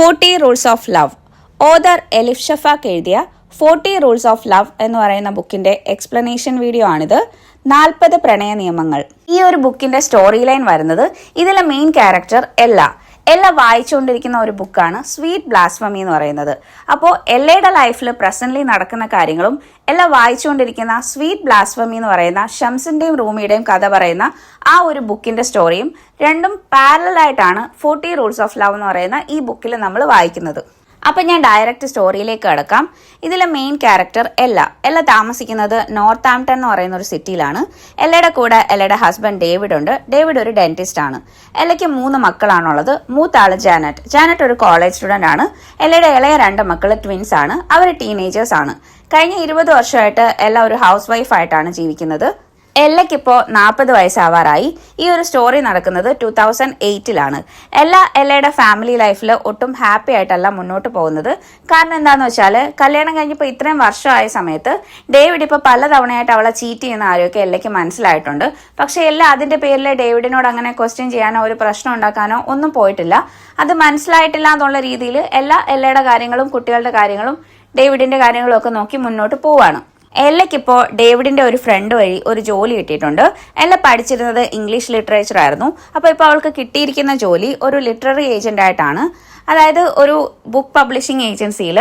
40 rules of love. Author എലിഫ് ഷഫാക്ക് എഴുതിയ 40 rules of love എന്ന് പറയുന്ന ബുക്കിന്റെ എക്സ്പ്ലനേഷൻ വീഡിയോ ആണിത്. 40 പ്രണയ നിയമങ്ങൾ. ഈ ഒരു ബുക്കിന്റെ സ്റ്റോറി ലൈൻ വരുന്നത്, ഇതിലെ മെയിൻ ക്യാരക്ടർ എല്ല വായിച്ചുകൊണ്ടിരിക്കുന്ന ഒരു ബുക്കാണ് സ്വീറ്റ് ബ്ലാസ്ഫമി എന്ന് പറയുന്നത്. അപ്പോൾ എല്ലയുടെ ലൈഫിൽ പ്രസന്റ്ലി നടക്കുന്ന കാര്യങ്ങളും എല്ല വായിച്ചുകൊണ്ടിരിക്കുന്ന സ്വീറ്റ് ബ്ലാസ്ഫമി എന്ന് പറയുന്ന ഷംസിന്റെയും റൂമിയുടെയും കഥ പറയുന്ന ആ ഒരു ബുക്കിന്റെ സ്റ്റോറിയും രണ്ടും പാരലൽ ആയിട്ടാണ് 40 റൂൾസ് ഓഫ് ലവ് എന്ന് പറയുന്ന ഈ ബുക്കിൽ നമ്മൾ വായിക്കുന്നത്. അപ്പം ഞാൻ ഡയറക്റ്റ് സ്റ്റോറിയിലേക്ക് കിടക്കാം. ഇതിലെ മെയിൻ ക്യാരക്ടർ എല്ല താമസിക്കുന്നത് നോർത്ത് ആംപ്ടൺ എന്ന് പറയുന്ന ഒരു സിറ്റിയിലാണ്. എല്ലയുടെ കൂടെ എല്ലയുടെ ഹസ്ബൻഡ് ഡേവിഡ് ഉണ്ട്. ഡേവിഡ് ഒരു ഡെന്റിസ്റ്റ് ആണ്. എല്ലയ്ക്ക് 3 മക്കളാണുള്ളത്. മൂത്ത ആള് ജാനറ്റ് ഒരു കോളേജ് സ്റ്റുഡന്റ് ആണ്. എല്ലയുടെ ഇളയ 2 മക്കള് ട്വിൻസ് ആണ്. അവർ ടീനേജേഴ്സ് ആണ്. കഴിഞ്ഞ 20 വർഷമായിട്ട് എല്ല ഒരു ഹൗസ് വൈഫ് ആയിട്ടാണ് ജീവിക്കുന്നത്. എല്ലയ്ക്കിപ്പോൾ 40 വയസ്സാവാറായി. ഈ ഒരു സ്റ്റോറി നടക്കുന്നത് 2008 എല്ലയുടെ ഫാമിലി ലൈഫിൽ ഒട്ടും ഹാപ്പി ആയിട്ടല്ല മുന്നോട്ട് പോകുന്നത്. കാരണം എന്താണെന്ന് വെച്ചാൽ, കല്യാണം കഴിഞ്ഞപ്പോൾ ഇത്രയും വർഷമായ സമയത്ത് ഡേവിഡ് ഇപ്പോൾ പലതവണയായിട്ട് അവളെ ചീറ്റ് ചെയ്യുന്ന ആരൊക്കെ എല്ലയ്ക്ക് മനസ്സിലായിട്ടുണ്ട്. പക്ഷെ എല്ല അതിന്റെ പേരിൽ ഡേവിഡിനോട് അങ്ങനെ ക്വസ്റ്റ്യൻ ചെയ്യാനോ ഒരു പ്രശ്നം ഉണ്ടാക്കാനോ ഒന്നും പോയിട്ടില്ല. അത് മനസ്സിലായിട്ടില്ല എന്നുള്ള രീതിയിൽ എല്ലയുടെ കാര്യങ്ങളും കുട്ടികളുടെ കാര്യങ്ങളും ഡേവിഡിന്റെ കാര്യങ്ങളും ഒക്കെ നോക്കി മുന്നോട്ട് പോവാണ്. എല്ലയ്ക്കിപ്പോൾ ഡേവിഡിന്റെ ഒരു ഫ്രണ്ട് വഴി ഒരു ജോലി കിട്ടിയിട്ടുണ്ട്. എല്ല പഠിച്ചിരുന്നത് ഇംഗ്ലീഷ് ലിറ്ററേച്ചർ ആയിരുന്നു. അപ്പോൾ ഇപ്പോൾ അവൾക്ക് കിട്ടിയിരിക്കുന്ന ജോലി ഒരു ലിറ്റററി ഏജന്റ് ആയിട്ടാണ്. അതായത് ഒരു ബുക്ക് പബ്ലിഷിംഗ് ഏജൻസിയിൽ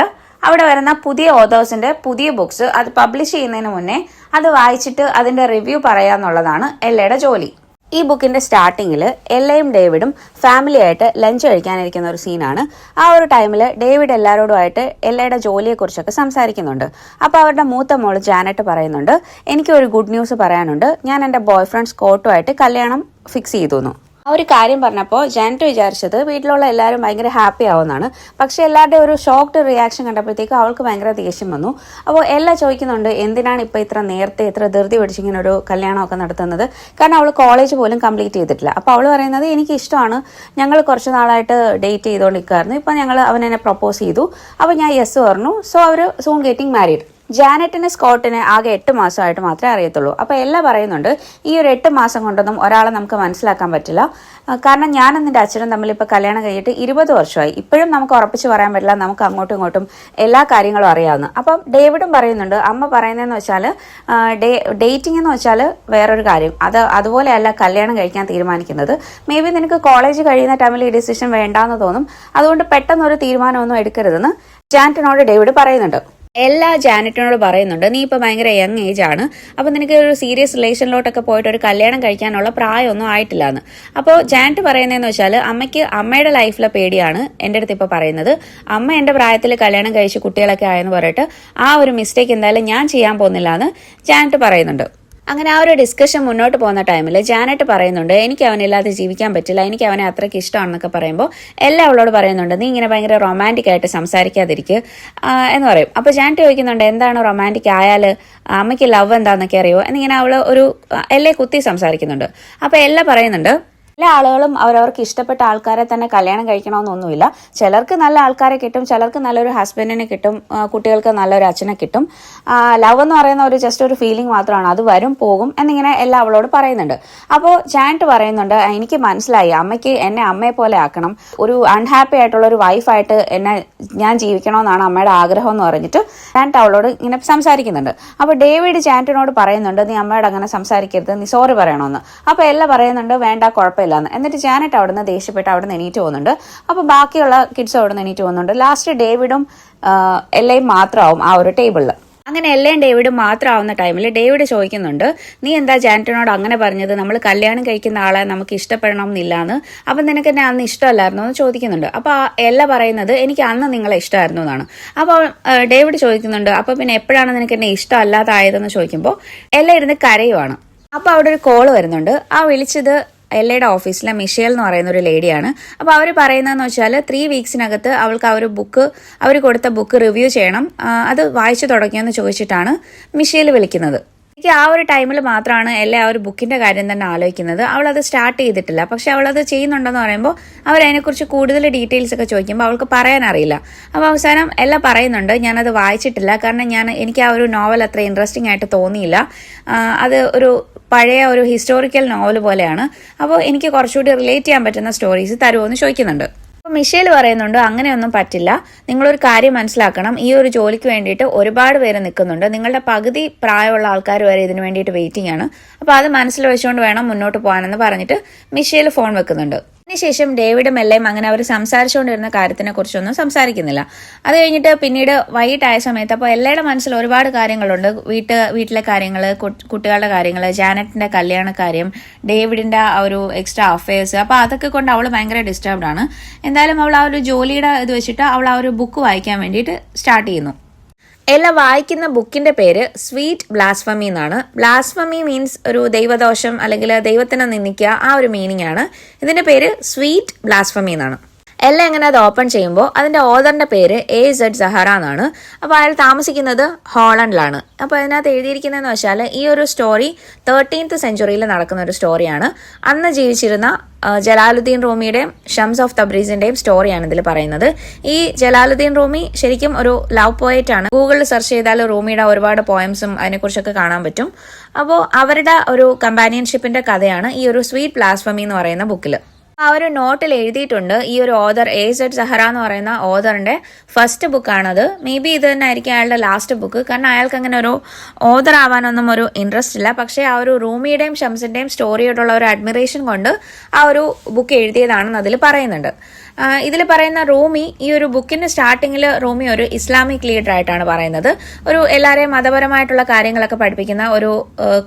അവിടെ വരുന്ന പുതിയ ഓതേഴ്സിന്റെ പുതിയ ബുക്സ് അത് പബ്ലിഷ് ചെയ്യുന്നതിന് മുന്നേ അത് വായിച്ചിട്ട് അതിന്റെ റിവ്യൂ പറയാന്നുള്ളതാണ് എല്ലയുടെ ജോലി. ഈ ബുക്കിന്റെ സ്റ്റാർട്ടിങ്ങിൽ എല്ലയും ഡേവിഡും ഫാമിലി ആയിട്ട് ലഞ്ച് കഴിക്കാനിരിക്കുന്ന ഒരു സീനാണ്. ആ ഒരു ടൈമിൽ ഡേവിഡ് എല്ലാവരോടുമായിട്ട് എല്ലയുടെ ജോലിയെക്കുറിച്ചൊക്കെ സംസാരിക്കുന്നുണ്ട്. അപ്പോൾ അവരുടെ മൂത്ത മോള് ജാനറ്റ് പറയുന്നുണ്ട്, എനിക്ക് ഒരു ഗുഡ് ന്യൂസ് പറയാനുണ്ട്. ഞാൻ എൻ്റെ ബോയ് ഫ്രണ്ട് സ്കോട്ടുമായിട്ട് കല്യാണം ഫിക്സ് ചെയ്തു. ആ ഒരു കാര്യം പറഞ്ഞപ്പോൾ ജാനറ്റ് വിചാരിച്ചത് വീട്ടിലുള്ള എല്ലാവരും ഭയങ്കര ഹാപ്പി ആവുമെന്നാണ്. പക്ഷെ എല്ലാവരുടെയും ഒരു ഷോക്ക്ഡ് റിയാക്ഷൻ കണ്ടപ്പോഴത്തേക്കും അവൾക്ക് ഭയങ്കര ദേഷ്യം വന്നു. അപ്പോൾ എല്ലാം ചോദിക്കുന്നുണ്ട്, എന്തിനാണ് ഇപ്പോൾ ഇത്ര നേരത്തെ ഇത്ര ധൃതി പിടിച്ചിങ്ങനെ ഒരു കല്യാണമൊക്കെ നടത്തുന്നത്? കാരണം അവൾ കോളേജ് പോലും കംപ്ലീറ്റ് ചെയ്തിട്ടില്ല. അപ്പോൾ അവൾ പറയുന്നത്, എനിക്ക് ഇഷ്ടമാണ്, ഞങ്ങൾ കുറച്ച് നാളായിട്ട് ഡേറ്റ് ചെയ്തുകൊണ്ടിരിക്കുകയായിരുന്നു, ഇപ്പം ഞങ്ങൾ അവനെന്നെ പ്രപ്പോസ് ചെയ്തു, അപ്പോൾ ഞാൻ യെസ് പറഞ്ഞു. സോ അവർ സൂൺ ഗെറ്റിംഗ് മാരീഡ്. ജാനറ്റിന് സ്കോട്ടിന് ആകെ 8 മാസമായിട്ട് മാത്രമേ അറിയത്തുള്ളൂ. അപ്പോൾ എല്ലാം പറയുന്നുണ്ട്, ഈ ഒരു 8 മാസം കൊണ്ടൊന്നും ഒരാളെ നമുക്ക് മനസ്സിലാക്കാൻ പറ്റില്ല. കാരണം ഞാനും നിന്റെ അച്ഛനും തമ്മിൽ ഇപ്പോൾ കല്യാണം കഴിഞ്ഞിട്ട് 20 വർഷമായി. ഇപ്പോഴും നമുക്ക് ഉറപ്പിച്ച് പറയാൻ പറ്റില്ല, നമുക്ക് അങ്ങോട്ടും ഇങ്ങോട്ടും എല്ലാ കാര്യങ്ങളും അറിയാവുന്ന. അപ്പം ഡേവിഡും പറയുന്നുണ്ട്, അമ്മ പറയുന്നതെന്ന് വെച്ചാൽ ഡേറ്റിംഗ് എന്ന് വെച്ചാൽ വേറൊരു കാര്യം, അതുപോലെയല്ല കല്യാണം കഴിക്കാൻ തീരുമാനിക്കുന്നത്. മേ ബി നിനക്ക് കോളേജ് കഴിയുന്ന ടൈമിൽ ഈ ഡിസിഷൻ വേണ്ടാന്ന് തോന്നും, അതുകൊണ്ട് പെട്ടെന്നൊരു തീരുമാനമൊന്നും എടുക്കരുതെന്ന് ജാനറ്റിനോട് ഡേവിഡ് പറയുന്നുണ്ട്. എല്ലാ ജാനറ്റിനോട് പറയുന്നുണ്ട്, നീ ഇപ്പോൾ ഭയങ്കര യങ് ഏജ് ആണ്, അപ്പോൾ നിനക്ക് ഒരു സീരിയസ് റിലേഷനിലോട്ടൊക്കെ പോയിട്ട് ഒരു കല്യാണം കഴിക്കാനുള്ള പ്രായമൊന്നും ആയിട്ടില്ല എന്ന്. അപ്പോൾ ജാനറ്റ് പറയുന്നതെന്ന് വെച്ചാൽ, അമ്മയ്ക്ക് അമ്മയുടെ ലൈഫിലെ പേടിയാണ് എൻ്റെ അടുത്ത് ഇപ്പോൾ പറയുന്നത്. അമ്മ എൻ്റെ പ്രായത്തിൽ കല്യാണം കഴിച്ച് കുട്ടികളൊക്കെ ആയെന്ന് പറഞ്ഞിട്ട് ആ ഒരു മിസ്റ്റേക്ക് എന്തായാലും ഞാൻ ചെയ്യാൻ പോകുന്നില്ല എന്ന് ജാനറ്റ് പറയുന്നുണ്ട്. അങ്ങനെ ആ ഒരു ഡിസ്കഷൻ മുന്നോട്ട് പോകുന്ന ടൈമിൽ ജാനറ്റ് പറയുന്നുണ്ട്, എനിക്ക് അവനില്ലാതെ ജീവിക്കാൻ പറ്റില്ല, എനിക്ക് അവനെ അത്രയ്ക്ക് ഇഷ്ടമാണെന്നൊക്കെ പറയുമ്പോൾ എല്ലാം അവളോട് പറയുന്നുണ്ട്, നീ ഇങ്ങനെ ഭയങ്കര റൊമാൻറ്റിക് ആയിട്ട് സംസാരിക്കാതിരിക്കുക എന്ന് പറയും. അപ്പോൾ ജാനറ്റ് ചോദിക്കുന്നുണ്ട്, എന്താണ് റൊമാൻറ്റിക് ആയാൽ അമ്മയ്ക്ക് ലവ് എന്താണെന്നൊക്കെ അറിയുമോ എന്നിങ്ങനെ അവൾ ഒരു എല്ലാം കുത്തി സംസാരിക്കുന്നുണ്ട്. അപ്പോൾ എല്ലാം പറയുന്നുണ്ട്, എല്ലാ ആളുകളും അവരവർക്ക് ഇഷ്ടപ്പെട്ട ആൾക്കാരെ തന്നെ കല്യാണം കഴിക്കണമെന്നൊന്നുമില്ല. ചിലർക്ക് നല്ല ആൾക്കാരെ കിട്ടും, ചിലർക്ക് നല്ലൊരു ഹസ്ബൻഡിനെ കിട്ടും, കുട്ടികൾക്ക് നല്ലൊരു അച്ഛനെ കിട്ടും. ലവ് എന്ന് പറയുന്ന ഒരു ജസ്റ്റ് ഒരു ഫീലിംഗ് മാത്രമാണ്, അത് വരും പോകും എന്നിങ്ങനെ എല്ലാം അവളോട് പറയുന്നുണ്ട്. അപ്പോൾ ജാനറ്റ് പറയുന്നുണ്ട്, എനിക്ക് മനസ്സിലായി, അമ്മയ്ക്ക് എന്നെ അമ്മയെ പോലെ ആക്കണം, ഒരു അൺഹാപ്പി ആയിട്ടുള്ള ഒരു വൈഫായിട്ട് ഞാൻ ജീവിക്കണമെന്നാണ് അമ്മയുടെ ആഗ്രഹം എന്ന് പറഞ്ഞിട്ട് ജാനറ്റ് അവളോട് ഇങ്ങനെ സംസാരിക്കുന്നുണ്ട്. അപ്പോൾ ഡേവിഡ് ജാനറ്റിനോട് പറയുന്നുണ്ട്, നീ അമ്മയോട് അങ്ങനെ സംസാരിക്കരുത്, നീ സോറി പറയണമെന്ന്. അപ്പോൾ എല്ലാം പറയുന്നുണ്ട്, വേണ്ട കുഴപ്പമില്ല. എന്നിട്ട് ജാനറ്റ് അവിടുന്ന് ദേഷ്യപ്പെട്ട് അവിടുന്ന് എണീറ്റ് പോകുന്നുണ്ട്. അപ്പൊ ബാക്കിയുള്ള കിഡ്സും അവിടുന്ന് എണീറ്റ് പോകുന്നുണ്ട്. ലാസ്റ്റ് ഡേവിഡും എല്ലയും മാത്രമാവും ആ ഒരു ടേബിളിൽ. അങ്ങനെ എല്ലയും ഡേവിഡും മാത്രമാവുന്ന ടൈമിൽ ഡേവിഡ് ചോദിക്കുന്നുണ്ട്, നീ എന്താ ജാനറ്റിനോട് അങ്ങനെ പറഞ്ഞത്? നമ്മൾ കല്യാണം കഴിക്കുന്ന ആളെ നമുക്ക് ഇഷ്ടപ്പെടണം എന്നില്ലാന്ന്, അപ്പം നിനക്ക് എന്നെ അന്ന് ഇഷ്ടമല്ലായിരുന്നു എന്ന് ചോദിക്കുന്നുണ്ട്. അപ്പോൾ എല്ല പറയുന്നത്, എനിക്ക് അന്ന് നിങ്ങളെ ഇഷ്ടമായിരുന്നു എന്നാണ്. അപ്പോൾ ഡേവിഡ് ചോദിക്കുന്നുണ്ട്, അപ്പോൾ പിന്നെ എപ്പോഴാണ് നിനക്ക് എന്നെ ഇഷ്ടമല്ലാതായതെന്ന് ചോദിക്കുമ്പോൾ എല്ല ഇരുന്ന് കരയുവാണ്. അപ്പോൾ അവിടെ ഒരു കോള് വരുന്നുണ്ട്. ആ വിളിച്ചത് എല്ലയുടെ ഓഫീസിലെ മിഷേൽ എന്ന് പറയുന്ന ഒരു ലേഡിയാണ്. അപ്പോൾ അവർ പറയുന്നതെന്ന് വെച്ചാൽ 3 വീക്സിനകത്ത് അവൾക്ക് ആ ഒരു ബുക്ക്, അവർ കൊടുത്ത ബുക്ക് റിവ്യൂ ചെയ്യണം, അത് വായിച്ചു തുടങ്ങിയെന്ന് ചോദിച്ചിട്ടാണ് മിഷേൽ വിളിക്കുന്നത്. എനിക്ക് ആ ഒരു ടൈമിൽ മാത്രമാണ് എല്ലാ ആ ഒരു ബുക്കിന്റെ കാര്യം തന്നെ ആലോചിക്കുന്നത്. അവളത് സ്റ്റാർട്ട് ചെയ്തിട്ടില്ല, പക്ഷെ അവളത് ചെയ്യുന്നുണ്ടെന്ന് പറയുമ്പോൾ അവരതിനെക്കുറിച്ച് കൂടുതൽ ഡീറ്റെയിൽസ് ഒക്കെ ചോദിക്കുമ്പോൾ അവൾക്ക് പറയാനറിയില്ല. അപ്പോൾ അവസാനം എല്ലാം പറയുന്നുണ്ട്, ഞാനത് വായിച്ചിട്ടില്ല, കാരണം എനിക്ക് ആ ഒരു നോവൽ അത്ര ഇൻട്രസ്റ്റിംഗ് ആയിട്ട് തോന്നിയില്ല, അത് ഒരു പഴയ ഒരു ഹിസ്റ്റോറിക്കൽ നോവൽ പോലെയാണ്, അപ്പോൾ എനിക്ക് കുറച്ചുകൂടി റിലേറ്റ് ചെയ്യാൻ പറ്റുന്ന സ്റ്റോറീസ് തരുമോ എന്ന് ചോദിക്കുന്നുണ്ട്. അപ്പോൾ മിഷേൽ പറയുന്നുണ്ട് അങ്ങനെയൊന്നും പറ്റില്ല, നിങ്ങളൊരു കാര്യം മനസ്സിലാക്കണം, ഈ ഒരു ജോലിക്ക് വേണ്ടിയിട്ട് ഒരുപാട് പേര് നിൽക്കുന്നുണ്ട്, നിങ്ങളുടെ പകുതി പ്രായമുള്ള ആൾക്കാർ വരെ ഇതിനു വേണ്ടിയിട്ട് വെയിറ്റിംഗ് ആണ്, അപ്പോൾ അത് മനസ്സിൽ വെച്ചുകൊണ്ട് വേണം മുന്നോട്ട് പോകാനെന്ന് പറഞ്ഞിട്ട് മിഷേൽ ഫോൺ വെക്കുന്നുണ്ട്. അതിനുശേഷം ഡേവിഡും എല്ലയും അങ്ങനെ അവർ സംസാരിച്ചുകൊണ്ടിരുന്ന കാര്യത്തിനെ കുറിച്ചൊന്നും സംസാരിക്കുന്നില്ല. അത് കഴിഞ്ഞിട്ട് പിന്നീട് വൈകിട്ടായ സമയത്ത് അപ്പോൾ എല്ലയുടെ മനസ്സിൽ ഒരുപാട് കാര്യങ്ങളുണ്ട്. വീട്ടിലെ കാര്യങ്ങൾ, കുട്ടികളുടെ കാര്യങ്ങൾ, ജാനറ്റിന്റെ കല്യാണ കാര്യം, ഡേവിഡിന്റെ ആ ഒരു എക്സ്ട്രാ അഫയേഴ്സ്. അപ്പോൾ അതൊക്കെ കൊണ്ട് അവൾ ഭയങ്കര ഡിസ്റ്റർബ്ഡ് ആണ്. എന്തായാലും അവൾ ആ ഒരു ജോലിയുടെ ഇത് വെച്ചിട്ട് അവൾ ആ ഒരു ബുക്ക് വായിക്കാൻ വേണ്ടിയിട്ട് സ്റ്റാർട്ട് ചെയ്യുന്നു. എല്ലാം വായിക്കുന്ന ബുക്കിന്റെ പേര് സ്വീറ്റ് ബ്ലാസ്ഫമി എന്നാണ്. ബ്ലാസ്ഫമി മീൻസ് ഒരു ദൈവദോഷം അല്ലെങ്കിൽ ദൈവത്തിനെ നിന്ദിക്കുക, ആ ഒരു മീനിങ് ആണ്. ഇതിന്റെ പേര് സ്വീറ്റ് ബ്ലാസ്ഫമി എന്നാണ്. എല്ലാം എങ്ങനെ അത് ഓപ്പൺ ചെയ്യുമ്പോൾ അതിന്റെ ഓതറിന്റെ പേര് AZ സഹറ എന്നാണ്. അപ്പോൾ അയാൾ താമസിക്കുന്നത് ഹോളണ്ടിലാണ്. അപ്പോൾ അതിനകത്ത് എഴുതിയിരിക്കുന്നതെന്ന് വെച്ചാൽ ഈ ഒരു സ്റ്റോറി 13th സെഞ്ചുറിയിൽ നടക്കുന്ന ഒരു സ്റ്റോറിയാണ്. അന്ന് ജീവിച്ചിരുന്ന ജലാലുദ്ദീൻ റൂമിയുടെയും ഷംസ് ഓഫ് തബ്രീസിന്റെയും സ്റ്റോറിയാണ് ഇതിൽ പറയുന്നത്. ഈ ജലാലുദ്ദീൻ റൂമി ശരിക്കും ഒരു ലവ് പോയറ്റ് ആണ്. ഗൂഗിളിൽ സെർച്ച് ചെയ്താൽ റൂമിയുടെ ഒരുപാട് പോയംസും അതിനെക്കുറിച്ചൊക്കെ കാണാൻ പറ്റും. അപ്പോൾ അവരുടെ ഒരു കമ്പാനിയൻഷിപ്പിന്റെ കഥയാണ് ഈ ഒരു സ്വീറ്റ് ബ്ലാസ്ഫമി എന്ന് പറയുന്ന ബുക്കിൽ. ആ ഒരു നോട്ടിൽ എഴുതിയിട്ടുണ്ട് ഈ ഒരു ഓതർ AZ സഹറ എന്ന് പറയുന്ന ഓതറിന്റെ ഫസ്റ്റ് ബുക്കാണത്. മേ ബി ഇത് തന്നെ ആയിരിക്കും അയാളുടെ ലാസ്റ്റ് ബുക്ക്. കാരണം അയാൾക്ക് അങ്ങനെ ഒരു ഓതർ ആവാനൊന്നും ഒരു ഇൻട്രസ്റ്റ് ഇല്ല. പക്ഷേ ആ ഒരു റൂമിയുടെയും ഷംസിന്റെയും സ്റ്റോറിയോടുള്ള ഒരു അഡ്മിറേഷൻ കൊണ്ട് ആ ഒരു ബുക്ക് എഴുതിയതാണെന്ന് അതിൽ പറയുന്നുണ്ട്. ഇതിൽ പറയുന്ന റൂമി ഈ ഒരു ബുക്കിന്റെ സ്റ്റാർട്ടിങ്ങിൽ റൂമി ഒരു ഇസ്ലാമിക് ലീഡർ ആയിട്ടാണ് പറയുന്നത്. ഒരു എല്ലാവരെയും മതപരമായിട്ടുള്ള കാര്യങ്ങളൊക്കെ പഠിപ്പിക്കുന്ന ഒരു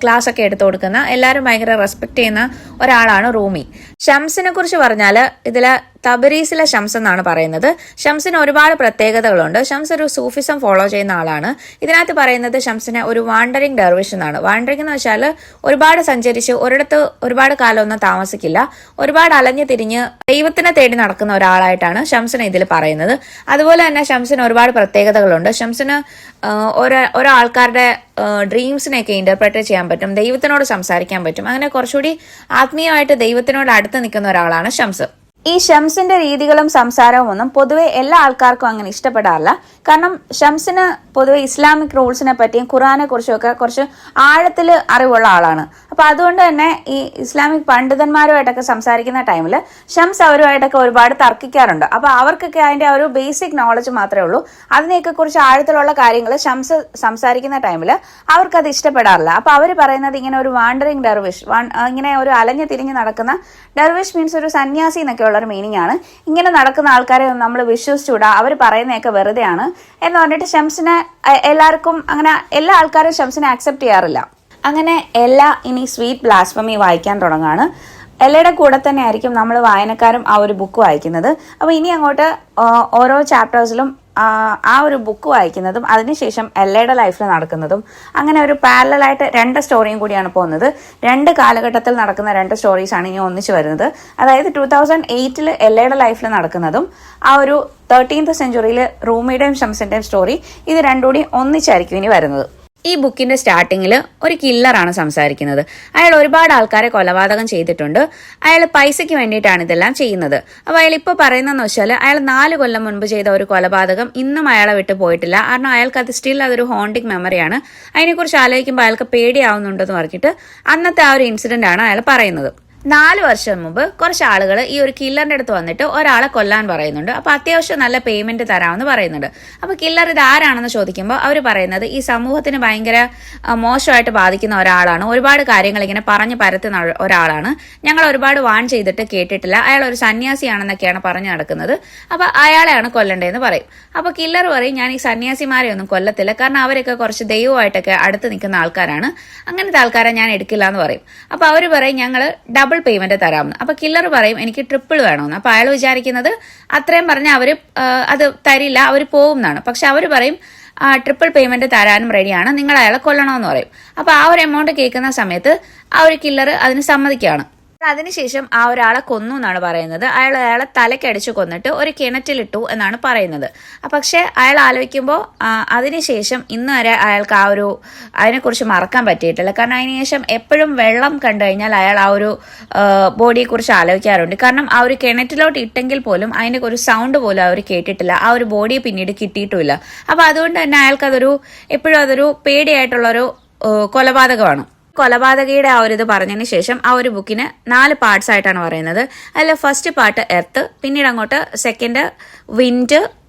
ക്ലാസ് ഒക്കെ എടുത്തു കൊടുക്കുന്ന, എല്ലാവരും ഭയങ്കര റെസ്പെക്ട് ചെയ്യുന്ന ഒരാളാണ് റൂമി. ഷംസിനെ കുറിച്ച് പറഞ്ഞാൽ ഇതിലെ തബരീസിലെ ഷംസ് എന്നാണ് പറയുന്നത്. ഷംസിന് ഒരുപാട് പ്രത്യേകതകളുണ്ട്. ഷംസ് ഒരു സൂഫിസം ഫോളോ ചെയ്യുന്ന ആളാണ്. ഇതിനകത്ത് പറയുന്നത് ഷംസിനെ ഒരു വാണ്ടറിങ് ഡെർവിഷ് എന്നാണ്. വാണ്ടറിങ് എന്ന് വെച്ചാൽ ഒരുപാട് സഞ്ചരിച്ച് ഒരിടത്ത് ഒരുപാട് കാലമൊന്നും താമസിക്കില്ല, ഒരുപാട് അലഞ്ഞു തിരിഞ്ഞ് ദൈവത്തിനെ തേടി നടക്കുന്ന ഒരാളായിട്ടാണ് ഷംസിനെ ഇതിൽ പറയുന്നത്. അതുപോലെ തന്നെ ഷംസിന് ഒരുപാട് പ്രത്യേകതകളുണ്ട്. ഷംസിന് ഓരോ ആൾക്കാരുടെ ഡ്രീംസിനെയൊക്കെ ഇന്റർപ്രറ്റ് ചെയ്യാൻ പറ്റും, ദൈവത്തിനോട് സംസാരിക്കാൻ പറ്റും. അങ്ങനെ കുറച്ചുകൂടി ആത്മീയമായിട്ട് ദൈവത്തിനോട് അടുത്ത് നിൽക്കുന്ന ഒരാളാണ് ഷംസ്. ഈ ഷംസിന്റെ രീതികളും സംസാരവും ഒന്നും പൊതുവെ എല്ലാ ആൾക്കാർക്കും അങ്ങനെ ഇഷ്ടപ്പെടാറില്ല. കാരണം ഷംസിന് പൊതുവെ ഇസ്ലാമിക് റൂൾസിനെ പറ്റിയും ഖുറാനെ കുറിച്ചുമൊക്കെ കുറച്ച് ആഴത്തിൽ അറിവുള്ള ആളാണ്. അപ്പൊ അതുകൊണ്ട് തന്നെ ഈ ഇസ്ലാമിക് പണ്ഡിതന്മാരുമായിട്ടൊക്കെ സംസാരിക്കുന്ന ടൈമിൽ ഷംസ് അവരുമായിട്ടൊക്കെ ഒരുപാട് തർക്കിക്കാറുണ്ട്. അപ്പൊ അവർക്കൊക്കെ അതിന്റെ ഒരു ബേസിക് നോളജ് മാത്രമേ ഉള്ളൂ. അതിനെയൊക്കെ കുറിച്ച് ആഴത്തിലുള്ള കാര്യങ്ങൾ ഷംസ് സംസാരിക്കുന്ന ടൈമിൽ അവർക്കത് ഇഷ്ടപ്പെടാറില്ല. അപ്പൊ അവർ പറയുന്നത് ഇങ്ങനെ ഒരു വാണ്ടറിങ് ഡെർവിഷ്, ഇങ്ങനെ ഒരു അലഞ്ഞു തിരിഞ്ഞ് നടക്കുന്ന ഡെർവിഷ് മീൻസ് ഒരു സന്യാസി എന്നൊക്കെ ഒരു മീനിങ് ആണ്. ഇങ്ങനെ നടക്കുന്ന ആൾക്കാരെ നമ്മൾ വിശ്വസിച്ചുകൂടാ, അവർ പറയുന്നതൊക്കെ വെറുതെയാണ് എന്ന് പറഞ്ഞിട്ട് ഷംസിനെ എല്ലാവർക്കും അങ്ങനെ എല്ലാ ആൾക്കാരും ഷംസിനെ അക്സെപ്റ്റ് ചെയ്യാറില്ല. അങ്ങനെ എല്ലാ ഇനി സ്വീറ്റ് ബ്ലാസ്ഫമി വായിക്കാൻ തുടങ്ങാണ്. എല്ലയുടെ കൂടെ തന്നെ ആയിരിക്കും നമ്മൾ വായനക്കാരും ആ ഒരു ബുക്ക് വായിക്കുന്നത്. അപ്പോൾ ഇനി അങ്ങോട്ട് ഓരോ ചാപ്റ്റേഴ്സിലും ആ ഒരു ബുക്ക് വായിക്കുന്നതും അതിനുശേഷം എല്ലയുടെ ലൈഫിൽ നടക്കുന്നതും അങ്ങനെ ഒരു പാരലായിട്ട് 2 സ്റ്റോറിയും കൂടിയാണ് പോകുന്നത്. 2 കാലഘട്ടത്തിൽ നടക്കുന്ന 2 സ്റ്റോറീസാണ് ഇനി ഒന്നിച്ച് വരുന്നത്. അതായത് 2008 എല്ലയുടെ ലൈഫിൽ നടക്കുന്നതും ആ ഒരു 13th സെഞ്ചുറിയിൽ റൂമിയുടെയും ഷംസിന്റെയും സ്റ്റോറി, ഇത് രണ്ടും കൂടി ഒന്നിച്ചായിരിക്കും ഇനി വരുന്നത്. ഈ ബുക്കിന്റെ സ്റ്റാർട്ടിങ്ങിൽ ഒരു കില്ലറാണ് സംസാരിക്കുന്നത്. അയാൾ ഒരുപാട് ആൾക്കാരെ കൊലപാതകം ചെയ്തിട്ടുണ്ട്. അയാൾ പൈസയ്ക്ക് വേണ്ടിയിട്ടാണ് ഇതെല്ലാം ചെയ്യുന്നത്. അപ്പോൾ അയാൾ ഇപ്പോൾ പറയുന്നതെന്ന് വെച്ചാൽ അയാൾ 4 കൊല്ലം മുൻപ് ചെയ്ത ഒരു കൊലപാതകം ഇന്നും അയാളെ വിട്ടു പോയിട്ടില്ല. കാരണം അയാൾക്ക് അത് സ്റ്റിൽ അതൊരു ഹോണ്ടിങ് മെമ്മറിയാണ്. അതിനെക്കുറിച്ച് ആലോചിക്കുമ്പോൾ അയാൾക്ക് പേടിയാവുന്നുണ്ടെന്ന് പറഞ്ഞിട്ട് അന്നത്തെ ആ ഒരു ഇൻസിഡന്റ് ആണ് അയാൾ പറയുന്നത്. 4 വർഷം മുമ്പ് കുറച്ച് ആളുകൾ ഈ ഒരു കില്ലറിന്റെ അടുത്ത് വന്നിട്ട് ഒരാളെ കൊല്ലാൻ പറയുന്നുണ്ട്. അപ്പൊ അത്യാവശ്യം നല്ല പേയ്മെന്റ് തരാമെന്ന് പറയുന്നുണ്ട്. അപ്പൊ കില്ലർ ഇത് ആരാണെന്ന് ചോദിക്കുമ്പോൾ അവർ പറയുന്നത് ഈ സമൂഹത്തിന് ഭയങ്കര മോശമായിട്ട് ബാധിക്കുന്ന ഒരാളാണ്, ഒരുപാട് കാര്യങ്ങൾ ഇങ്ങനെ പറഞ്ഞു പരത്തുന്ന ഒരാളാണ്, ഞങ്ങൾ ഒരുപാട് വാൺ ചെയ്തിട്ട് കേട്ടിട്ടില്ല, അയാൾ ഒരു സന്യാസിയാണെന്നൊക്കെയാണ് പറഞ്ഞു നടക്കുന്നത്. അപ്പൊ അയാളെയാണ് കൊല്ലണ്ടേന്ന് പറയും. അപ്പൊ കില്ലർ പറയും ഞാൻ ഈ സന്യാസിമാരെ ഒന്നും കൊല്ലത്തില്ല, കാരണം അവരൊക്കെ കുറച്ച് ദൈവമായിട്ടൊക്കെ അടുത്ത് നിൽക്കുന്ന ആൾക്കാരാണ്, അങ്ങനത്തെ ആൾക്കാരെ ഞാൻ എടുക്കില്ല എന്ന് പറയും. അപ്പൊ അവർ പറയും ഞങ്ങൾ ഡബിൾ പേയ്മെന്റ് തരാമെന്ന്. അപ്പൊ കില്ലർ പറയും എനിക്ക് ട്രിപ്പിൾ വേണമെന്ന്. അപ്പൊ അയാൾ വിചാരിക്കുന്നത് അത്രയും പറഞ്ഞ അവര് അത് തരില്ല, അവർ പോകും എന്നാണ്. പക്ഷെ അവർ പറയും ട്രിപ്പിൾ പേയ്മെന്റ് തരാനും റെഡിയാണ്, നിങ്ങൾ അയാളെ കൊല്ലണമെന്ന് പറയും. അപ്പൊ ആ ഒരു എമൗണ്ട് കേൾക്കുന്ന സമയത്ത് ആ ഒരു കില്ലർ അതിന് സമ്മതിക്കുകയാണ്. അതിനുശേഷം ആ ഒരാളെ കൊന്നു എന്നാണ് പറയുന്നത്. അയാളെ തലക്കടിച്ചു കൊന്നിട്ട് ഒരു കിണറ്റിലിട്ടു എന്നാണ് പറയുന്നത്. പക്ഷെ അയാൾ ആലോചിക്കുമ്പോൾ അതിനുശേഷം ഇന്ന് വരെ അയാൾക്ക് ആ ഒരു അതിനെക്കുറിച്ച് മറക്കാൻ പറ്റിയിട്ടില്ല. കാരണം അതിനുശേഷം എപ്പോഴും വെള്ളം കണ്ടു കഴിഞ്ഞാൽ അയാൾ ആ ഒരു ബോഡിയെ കുറിച്ച് ആലോചിക്കാറുണ്ട്. കാരണം ആ ഒരു കിണറ്റിലോട്ട് ഇട്ടെങ്കിൽ പോലും അതിന്റെ ഒരു സൗണ്ട് പോലും അവർ കേട്ടിട്ടില്ല, ആ ഒരു ബോഡിയെ പിന്നീട് കിട്ടിയിട്ടുമില്ല. അപ്പൊ അതുകൊണ്ട് തന്നെ അയാൾക്ക് എപ്പോഴും അതൊരു പേടിയായിട്ടുള്ളൊരു കൊലപാതകമാണ്. കൊലപാതകയുടെ ആ ഒരു ഇത് പറഞ്ഞതിന് ശേഷം ആ ഒരു ബുക്കിന് 4 പാർട്സ് ആയിട്ടാണ് പറയുന്നത്. അതിൽ ഫസ്റ്റ് പാർട്ട് എർത്ത്, പിന്നീട് അങ്ങോട്ട് second wind,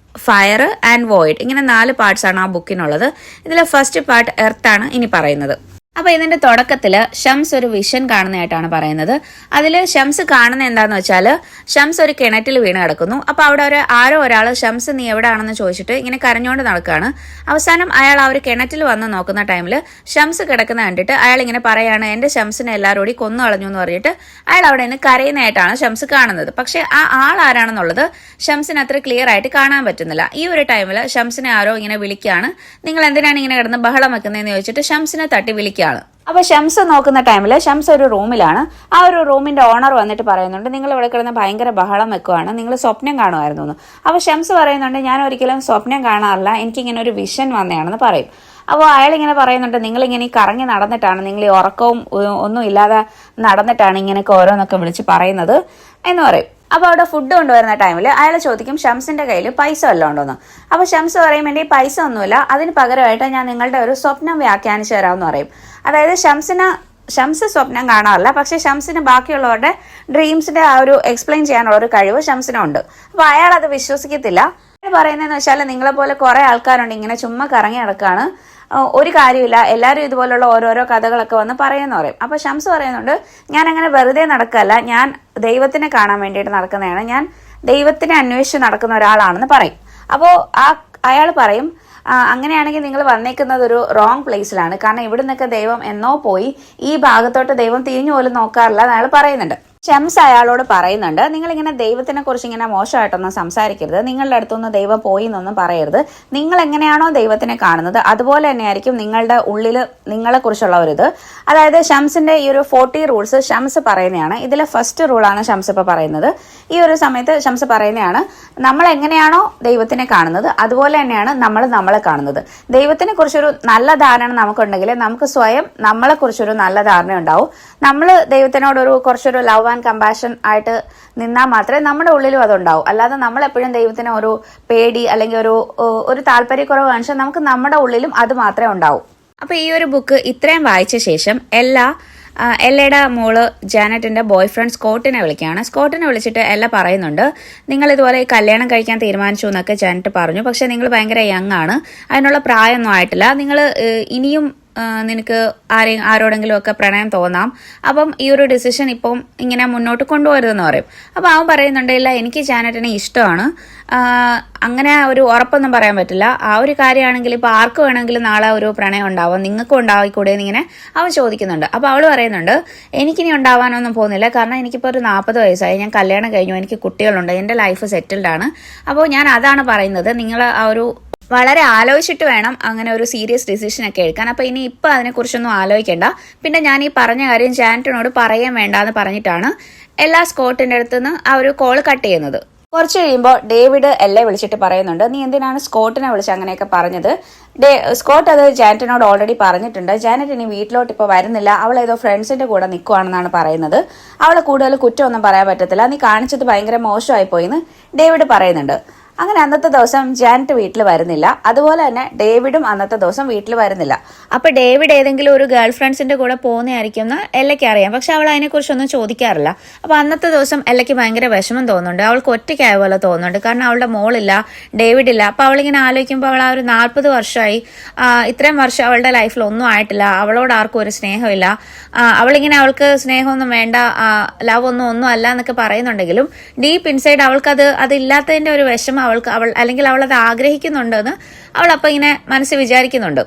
fire and void, ഇങ്ങനെ 4 പാർട്സ് ആണ് ആ ബുക്കിനുള്ളത്. ഇതിലെ ഫസ്റ്റ് പാർട്ട് എർത്താണ് ഇനി പറയുന്നത്. അപ്പൊ ഇതിന്റെ തുടക്കത്തില് ഷംസ് ഒരു വിഷൻ കാണുന്നതായിട്ടാണ് പറയുന്നത്. അതില് ഷംസ് കാണുന്ന എന്താന്ന് വെച്ചാല് ഷംസ് ഒരു കിണറ്റിൽ വീണ് കിടക്കുന്നു. അപ്പൊ അവിടെ ആരോ ഒരാൾ ഷംസ് നീ എവിടെയാണെന്ന് ചോദിച്ചിട്ട് ഇങ്ങനെ കരഞ്ഞുകൊണ്ട് നടക്കുകയാണ്. അവസാനം അയാൾ ആ ഒരു കിണറ്റിൽ വന്ന് നോക്കുന്ന ടൈമില് ഷംസ് കിടക്കുന്ന കണ്ടിട്ട് അയാൾ ഇങ്ങനെ പറയാണ് എന്റെ ഷംസിനെ എല്ലാവരും കൂടി കൊന്നു കളഞ്ഞു എന്ന് പറഞ്ഞിട്ട് അയാൾ അവിടെ നിന്ന് കരയുന്നതായിട്ടാണ് ഷംസ് കാണുന്നത്. പക്ഷെ ആ ആൾ ആരാണെന്നുള്ളത് ഷംസിന് അത്ര ക്ലിയർ ആയിട്ട് കാണാൻ പറ്റുന്നില്ല. ഈ ഒരു ടൈമില് ഷംസിനെ ആരോ ഇങ്ങനെ വിളിക്കുകയാണ്, നിങ്ങൾ എന്തിനാണ് ഇങ്ങനെ കിടന്ന് ബഹളം വെക്കുന്നതെന്ന് ചോദിച്ചിട്ട് ഷംസിനെ തട്ടി വിളിക്കുകയാണ്. അപ്പൊ ഷംസ് നോക്കുന്ന ടൈമില് ഷംസ് ഒരു റൂമിലാണ്. ആ ഒരു റൂമിന്റെ ഓണർ വന്നിട്ട് പറയുന്നുണ്ട് നിങ്ങൾ ഇവിടെ കിടന്ന് ഭയങ്കര ബഹളം വെക്കുവാണ്, നിങ്ങൾ സ്വപ്നം കാണുമായിരുന്നു എന്ന്. അപ്പൊ ഷംസ് പറയുന്നുണ്ട് ഞാൻ ഒരിക്കലും സ്വപ്നം കാണാറില്ല, എനിക്കിങ്ങനെ ഒരു വിഷൻ വന്നതാണെന്ന് പറയും. അപ്പോൾ അയാൾ ഇങ്ങനെ പറയുന്നുണ്ട് നിങ്ങളിങ്ങനെ ഈ കറങ്ങി നടന്നിട്ടാണ്, നിങ്ങൾ ഈ ഉറക്കവും ഒന്നും ഇല്ലാതെ നടന്നിട്ടാണ് ഇങ്ങനെയൊക്കെ ഓരോന്നൊക്കെ വിളിച്ച് പറയുന്നത് എന്ന് പറയും. അപ്പൊ അവിടെ ഫുഡ് കൊണ്ടുവരുന്ന ടൈമിൽ അയാൾ ചോദിക്കും ഷംസിന്റെ കയ്യിൽ പൈസ വല്ലതും ഉണ്ടോന്ന്. അപ്പൊ ഷംസ് പറയും എന്റെ ഈ പൈസ ഒന്നുമില്ല, അതിന് പകരമായിട്ട് ഞാൻ നിങ്ങളുടെ ഒരു സ്വപ്നം വ്യാഖ്യാനിച്ചു തരാമെന്ന് പറയും. അതായത് ഷംസ് സ്വപ്നം കാണാറില്ല, പക്ഷെ ഷംസിന് ബാക്കിയുള്ളവരുടെ ഡ്രീംസിന്റെ ആ ഒരു എക്സ്പ്ലെയിൻ ചെയ്യാനുള്ള ഒരു കഴിവ് ഷംസിനുണ്ട്. അപ്പൊ അയാൾ അത് വിശ്വസിക്കത്തില്ല. പറയുന്നതെന്ന് വെച്ചാൽ നിങ്ങളെ പോലെ കുറെ ആൾക്കാരുണ്ട് ഇങ്ങനെ ചുമ്മാ കറങ്ങി നടക്കാണ്, ഒരു കാര്യമില്ല, എല്ലാവരും ഇതുപോലുള്ള ഓരോരോ കഥകളൊക്കെ വന്ന് പറയുന്ന പറയും. അപ്പൊ ഷംസ് പറയുന്നുണ്ട് ഞാൻ അങ്ങനെ വെറുതെ നടക്കല്ല, ഞാൻ ദൈവത്തിനെ കാണാൻ വേണ്ടിയിട്ട് നടക്കുന്നതാണ്, ഞാൻ ദൈവത്തിനെ അന്വേഷിച്ച് നടക്കുന്ന ഒരാളാണെന്ന് പറയും. അപ്പോൾ അയാൾ പറയും അങ്ങനെയാണെങ്കിൽ നിങ്ങൾ വന്നേക്കുന്നത് ഒരു റോങ് പ്ലേസിലാണ്, കാരണം ഇവിടെ നിന്നൊക്കെ ദൈവം എന്നോ പോയി, ഈ ഭാഗത്തോട്ട് ദൈവം തിരിഞ്ഞു പോലും നോക്കാറില്ല എന്ന് അയാൾ പറയുന്നുണ്ട്. ഷംസ് അയാളോട് പറയുന്നുണ്ട് നിങ്ങളിങ്ങനെ ദൈവത്തിനെ കുറിച്ച് ഇങ്ങനെ മോശമായിട്ടൊന്നും സംസാരിക്കരുത്, നിങ്ങളുടെ അടുത്തൊന്നും ദൈവം പോയി എന്നൊന്നും പറയരുത്, നിങ്ങൾ എങ്ങനെയാണോ ദൈവത്തിനെ കാണുന്നത് അതുപോലെ തന്നെയായിരിക്കും നിങ്ങളുടെ ഉള്ളിൽ നിങ്ങളെ കുറിച്ചുള്ള ഒരു ഇത്. അതായത് ഷംസിന്റെ ഈ ഒരു 40 റൂൾസ് ഷംസ് പറയുന്നതാണ്. ഇതിലെ ഫസ്റ്റ് റൂളാണ് ഷംസ് ഇപ്പൊ പറയുന്നത്. ഈ ഒരു സമയത്ത് ഷംസ് പറയുന്നതാണ് നമ്മൾ എങ്ങനെയാണോ ദൈവത്തിനെ കാണുന്നത് അതുപോലെ തന്നെയാണ് നമ്മൾ നമ്മളെ കാണുന്നത്. ദൈവത്തിനെ കുറിച്ചൊരു നല്ല ധാരണ നമുക്കുണ്ടെങ്കിൽ നമുക്ക് സ്വയം നമ്മളെ കുറിച്ചൊരു നല്ല ധാരണ ഉണ്ടാവും. നമ്മൾ ദൈവത്തിനോടൊരു കുറച്ചൊരു ലവ് ആൻഡ് കമ്പാഷൻ ആയിട്ട് നിന്നാൽ മാത്രമേ നമ്മുടെ ഉള്ളിലും അതുണ്ടാവും. അല്ലാതെ നമ്മൾ എപ്പോഴും ദൈവത്തിന് ഒരു പേടി അല്ലെങ്കിൽ ഒരു താല്പര്യക്കുറവ് കാണിച്ചാൽ നമുക്ക് നമ്മുടെ ഉള്ളിലും അത് മാത്രമേ ഉണ്ടാവൂ. അപ്പൊ ഈ ഒരു ബുക്ക് ഇത്രയും വായിച്ച ശേഷം എല്ലയുടെ മോള് ജാനറ്റിന്റെ ബോയ് ഫ്രണ്ട് സ്കോട്ടിനെ വിളിക്കുകയാണ്. സ്കോട്ടിനെ വിളിച്ചിട്ട് എല്ല പറയുന്നുണ്ട് നിങ്ങൾ ഇതുപോലെ കല്യാണം കഴിക്കാൻ തീരുമാനിച്ചു എന്നൊക്കെ ജാനറ്റ് പറഞ്ഞു, പക്ഷെ നിങ്ങൾ ഭയങ്കര യങ് ആണ്, അതിനുള്ള പ്രായമൊന്നും ആയിട്ടില്ല, നിങ്ങൾ ഇനിയും നിനക്ക് ആരോടെങ്കിലും ഒക്കെ പ്രണയം തോന്നാം, അപ്പം ഈ ഒരു ഡിസിഷൻ ഇപ്പം ഇങ്ങനെ മുന്നോട്ട് കൊണ്ടുപോകരുതെന്ന് പറയും. അപ്പം അവൻ പറയുന്നുണ്ട് ഇല്ല എനിക്ക് ജാനറ്റിനെ ഇഷ്ടമാണ്, അങ്ങനെ ഒരു ഉറപ്പൊന്നും പറയാൻ പറ്റില്ല, ആ ഒരു കാര്യമാണെങ്കിൽ ഇപ്പൊ ആർക്ക് വേണമെങ്കിലും നാളെ ഒരു പ്രണയം ഉണ്ടാവാം, നിങ്ങൾക്കും ഉണ്ടാവിക്കൂടെ എന്നിങ്ങനെ അവൻ ചോദിക്കുന്നുണ്ട്. അപ്പൊ അവള് പറയുന്നുണ്ട് എനിക്കിനി ഉണ്ടാവാനൊന്നും പോകുന്നില്ല, കാരണം എനിക്കിപ്പോൾ ഒരു 40 വയസ്സായി, ഞാൻ കല്യാണം കഴിഞ്ഞു, എനിക്ക് കുട്ടികളുണ്ട്, എന്റെ ലൈഫ് സെറ്റിൽഡ് ആണ്. അപ്പോൾ ഞാൻ അതാണ് പറയുന്നത്, നിങ്ങൾ ആ ഒരു വളരെ ആലോചിച്ചിട്ട് വേണം അങ്ങനെ ഒരു സീരിയസ് ഡിസിഷൻ ഒക്കെ എടുക്കാൻ. അപ്പൊ ഇനി ഇപ്പൊ അതിനെക്കുറിച്ചൊന്നും ആലോചിക്കേണ്ട, പിന്നെ ഞാൻ ഈ പറഞ്ഞ കാര്യം ജാനറ്റിനോട് പറയാൻ വേണ്ട എന്ന് പറഞ്ഞിട്ടാണ് എല്ലാ സ്കോട്ടിന്റെ അടുത്തുനിന്ന് ആ ഒരു കോൾ കട്ട് ചെയ്യുന്നത്. കുറച്ച് കഴിയുമ്പോൾ ഡേവിഡ് എന്നെ വിളിച്ചിട്ട് പറയുന്നുണ്ട് നീ എന്തിനാണ് സ്കോട്ടിനെ വിളിച്ച് അങ്ങനെയൊക്കെ പറഞ്ഞത്. സ്കോട്ട് അത് ജാനറ്റിനോട് ഓൾറെഡി പറഞ്ഞിട്ടുണ്ട്, ജാനറ്റ് ഇനി വീട്ടിലോട്ട് ഇപ്പോൾ വരുന്നില്ല, അവൾ ഏതോ ഫ്രണ്ട്സിന്റെ കൂടെ നിൽക്കുവാണെന്നാണ് പറയുന്നത്, അവളെ കൂടുതൽ കുറ്റമൊന്നും പറയാൻ പറ്റത്തില്ല, നീ കാണിച്ചത് ഭയങ്കര മോശമായി പോയിന്ന് ഡേവിഡ് പറയുന്നുണ്ട്. അങ്ങനെ അന്നത്തെ ദിവസം ജാനറ്റ് വീട്ടിൽ വരുന്നില്ല, അതുപോലെ തന്നെ ഡേവിഡും അന്നത്തെ ദിവസം വീട്ടിൽ വരുന്നില്ല. അപ്പൊ ഡേവിഡ് ഏതെങ്കിലും ഒരു ഗേൾ ഫ്രണ്ട്സിന്റെ കൂടെ പോകുന്നതായിരിക്കും എന്ന് എല്ലയ്ക്ക് അറിയാം, പക്ഷെ അവൾ അതിനെക്കുറിച്ചൊന്നും ചോദിക്കാറില്ല. അപ്പൊ അന്നത്തെ ദിവസം എല്ലയ്ക്ക് ഭയങ്കര വിഷമം തോന്നുന്നുണ്ട്, അവൾക്ക് ഒറ്റയ്ക്കായ പോലെ തോന്നുന്നുണ്ട്, കാരണം അവളുടെ മോളില്ല, ഡേവിഡ് ഇല്ല. അപ്പൊ അവളിങ്ങനെ ആലോചിക്കുമ്പോൾ അവൾ ആ ഒരു 40 വർഷമായി, ഇത്രയും വർഷം അവളുടെ ലൈഫിൽ ഒന്നും ആയിട്ടില്ല, അവളോട് ആർക്കും ഒരു സ്നേഹമില്ല, അവളിങ്ങനെ അവൾക്ക് സ്നേഹമൊന്നും വേണ്ട, ലവ് ഒന്നും അല്ല എന്നൊക്കെ പറയുന്നുണ്ടെങ്കിലും ഡീപ്പ് ഇൻസൈഡ് അവൾക്ക് അതില്ലാത്തതിന്റെ ഒരു വിഷമം അവൾ അല്ലെങ്കിൽ അവൾ അത് ആഗ്രഹിക്കുന്നുണ്ടെന്ന് അവൾ അപ്പൊ ഇങ്ങനെ മനസ്സിൽ വിചാരിക്കുന്നുണ്ട്.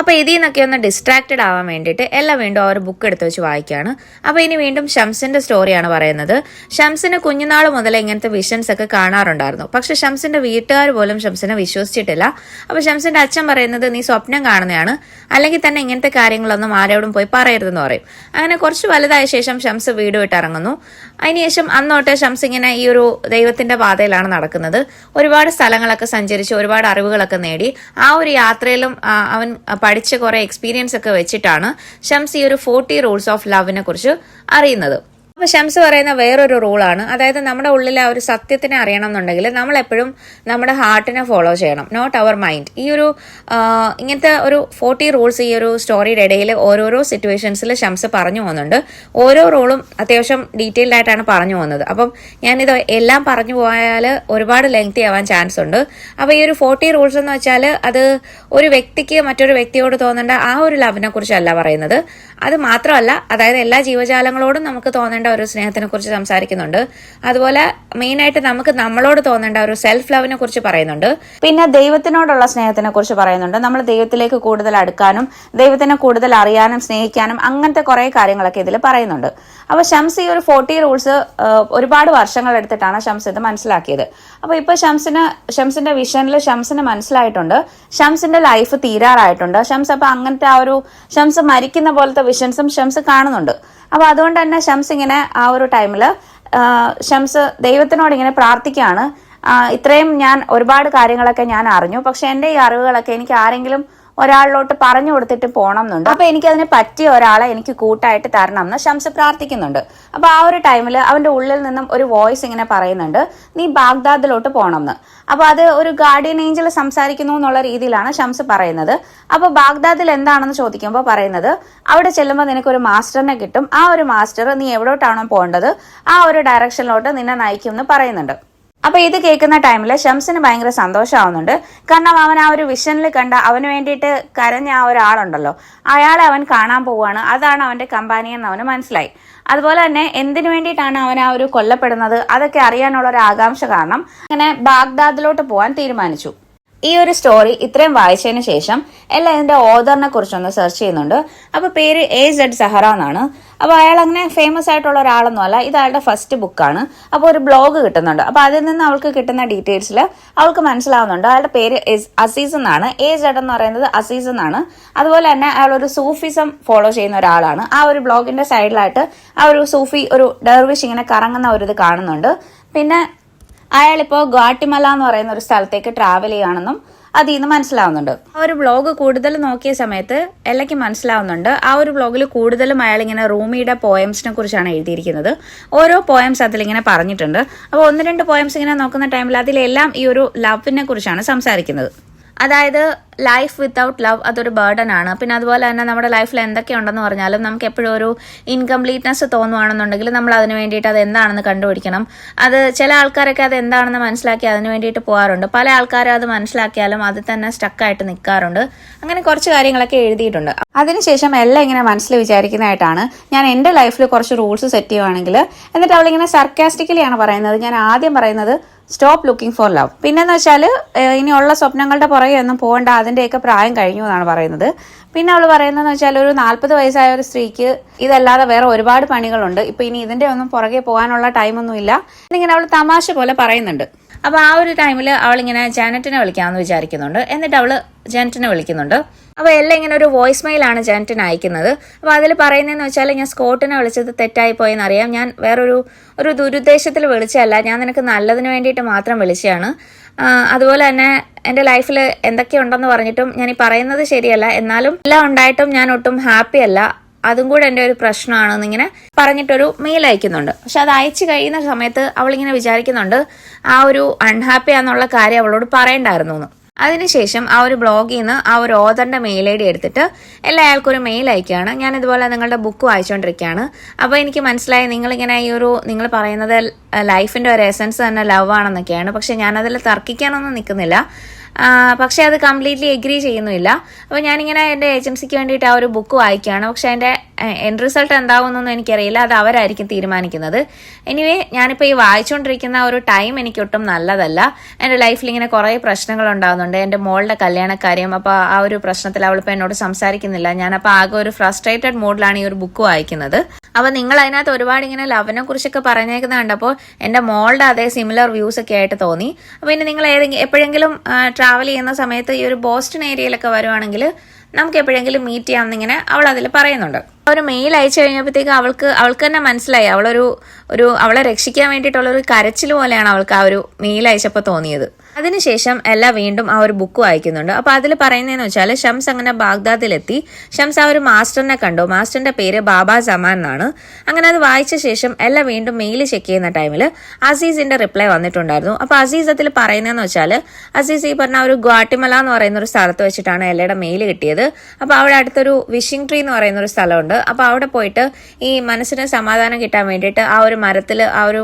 അപ്പൊ ഇതിൽ നിന്നൊക്കെ ഒന്ന് ഡിസ്ട്രാക്റ്റഡ് ആവാൻ വേണ്ടിയിട്ട് എല്ലാം വീണ്ടും ആ ഒരു ബുക്ക് എടുത്ത് വെച്ച് വായിക്കുകയാണ്. അപ്പൊ ഇനി വീണ്ടും ഷംസിന്റെ സ്റ്റോറിയാണ് പറയുന്നത്. ഷംസിന് കുഞ്ഞുനാൾ മുതൽ ഇങ്ങനത്തെ വിഷൻസ് ഒക്കെ കാണാറുണ്ടായിരുന്നു, പക്ഷെ ഷംസിന്റെ വീട്ടുകാർ പോലും ഷംസിനെ വിശ്വസിച്ചിട്ടില്ല. അപ്പൊ ഷംസിന്റെ അച്ഛൻ പറയുന്നത് നീ സ്വപ്നം കാണുന്നതാണ്, അല്ലെങ്കിൽ തന്നെ ഇങ്ങനത്തെ കാര്യങ്ങളൊന്നും ആരോടും പോയി പറയരുതെന്ന് പറയും. അങ്ങനെ കുറച്ച് വലുതായ ശേഷം ഷംസ് വീട് വിട്ടിറങ്ങുന്നു. അതിനുശേഷം അന്നോട്ട് ഷംസ് ഇങ്ങനെ ഈ ഒരു ദൈവത്തിന്റെ പാതയിലാണ് നടക്കുന്നത്. ഒരുപാട് സ്ഥലങ്ങളൊക്കെ സഞ്ചരിച്ച് ഒരുപാട് അറിവുകളൊക്കെ നേടി. ആ ഒരു യാത്രയിലും അവൻ പഠിച്ച കുറെ എക്സ്പീരിയൻസ് ഒക്കെ വെച്ചിട്ടാണ് ഷംസ് ഈ ഒരു 40 റൂൾസ് ഓഫ് ലവിനെ കുറിച്ച് അറിയുന്നത്. അപ്പോൾ ഷംസ് പറയുന്ന വേറൊരു റൂളാണ്, അതായത് നമ്മുടെ ഉള്ളിലെ ആ ഒരു സത്യത്തിനെ അറിയണം എന്നുണ്ടെങ്കിൽ നമ്മൾ എപ്പോഴും നമ്മുടെ ഹാർട്ടിനെ ഫോളോ ചെയ്യണം, നോട്ട് അവർ മൈൻഡ്. ഈ ഒരു ഇങ്ങനത്തെ ഒരു 40 റൂൾസ് ഈ ഒരു സ്റ്റോറിയുടെ ഇടയിൽ ഓരോരോ സിറ്റുവേഷൻസിൽ ഷംസ് പറഞ്ഞു പോകുന്നുണ്ട്. ഓരോ റൂളും അത്യാവശ്യം ഡീറ്റെയിൽഡ് ആയിട്ടാണ് പറഞ്ഞു പോകുന്നത്. അപ്പം ഞാനിത് എല്ലാം പറഞ്ഞു പോയാൽ ഒരുപാട് ലെങ്തി ആവാൻ ചാൻസ് ഉണ്ട്. അപ്പോൾ ഈ ഒരു 40 റൂൾസ് എന്ന് വെച്ചാൽ അത് ഒരു വ്യക്തിക്ക് മറ്റൊരു വ്യക്തിയോട് തോന്നേണ്ട ആ ഒരു ലവിനെ കുറിച്ചല്ല പറയുന്നത്. അത് മാത്രമല്ല, അതായത് എല്ലാ ജീവജാലങ്ങളോടും നമുക്ക് തോന്നേണ്ട ഒരു സ്നേഹത്തിനെ കുറിച്ച് സംസാരിക്കുന്നുണ്ട്. അതുപോലെ മെയിനായിട്ട് നമുക്ക് നമ്മളോട് തോന്നേണ്ട ഒരു സെൽഫ് ലവിനെ കുറിച്ച് പറയുന്നുണ്ട്. പിന്നെ ദൈവത്തിനോടുള്ള സ്നേഹത്തിനെ കുറിച്ച് പറയുന്നുണ്ട്. നമ്മൾ ദൈവത്തിലേക്ക് കൂടുതൽ അടുക്കാനും ദൈവത്തിനെ കൂടുതൽ അറിയാനും സ്നേഹിക്കാനും അങ്ങനത്തെ കുറെ കാര്യങ്ങളൊക്കെ ഇതിൽ പറയുന്നുണ്ട്. അപ്പൊ ഷംസ് ഈ ഒരു 40 റൂൾസ് ഒരുപാട് വർഷങ്ങൾ എടുത്തിട്ടാണ് ഷംസ് ഇത് മനസ്സിലാക്കിയത്. അപ്പൊ ഇപ്പൊ ഷംസിന്റെ വിഷനിൽ ഷംസിന് മനസ്സിലായിട്ടുണ്ട്, ഷംസിന്റെ ലൈഫ് തീരാറായിട്ടുണ്ട്. ഷംസ് അപ്പൊ അങ്ങനത്തെ ആ ഒരു ഷംസ് മരിക്കുന്ന പോലത്തെ വിഷൻസും ഷംസ് കാണുന്നുണ്ട്. അപ്പൊ അതുകൊണ്ട് തന്നെ ഷംസ് ഇങ്ങനെ ആ ഒരു ടൈമില് ഷംസ് ദൈവത്തിനോട് ഇങ്ങനെ പ്രാർത്ഥിക്കുകയാണ്. ഇത്രയും ഞാൻ ഒരുപാട് കാര്യങ്ങളൊക്കെ ഞാൻ അറിഞ്ഞു, പക്ഷെ എന്റെ ഈ അറിവുകളൊക്കെ എനിക്ക് ആരെങ്കിലും ഒരാളിലോട്ട് പറഞ്ഞു കൊടുത്തിട്ട് പോകണം എന്നുണ്ട്. അപ്പൊ എനിക്ക് അതിനെ പറ്റിയ ഒരാളെ എനിക്ക് കൂട്ടായിട്ട് തരണം എന്ന് ഷംസ് പ്രാർത്ഥിക്കുന്നുണ്ട്. അപ്പൊ ആ ഒരു ടൈമിൽ അവന്റെ ഉള്ളിൽ നിന്നും ഒരു വോയിസ് ഇങ്ങനെ പറയുന്നുണ്ട്, നീ ബാഗ്ദാദിലോട്ട് പോകണം എന്ന്. അപ്പൊ അത് ഒരു ഗാർഡിയൻ ഏഞ്ചൽ സംസാരിക്കുന്നു എന്നുള്ള രീതിയിലാണ് ഷംസ് പറയുന്നത്. അപ്പൊ ബാഗ്ദാദിൽ എന്താണെന്ന് ചോദിക്കുമ്പോൾ പറയുന്നത്, അവിടെ ചെല്ലുമ്പോൾ നിനക്കൊരു മാസ്റ്ററിനെ കിട്ടും, ആ ഒരു മാസ്റ്റർ നീ എവിടോട്ടാണോ പോകേണ്ടത് ആ ഒരു ഡയറക്ഷനിലോട്ട് നിന്നെ നയിക്കും എന്ന് പറയുന്നുണ്ട്. അപ്പൊ ഇത് കേൾക്കുന്ന ടൈമിൽ ഷംസിന് ഭയങ്കര സന്തോഷമാവുന്നുണ്ട്. കാരണം അവൻ ആ ഒരു വിഷനിൽ കണ്ട അവന് വേണ്ടിയിട്ട് കരഞ്ഞ ആ ഒരാളുണ്ടല്ലോ, അയാളെ അവൻ കാണാൻ പോവുകയാണ്. അതാണ് അവന്റെ കമ്പാനിയൻ എന്ന് അവന് മനസ്സിലായി. അതുപോലെ തന്നെ എന്തിനു വേണ്ടിയിട്ടാണ് അവൻ ആ ഒരു കൊല്ലപ്പെടുന്നത് അതൊക്കെ അറിയാനുള്ള ഒരു ആകാംക്ഷ കാരണം അങ്ങനെ ബാഗ്ദാദിലോട്ട് പോകാൻ തീരുമാനിച്ചു. ഈ ഒരു സ്റ്റോറി ഇത്രയും വായിച്ചതിന് ശേഷം എല്ലാം ഇതിന്റെ ഓതറിനെ കുറിച്ചൊന്ന് സെർച്ച് ചെയ്യുന്നുണ്ട്. അപ്പൊ പേര് AZ സഹറ എന്നാണ്. അപ്പൊ അയാൾ അങ്ങനെ ഫേമസ് ആയിട്ടുള്ള ഒരാളൊന്നും അല്ല, ഇത് അയാളുടെ ഫസ്റ്റ് ബുക്കാണ്. അപ്പൊ ഒരു ബ്ലോഗ് കിട്ടുന്നുണ്ട്. അപ്പൊ അതിൽ നിന്ന് അവൾക്ക് കിട്ടുന്ന ഡീറ്റെയിൽസിൽ അവൾക്ക് മനസ്സിലാവുന്നുണ്ട് അയാളുടെ പേര് അസീസ് എന്നാണ്. AZ എന്ന് പറയുന്നത് അസീസ് എന്നാണ്. അതുപോലെ തന്നെ അയാൾ ഒരു സൂഫിസം ഫോളോ ചെയ്യുന്ന ഒരാളാണ്. ആ ഒരു ബ്ലോഗിന്റെ സൈഡിലായിട്ട് ആ ഒരു സൂഫി ഒരു ഡെർവിഷ് ഇങ്ങനെ കറങ്ങുന്ന ഒരു ഇത് കാണുന്നുണ്ട്. പിന്നെ അയാളിപ്പോ ഗ്വാട്ടിമല എന്ന് പറയുന്ന ഒരു സ്ഥലത്തേക്ക് ട്രാവൽ ചെയ്യുകയാണെന്നും അതിൽ നിന്ന് മനസ്സിലാവുന്നുണ്ട്. ആ ഒരു ബ്ലോഗ് കൂടുതൽ നോക്കിയ സമയത്ത് എല്ലയ്ക്ക് മനസ്സിലാവുന്നുണ്ട് ആ ഒരു ബ്ലോഗിൽ കൂടുതലും അയാൾ ഇങ്ങനെ റൂമിയുടെ പോയംസിനെ കുറിച്ചാണ് എഴുതിയിരിക്കുന്നത്. ഓരോ പോയംസ് അതിലിങ്ങനെ പറഞ്ഞിട്ടുണ്ട്. അപ്പോൾ 1-2 പോയംസ് ഇങ്ങനെ നോക്കുന്ന ടൈമിൽ അതിലെല്ലാം ഈ ഒരു ലവിനെ കുറിച്ചാണ് സംസാരിക്കുന്നത്. അതായത് ലൈഫ് വിത്തൗട്ട് ലവ് അതൊരു ബർഡൻ ആണ്. പിന്നെ അതുപോലെ തന്നെ നമ്മുടെ ലൈഫിൽ എന്തൊക്കെ ഉണ്ടെന്ന് പറഞ്ഞാലും നമുക്ക് എപ്പോഴും ഒരു ഇൻകംപ്ലീറ്റ്നെസ് തോന്നുവാണെന്നുണ്ടെങ്കിൽ നമ്മൾ അതിന് വേണ്ടിയിട്ട് അത് എന്താണെന്ന് കണ്ടുപിടിക്കണം. അത് ചില ആൾക്കാരൊക്കെ അത് എന്താണെന്ന് മനസ്സിലാക്കി അതിന് വേണ്ടിയിട്ട് പോകാറുണ്ട്. പല ആൾക്കാരും അത് മനസ്സിലാക്കിയാലും അത് തന്നെ സ്റ്റക്കായിട്ട് നിൽക്കാറുണ്ട്. അങ്ങനെ കുറച്ച് കാര്യങ്ങളൊക്കെ എഴുതിയിട്ടുണ്ട്. അതിനുശേഷം എല്ലാം ഇങ്ങനെ മനസ്സിൽ വിചാരിക്കുന്നതായിട്ടാണ് ഞാൻ എൻ്റെ ലൈഫിൽ കുറച്ച് റൂൾസ് സെറ്റ് ചെയ്യുവാണെങ്കിൽ, എന്നിട്ട് അവളിങ്ങനെ സർക്കാസ്റ്റിക്കലിയാണ് പറയുന്നത്. ഞാൻ ആദ്യം പറയുന്നത് സ്റ്റോപ്പ് ലുക്കിംഗ് ഫോർ ലവ്. പിന്നെന്ന് വെച്ചാൽ ഇനിയുള്ള സ്വപ്നങ്ങളുടെ പുറകെ ഒന്നും പോകേണ്ട, അതിന്റെയൊക്കെ പ്രായം കഴിഞ്ഞു എന്നാണ് പറയുന്നത്. പിന്നെ അവൾ പറയുന്നതെന്ന് വെച്ചാൽ ഒരു 40 വയസ്സായ ഒരു സ്ത്രീക്ക് ഇതല്ലാതെ വേറെ ഒരുപാട് പണികളുണ്ട്, ഇപ്പൊ ഇനി ഇതിന്റെ ഒന്നും പുറകെ പോകാനുള്ള ടൈമൊന്നുമില്ല എന്നിങ്ങനെ അവൾ തമാശ പോലെ പറയുന്നുണ്ട്. അപ്പൊ ആ ഒരു ടൈമിൽ അവളിങ്ങനെ ജാനറ്റിനെ വിളിക്കാമെന്ന് വിചാരിക്കുന്നുണ്ട്. എന്നിട്ട് അവള് ജാനറ്റിനെ വിളിക്കുന്നുണ്ട്. അപ്പൊ എല്ലാം ഇങ്ങനെ ഒരു വോയിസ് മെയിലാണ് ജാനറ്റിന് അയക്കുന്നത്. അപ്പൊ അതിൽ പറയുന്നതെന്ന് വെച്ചാൽ, ഞാൻ സ്കോട്ടിനെ വിളിച്ചത് തെറ്റായി പോയെന്നറിയാം, ഞാൻ വേറൊരു ദുരുദ്ദേശത്തിൽ വിളിച്ചതല്ല, ഞാൻ നിനക്ക് നല്ലതിന് വേണ്ടിയിട്ട് മാത്രം വിളിച്ചതാണ്. അതുപോലെ തന്നെ എൻ്റെ ലൈഫിൽ എന്തൊക്കെ ഉണ്ടെന്ന് പറഞ്ഞിട്ടും ഞാൻ ഈ പറയുന്നത് ശരിയല്ല, എന്നാലും എല്ലാം ഉണ്ടായിട്ടും ഞാൻ ഒട്ടും ഹാപ്പി അല്ല, അതും കൂടെ എൻ്റെ ഒരു പ്രശ്നമാണെന്ന് ഇങ്ങനെ പറഞ്ഞിട്ടൊരു മെയിൽ അയക്കുന്നുണ്ട്. പക്ഷെ അത് അയച്ചു കഴിയുന്ന സമയത്ത് അവളിങ്ങനെ വിചാരിക്കുന്നുണ്ട് ആ ഒരു അൺഹാപ്പി ആണെന്നുള്ള കാര്യം അവളോട് പറയണ്ടായിരുന്നു എന്ന്. അതിനുശേഷം ആ ഒരു ബ്ലോഗിൽ നിന്ന് ആ ഒരു ഓതറിന്റെ മെയിൽ ID എടുത്തിട്ട് എല്ലാ അയാൾക്കൊരു മെയിൽ അയക്കുകയാണ്. ഞാൻ ഇതുപോലെ നിങ്ങളുടെ ബുക്ക് വായിച്ചുകൊണ്ടിരിക്കുകയാണ്. അപ്പോൾ എനിക്ക് മനസ്സിലായി നിങ്ങളിങ്ങനെ നിങ്ങൾ പറയുന്നത് ലൈഫിന്റെ ഒരു എസൻസ് തന്നെ ലവ് ആണെന്നൊക്കെയാണ്. പക്ഷെ ഞാനതിൽ തർക്കിക്കാനൊന്നും നിൽക്കുന്നില്ല, പക്ഷെ അത് കംപ്ലീറ്റ്ലി എഗ്രി ചെയ്യുന്നില്ല. അപ്പോൾ ഞാനിങ്ങനെ എൻ്റെ ഏജൻസിക്ക് വേണ്ടിയിട്ട് ആ ഒരു ബുക്ക് വായിക്കുകയാണ്. പക്ഷെ അതിൻ്റെ എൻഡ് റിസൾട്ട് എന്താവുമെന്നൊന്നും എനിക്കറിയില്ല, അത് അവരായിരിക്കും തീരുമാനിക്കുന്നത്. എനിവേ ഞാനിപ്പോൾ ഈ വായിച്ചുകൊണ്ടിരിക്കുന്ന ഒരു ടൈം എനിക്കൊട്ടും നല്ലതല്ല. എൻ്റെ ലൈഫിൽ ഇങ്ങനെ കുറേ പ്രശ്നങ്ങൾ ഉണ്ടാകുന്നുണ്ട്. എൻ്റെ മോളുടെ കല്യാണക്കാര്യം, അപ്പോൾ ആ ഒരു പ്രശ്നത്തിൽ അവളിപ്പോൾ എന്നോട് സംസാരിക്കുന്നില്ല. ഞാനപ്പോൾ ആകെ ഒരു ഫ്രസ്ട്രേറ്റഡ് മൂഡിലാണ് ഈ ഒരു ബുക്ക് വായിക്കുന്നത്. അപ്പോൾ നിങ്ങൾ അതിനകത്ത് ഒരുപാട് ഇങ്ങനെ ലവിനെ കുറിച്ചൊക്കെ പറഞ്ഞേക്കുന്നത് കണ്ടപ്പോൾ എൻ്റെ മോളുടെ അതേ സിമിലർ വ്യൂസ് ഒക്കെ ആയിട്ട് തോന്നി. അപ്പോൾ ഇനി നിങ്ങൾ എപ്പോഴെങ്കിലും ട്രാവൽ ചെയ്യുന്ന സമയത്ത് ഈ ഒരു ബോസ്റ്റൺ ഏരിയയിലൊക്കെ വരുവാണെങ്കിൽ നമുക്ക് എപ്പോഴെങ്കിലും മീറ്റ് ചെയ്യാമെന്നിങ്ങനെ അവൾ അതിൽ പറയുന്നുണ്ട്. ഒരു മെയിൽ അയച്ചു കഴിഞ്ഞപ്പോഴത്തേക്ക് അവൾക്ക് തന്നെ മനസ്സിലായി അവളെ രക്ഷിക്കാൻ വേണ്ടിയിട്ടുള്ളൊരു കരച്ചിൽ പോലെയാണ് അവൾക്ക് ആ ഒരു മെയിൽ അയച്ചപ്പോൾ തോന്നിയത്. അതിനുശേഷം എല്ല വീണ്ടും ആ ഒരു ബുക്ക് വായിക്കുന്നുണ്ട്. അപ്പൊ അതിൽ പറയുന്നതെന്ന് വെച്ചാൽ ഷംസ് അങ്ങനെ ബാഗ്ദാദിലെത്തി. ഷംസ് ആ ഒരു മാസ്റ്ററിനെ കണ്ടു. മാസ്റ്ററിന്റെ പേര് ബാബ സമാൻ എന്നാണ്. അങ്ങനെ അത് വായിച്ച ശേഷം എല്ല വീണ്ടും മെയിൽ ചെക്ക് ചെയ്യുന്ന ടൈമിൽ അസീസിന്റെ റിപ്ലൈ വന്നിട്ടുണ്ടായിരുന്നു. അപ്പൊ അസീസ് അതിൽ പറയുന്നതെന്ന് വെച്ചാൽ അസീസ് ഈ പറഞ്ഞ ഒരു ഗ്വാട്ടിമല എന്ന് പറയുന്ന ഒരു സ്ഥലത്ത് വെച്ചിട്ടാണ് എല്ലയുടെ മെയിൽ കിട്ടിയത്. അപ്പൊ അവിടെ അടുത്തൊരു വിഷിംഗ് ട്രീ എന്ന് പറയുന്ന ഒരു സ്ഥലമുണ്ട്. അപ്പൊ അവിടെ പോയിട്ട് ഈ മനസ്സിന് സമാധാനം കിട്ടാൻ വേണ്ടിയിട്ട് ആ ഒരു മരത്തിൽ ആ ഒരു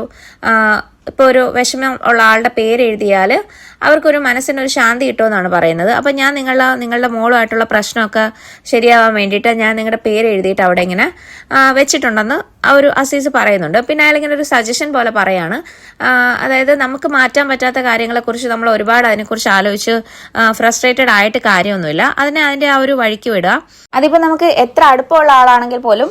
ഇപ്പോൾ ഒരു വിഷമം ഉള്ള ആളുടെ പേര് എഴുതിയാൽ അവർക്കൊരു മനസ്സിനൊരു ശാന്തി കിട്ടുമെന്നാണ് പറയുന്നത്. അപ്പം ഞാൻ നിങ്ങളുടെ മോളുമായിട്ടുള്ള പ്രശ്നമൊക്കെ ശരിയാവാൻ വേണ്ടിയിട്ട് ഞാൻ നിങ്ങളുടെ പേര് എഴുതിയിട്ട് അവിടെ ഇങ്ങനെ വെച്ചിട്ടുണ്ടെന്ന് ആ ഒരു അസീസ് പറയുന്നുണ്ട്. പിന്നെ അയാൾ ഇങ്ങനെ ഒരു സജഷൻ പോലെ പറയാണ്, അതായത് നമുക്ക് മാറ്റാൻ പറ്റാത്ത കാര്യങ്ങളെക്കുറിച്ച് നമ്മൾ ഒരുപാട് അതിനെക്കുറിച്ച് ആലോചിച്ച് ഫ്രസ്ട്രേറ്റഡ് ആയിട്ട് കാര്യമൊന്നുമില്ല. അതിന്റെ ആ ഒരു വഴിക്ക് വിടുക. അതിപ്പോൾ നമുക്ക് എത്ര അടുപ്പമുള്ള ആളാണെങ്കിൽ പോലും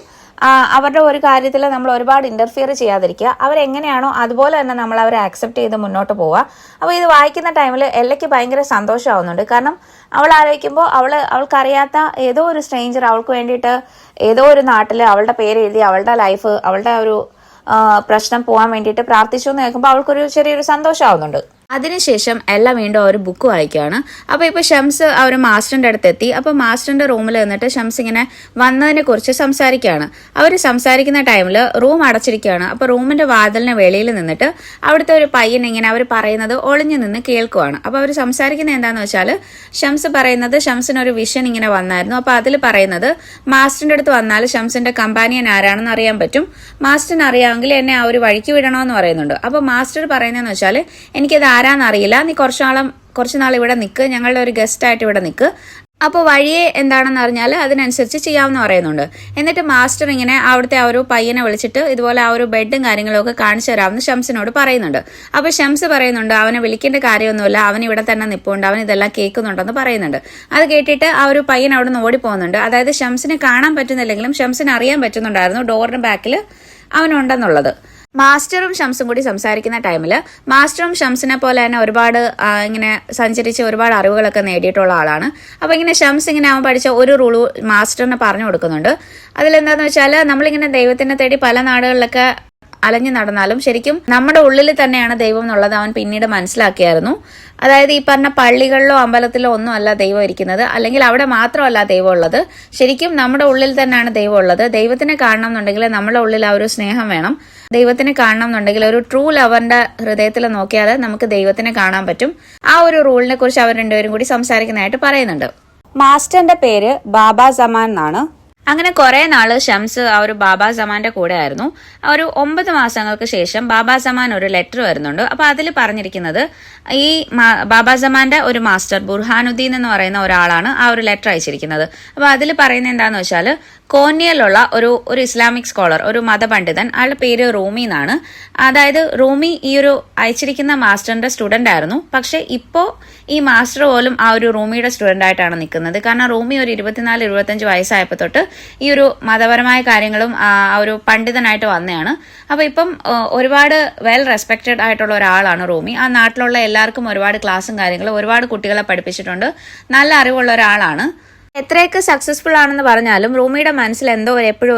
അവരുടെ ഒരു കാര്യത്തിൽ നമ്മൾ ഒരുപാട് ഇന്റർഫിയർ ചെയ്യാതിരിക്കുക. അവരെങ്ങനെയാണോ അതുപോലെ തന്നെ നമ്മൾ അവരെ ആക്സെപ്റ്റ് ചെയ്ത് മുന്നോട്ട് പോവുക. അപ്പോൾ ഇത് വായിക്കുന്ന ടൈമിൽ എല്ലയ്ക്ക് ഭയങ്കര സന്തോഷമാവുന്നുണ്ട്. കാരണം അവൾ ആലോചിക്കുമ്പോൾ അവൾക്കറിയാത്ത ഏതോ ഒരു സ്ട്രേഞ്ചർ അവൾക്ക് വേണ്ടിയിട്ട് ഏതോ ഒരു നാട്ടിൽ അവളുടെ പേര് എഴുതി അവളുടെ ലൈഫ് അവളുടെ ഒരു പ്രശ്നം പോകാൻ വേണ്ടിയിട്ട് പ്രാർത്ഥിച്ചു എന്ന് കേൾക്കുമ്പോൾ അവൾക്കൊരു ചെറിയൊരു സന്തോഷമാവുന്നുണ്ട്. അതിനുശേഷം എല്ലാം വീണ്ടും ഒരു ബുക്ക് വായിക്കുകയാണ്. അപ്പോൾ ഇപ്പോൾ ഷംസ് ആ ഒരു മാസ്റ്ററിന്റെ അടുത്ത് എത്തി. അപ്പോൾ മാസ്റ്ററിന്റെ റൂമിൽ നിന്നിട്ട് ഷംസ് ഇങ്ങനെ വന്നതിനെ കുറിച്ച് സംസാരിക്കുകയാണ്. അവർ സംസാരിക്കുന്ന ടൈമിൽ റൂം അടച്ചിരിക്കുകയാണ്. അപ്പോൾ റൂമിന്റെ വാതിലിന് വെളിയിൽ നിന്നിട്ട് അവിടുത്തെ ഒരു പയ്യൻ ഇങ്ങനെ അവർ പറയുന്നത് ഒളിഞ്ഞു നിന്ന് കേൾക്കുവാണ്. അപ്പോൾ അവർ സംസാരിക്കുന്നത് എന്താണെന്ന് വെച്ചാൽ ഷംസ് പറയുന്നത് ഷംസിനൊരു വിഷൻ ഇങ്ങനെ വന്നായിരുന്നു. അപ്പോൾ അതിൽ പറയുന്നത് മാസ്റ്ററിന്റെ അടുത്ത് വന്നാൽ ഷംസിന്റെ കമ്പാനിയൻ ആരാണെന്ന് അറിയാൻ പറ്റും, മാസ്റ്ററിന് അറിയാമെങ്കിൽ എന്നെ ആ ഒരു വഴിക്ക് വിടണമെന്ന് പറയുന്നുണ്ട്. അപ്പോൾ മാസ്റ്റർ പറയുന്നതെന്ന് വെച്ചാൽ എനിക്കത് ആരാന്നറിയില്ല, നീ കുറച്ചു നാൾ ഇവിടെ നിൽക്ക്, ഞങ്ങളുടെ ഒരു ഗസ്റ്റ് ആയിട്ട് ഇവിടെ നിൽക്ക്, അപ്പോൾ വഴിയെ എന്താണെന്ന് അറിഞ്ഞാൽ അതിനനുസരിച്ച് ചെയ്യാമെന്ന് പറയുന്നുണ്ട്. എന്നിട്ട് മാസ്റ്റർ ഇങ്ങനെ അവിടുത്തെ ആ ഒരു പയ്യനെ വിളിച്ചിട്ട് ഇതുപോലെ ആ ഒരു ബെഡും കാര്യങ്ങളും ഒക്കെ കാണിച്ചു തരാമെന്ന് ഷംസിനോട് പറയുന്നുണ്ട്. അപ്പോൾ ഷംസ് പറയുന്നുണ്ട് അവനെ വിളിക്കേണ്ട കാര്യമൊന്നുമില്ല, അവൻ ഇവിടെ തന്നെ നിൽപ്പുണ്ട്, അവൻ ഇതെല്ലാം കേൾക്കുന്നുണ്ടെന്ന് പറയുന്നുണ്ട്. അത് കേട്ടിട്ട് ആ ഒരു പയ്യൻ അവിടെ നിന്ന് ഓടിപ്പോകുന്നുണ്ട്. അതായത് ഷംസിനെ കാണാൻ പറ്റുന്നില്ലെങ്കിലും ഷംസിന് അറിയാൻ പറ്റുന്നുണ്ടായിരുന്നു ഡോറിന്റെ ബാക്കിൽ അവനുണ്ടെന്നുള്ളത്. മാസ്റ്ററും ഷംസും കൂടി സംസാരിക്കുന്ന ടൈമിൽ മാസ്റ്ററും ഷംസിനെ പോലെ തന്നെ ഒരുപാട് ഇങ്ങനെ സഞ്ചരിച്ച് ഒരുപാട് അറിവുകളൊക്കെ നേടിയിട്ടുള്ള ആളാണ്. അപ്പോൾ ഇങ്ങനെ ഷംസ് ഇങ്ങനെ അവൻ പഠിച്ച ഒരു റൂള് മാസ്റ്ററിന് പറഞ്ഞു കൊടുക്കുന്നുണ്ട്. അതിലെന്താന്ന് വെച്ചാൽ നമ്മളിങ്ങനെ ദൈവത്തിനെ തേടി പല നാടുകളിലൊക്കെ അലഞ്ഞു നടന്നാലും ശരിക്കും നമ്മുടെ ഉള്ളിൽ തന്നെയാണ് ദൈവം എന്നുള്ളത് അവൻ പിന്നീട് മനസ്സിലാക്കിയായിരുന്നു. അതായത് ഈ പറഞ്ഞ പള്ളികളിലോ അമ്പലത്തിലോ ഒന്നും അല്ല ദൈവം ഇരിക്കുന്നത്, അല്ലെങ്കിൽ അവിടെ മാത്രമല്ല ദൈവം ഉള്ളത്, ശരിക്കും നമ്മുടെ ഉള്ളിൽ തന്നെയാണ് ദൈവം ഉള്ളത്. ദൈവത്തിനെ കാണണം എന്നുണ്ടെങ്കിൽ നമ്മുടെ ഉള്ളിൽ ആ ഒരു സ്നേഹം വേണം. ദൈവത്തിനെ കാണണം എന്നുണ്ടെങ്കിൽ ഒരു ട്രൂ ലവറിന്റെ ഹൃദയത്തിൽ നോക്കിയാൽ നമുക്ക് ദൈവത്തിനെ കാണാൻ പറ്റും. ആ ഒരു റൂളിനെ കുറിച്ച് അവർ രണ്ടുപേരും കൂടി സംസാരിക്കുന്നതായിട്ട് പറയുന്നുണ്ട്. മാസ്റ്ററിന്റെ പേര് ബാബ സമാൻ എന്നാണ്. അങ്ങനെ കുറെ നാള് ഷംസ് ആ ഒരു ബാബ സമാന്റെ കൂടെ ആയിരുന്നു. ഒരു 9 മാസങ്ങൾക്ക് ശേഷം ബാബ സമാൻ ഒരു ലെറ്റർ വരുന്നുണ്ട്. അപ്പൊ അതിൽ പറഞ്ഞിരിക്കുന്നത് ഈ ബാബ സമാന്റെ ഒരു മാസ്റ്റർ ബുർഹാനുദ്ദീൻ എന്ന് പറയുന്ന ഒരാളാണ് ആ ഒരു ലെറ്റർ അയച്ചിരിക്കുന്നത്. അപ്പൊ അതിൽ പറയുന്നത് എന്താന്ന് വെച്ചാൽ കോന്നിയയിലുള്ള ഒരു ഇസ്ലാമിക് സ്കോളർ, ഒരു മതപണ്ഡിതൻ, ആളുടെ പേര് റൂമി എന്നാണ്. അതായത് റൂമി ഈ ഒരു അയച്ചിരിക്കുന്ന മാസ്റ്ററിന്റെ സ്റ്റുഡന്റ് ആയിരുന്നു. പക്ഷെ ഇപ്പോ ഈ മാസ്റ്റർ പോലും ആ ഒരു റൂമിയുടെ സ്റ്റുഡന്റ് ആയിട്ടാണ് നിൽക്കുന്നത്. കാരണം റൂമി ഒരു 24-25 വയസ്സായപ്പോ തൊട്ട് ഈ ഒരു മതപരമായ കാര്യങ്ങളും ആ ഒരു പണ്ഡിതനായിട്ട് വന്നതാണ്. അപ്പൊ ഇപ്പം ഒരുപാട് വെൽ റെസ്പെക്റ്റഡ് ആയിട്ടുള്ള ഒരാളാണ് റൂമി. ആ നാട്ടിലുള്ള എല്ലാവർക്കും ഒരുപാട് ക്ലാസ്സും കാര്യങ്ങളും ഒരുപാട് കുട്ടികളെ പഠിപ്പിച്ചിട്ടുണ്ട്. നല്ല അറിവുള്ള ഒരാളാണ്. എത്രയൊക്കെ സക്സസ്ഫുൾ ആണെന്ന് പറഞ്ഞാലും റൂമിയുടെ മനസ്സിൽ എന്തോ എപ്പോഴും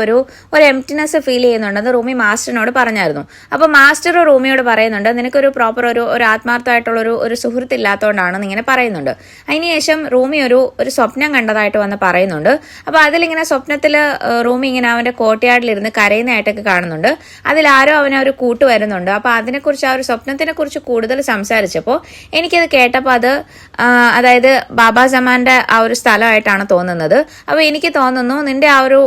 ഒരു എംപ്റ്റിനെസ് ഫീൽ ചെയ്യുന്നുണ്ടെന്ന് റൂമി മാസ്റ്ററിനോട് പറഞ്ഞായിരുന്നു. അപ്പൊ മാസ്റ്റർ റൂമിയോട് പറയുന്നുണ്ട്, നിനക്കൊരു പ്രോപ്പർ ഒരു ആത്മാർത്ഥമായിട്ടുള്ള ഒരു സുഹൃത്ത് ഇല്ലാത്തതുകൊണ്ടാണെന്ന് ഇങ്ങനെ പറയുന്നുണ്ട്. അതിനുശേഷം റൂമി ഒരു സ്വപ്നം കണ്ടതായിട്ട് വന്ന് പറയുന്നുണ്ട്. അപ്പൊ അതിലിങ്ങനെ സ്വപ്നത്തിൽ റൂമി ഇങ്ങനെ അവന്റെ കോട്ടയാടിലിരുന്ന് കരയുന്നതായിട്ടൊക്കെ കാണുന്നുണ്ട്. അതിലാരോ അവനെ ഒരു കൂട്ട് വരുന്നുണ്ട്. അപ്പൊ അതിനെക്കുറിച്ച് ആ ഒരു സ്വപ്നത്തിനെ കുറിച്ച് കൂടുതൽ സംസാരിച്ചപ്പോൾ എനിക്കത് കേട്ടപ്പോൾ അതായത് ബാബ സമാന്റെ ആ ഒരു സ്ഥലമായിട്ടാണ് തോന്നുന്നത്. അപ്പൊ എനിക്ക് തോന്നുന്നു നിന്റെ ആ ഒരു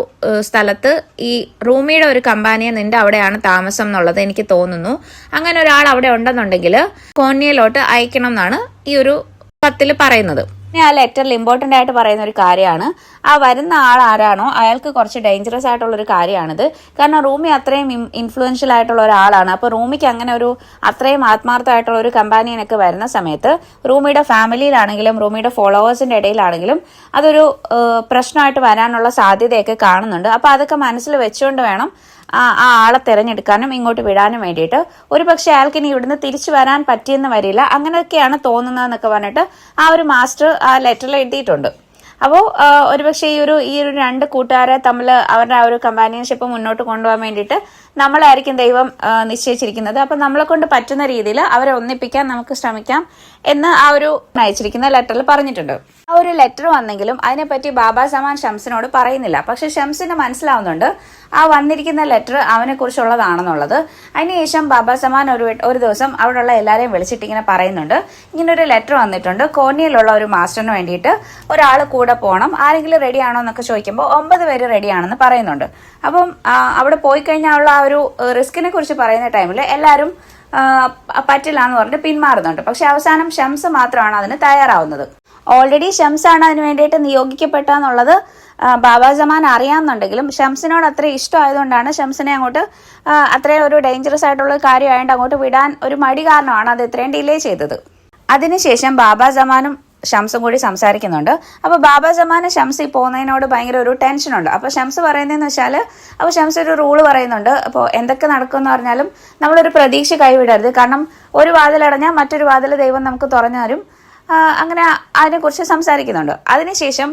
സ്ഥലത്ത് ഈ റൂമിയുടെ ഒരു കമ്പാനിയെ നിന്റെ അവിടെയാണ് താമസം എന്നുള്ളത് എനിക്ക് തോന്നുന്നു. അങ്ങനെ ഒരാൾ അവിടെ ഉണ്ടെന്നുണ്ടെങ്കിൽ കോന്നിയയിലോട്ട് അയക്കണം എന്നാണ് ഈ ഒരു കത്തിൽ പറയുന്നത്. ആ ലെറ്ററിൽ ഇമ്പോർട്ടന്റ് ആയിട്ട് പറയുന്ന ഒരു കാര്യമാണ്, ആ വരുന്ന ആൾ ആരാണോ അയാൾക്ക് കുറച്ച് ഡേഞ്ചറസ് ആയിട്ടുള്ള ഒരു കാര്യമാണിത്. കാരണം റൂമി അത്രയും ഇൻഫ്ലുവൻഷ്യൽ ആയിട്ടുള്ള ഒരാളാണ്. അപ്പോൾ റൂമിക്ക് അങ്ങനെ അത്രയും ആത്മാർത്ഥമായിട്ടുള്ള ഒരു കമ്പാനിയനൊക്കെ വരുന്ന സമയത്ത് റൂമിയുടെ ഫാമിലിയിലാണെങ്കിലും റൂമിയുടെ ഫോളോവേഴ്സിന്റെ ഇടയിലാണെങ്കിലും അതൊരു പ്രശ്നമായിട്ട് വരാനുള്ള സാധ്യതയൊക്കെ കാണുന്നുണ്ട്. അപ്പൊ അതൊക്കെ മനസ്സിൽ വെച്ചുകൊണ്ട് വേണം ആ ആളെ തിരഞ്ഞെടുക്കാനും ഇങ്ങോട്ട് വിടാനും വേണ്ടിയിട്ട്. ഒരു പക്ഷെ അയാൾക്ക് ഇനി ഇവിടുന്ന് തിരിച്ചു വരാൻ പറ്റിയെന്ന് വരില്ല, അങ്ങനെയൊക്കെയാണ് തോന്നുന്നതെന്നൊക്കെ പറഞ്ഞിട്ട് ആ ഒരു മാസ്റ്റർ ആ ലെറ്ററിൽ എഴുതിയിട്ടുണ്ട്. അപ്പോൾ ഒരുപക്ഷെ ഈ ഒരു രണ്ട് കൂട്ടുകാരെ തമ്മിൽ അവരുടെ ആ ഒരു കമ്പാനിയൻഷിപ്പ് മുന്നോട്ട് കൊണ്ടുപോകാൻ വേണ്ടിയിട്ട് നമ്മളായിരിക്കും ദൈവം നിശ്ചയിച്ചിരിക്കുന്നത്. അപ്പം നമ്മളെ കൊണ്ട് പറ്റുന്ന രീതിയിൽ അവരെ ഒന്നിപ്പിക്കാൻ നമുക്ക് ശ്രമിക്കാം എന്ന് ആ ഒരു അയച്ചിരിക്കുന്ന ലെറ്ററിൽ പറഞ്ഞിട്ടുണ്ട്. ആ ഒരു ലെറ്റർ വന്നെങ്കിലും അതിനെപ്പറ്റി ബാബ സമാൻ ഷംസിനോട് പറയുന്നില്ല. പക്ഷെ ഷംസിന് മനസ്സിലാവുന്നുണ്ട് ആ വന്നിരിക്കുന്ന ലെറ്റർ അവനെ കുറിച്ചുള്ളതാണെന്നുള്ളത്. അതിനുശേഷം ബാബ സമാൻ ഒരു ദിവസം അവിടെയുള്ള എല്ലാവരെയും വിളിച്ചിട്ട് ഇങ്ങനെ പറയുന്നുണ്ട്, ഇങ്ങനൊരു ലെറ്റർ വന്നിട്ടുണ്ട്, കോന്നിയിലുള്ള ഒരു മാസ്റ്ററിന് വേണ്ടിയിട്ട് ഒരാൾ കൂടെ പോകണം, ആരെങ്കിലും റെഡി ആണോ എന്നൊക്കെ ചോദിക്കുമ്പോൾ 9 പേര് റെഡിയാണെന്ന് പറയുന്നുണ്ട്. അപ്പം അവിടെ പോയി കഴിഞ്ഞാലുള്ള ആ ഒരു റിസ്കിനെ കുറിച്ച് പറയുന്ന ടൈമിൽ എല്ലാവരും പറ്റില്ല എന്ന് പറഞ്ഞിട്ട് പിന്മാറുന്നുണ്ട്. പക്ഷെ അവസാനം ഷംസ് മാത്രമാണ് അതിന് തയ്യാറാവുന്നത്. ഓൾറെഡി ഷംസാണ് അതിന് വേണ്ടിയിട്ട് നിയോഗിക്കപ്പെട്ടെന്നുള്ളത് ബാബ സമാൻ അറിയാമെന്നുണ്ടെങ്കിലും ഷംസിനോട് അത്ര ഇഷ്ടമായതുകൊണ്ടാണ് ഷംസിനെ അങ്ങോട്ട് അത്രയും ഒരു ഡേഞ്ചറസ് ആയിട്ടുള്ള കാര്യമായതുകൊണ്ട് അങ്ങോട്ട് വിടാൻ ഒരു മടി കാരണമാണ് അത് ഇത്രയും ഡിലേ ചെയ്തത്. അതിനുശേഷം ബാബ സമാനും ഷംസും കൂടി സംസാരിക്കുന്നുണ്ട്. അപ്പോൾ ബാബ സമാന് ഷംസ് പോകുന്നതിനോട് ഭയങ്കര ഒരു ടെൻഷനുണ്ട്. അപ്പോൾ ഷംസ് പറയുന്നതെന്ന് വെച്ചാൽ, അപ്പോൾ ഷംസ് ഒരു റൂള് പറയുന്നുണ്ട്, അപ്പോൾ എന്തൊക്കെ നടക്കുമെന്ന് പറഞ്ഞാലും നമ്മളൊരു പ്രതീക്ഷ കൈവിടരുത്. കാരണം ഒരു വാതിലടഞ്ഞാൽ മറ്റൊരു വാതിൽ ദൈവം നമുക്ക് തുറന്നു തരും. അങ്ങനെ അതിനെക്കുറിച്ച് സംസാരിക്കുന്നുണ്ട്. അതിനുശേഷം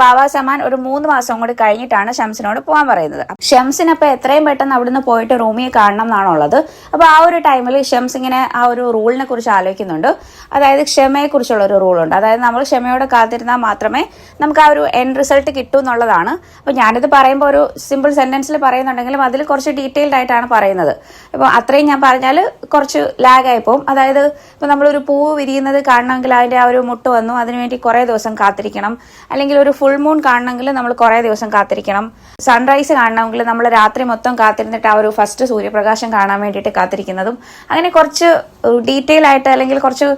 ബാബ സമാൻ ഒരു 3 മാസം കൂടി കഴിഞ്ഞിട്ടാണ് ഷംസിനോട് പോകാൻ പറയുന്നത്. ഷംസിനപ്പോൾ എത്രയും പെട്ടെന്ന് അവിടുന്ന് പോയിട്ട് റൂമിയെ കാണണം എന്നാണുള്ളത്. അപ്പോൾ ആ ഒരു ടൈമിൽ ഷംസ് ഇങ്ങനെ ആ ഒരു റൂളിനെ കുറിച്ച് ആലോചിക്കുന്നുണ്ട്. അതായത് ക്ഷമയെക്കുറിച്ചുള്ള ഒരു റൂളുണ്ട്. അതായത് നമ്മൾ ക്ഷമയോടെ കാത്തിരുന്നാൽ മാത്രമേ നമുക്ക് ആ ഒരു എൻഡ് റിസൾട്ട് കിട്ടൂ എന്നുള്ളതാണ്. അപ്പോൾ ഞാനിത് പറയുമ്പോൾ ഒരു സിമ്പിൾ സെന്റൻസിൽ പറയുന്നുണ്ടെങ്കിലും അതിൽ കുറച്ച് ഡീറ്റെയിൽഡ് ആയിട്ടാണ് പറയുന്നത്. ഇപ്പോൾ അത്രയും ഞാൻ പറഞ്ഞാൽ കുറച്ച് ലാഗായി പോകും. അതായത് ഇപ്പോൾ നമ്മളൊരു പൂവ് വിരിയുന്നത് കാണണമെങ്കിൽ അതിൻ്റെ ആ ഒരു മുട്ട് വന്നു, അതിനുവേണ്ടി കുറേ ദിവസം കാത്തിരിക്കണം. അല്ലെങ്കിൽ ഒരു ഫുൾ മൂൺ കാണണമെങ്കിൽ നമ്മൾ കുറേ ദിവസം കാത്തിരിക്കണം. സൺറൈസ് കാണണമെങ്കിൽ നമ്മൾ രാത്രി മൊത്തം കാത്തിരുന്നിട്ട് ആ ഒരു ഫസ്റ്റ് സൂര്യപ്രകാശം കാണാൻ വേണ്ടിയിട്ട് കാത്തിരിക്കുന്നതും അങ്ങനെ കുറച്ച് ഡീറ്റെയിൽ ആയിട്ട് അല്ലെങ്കിൽ കുറച്ച്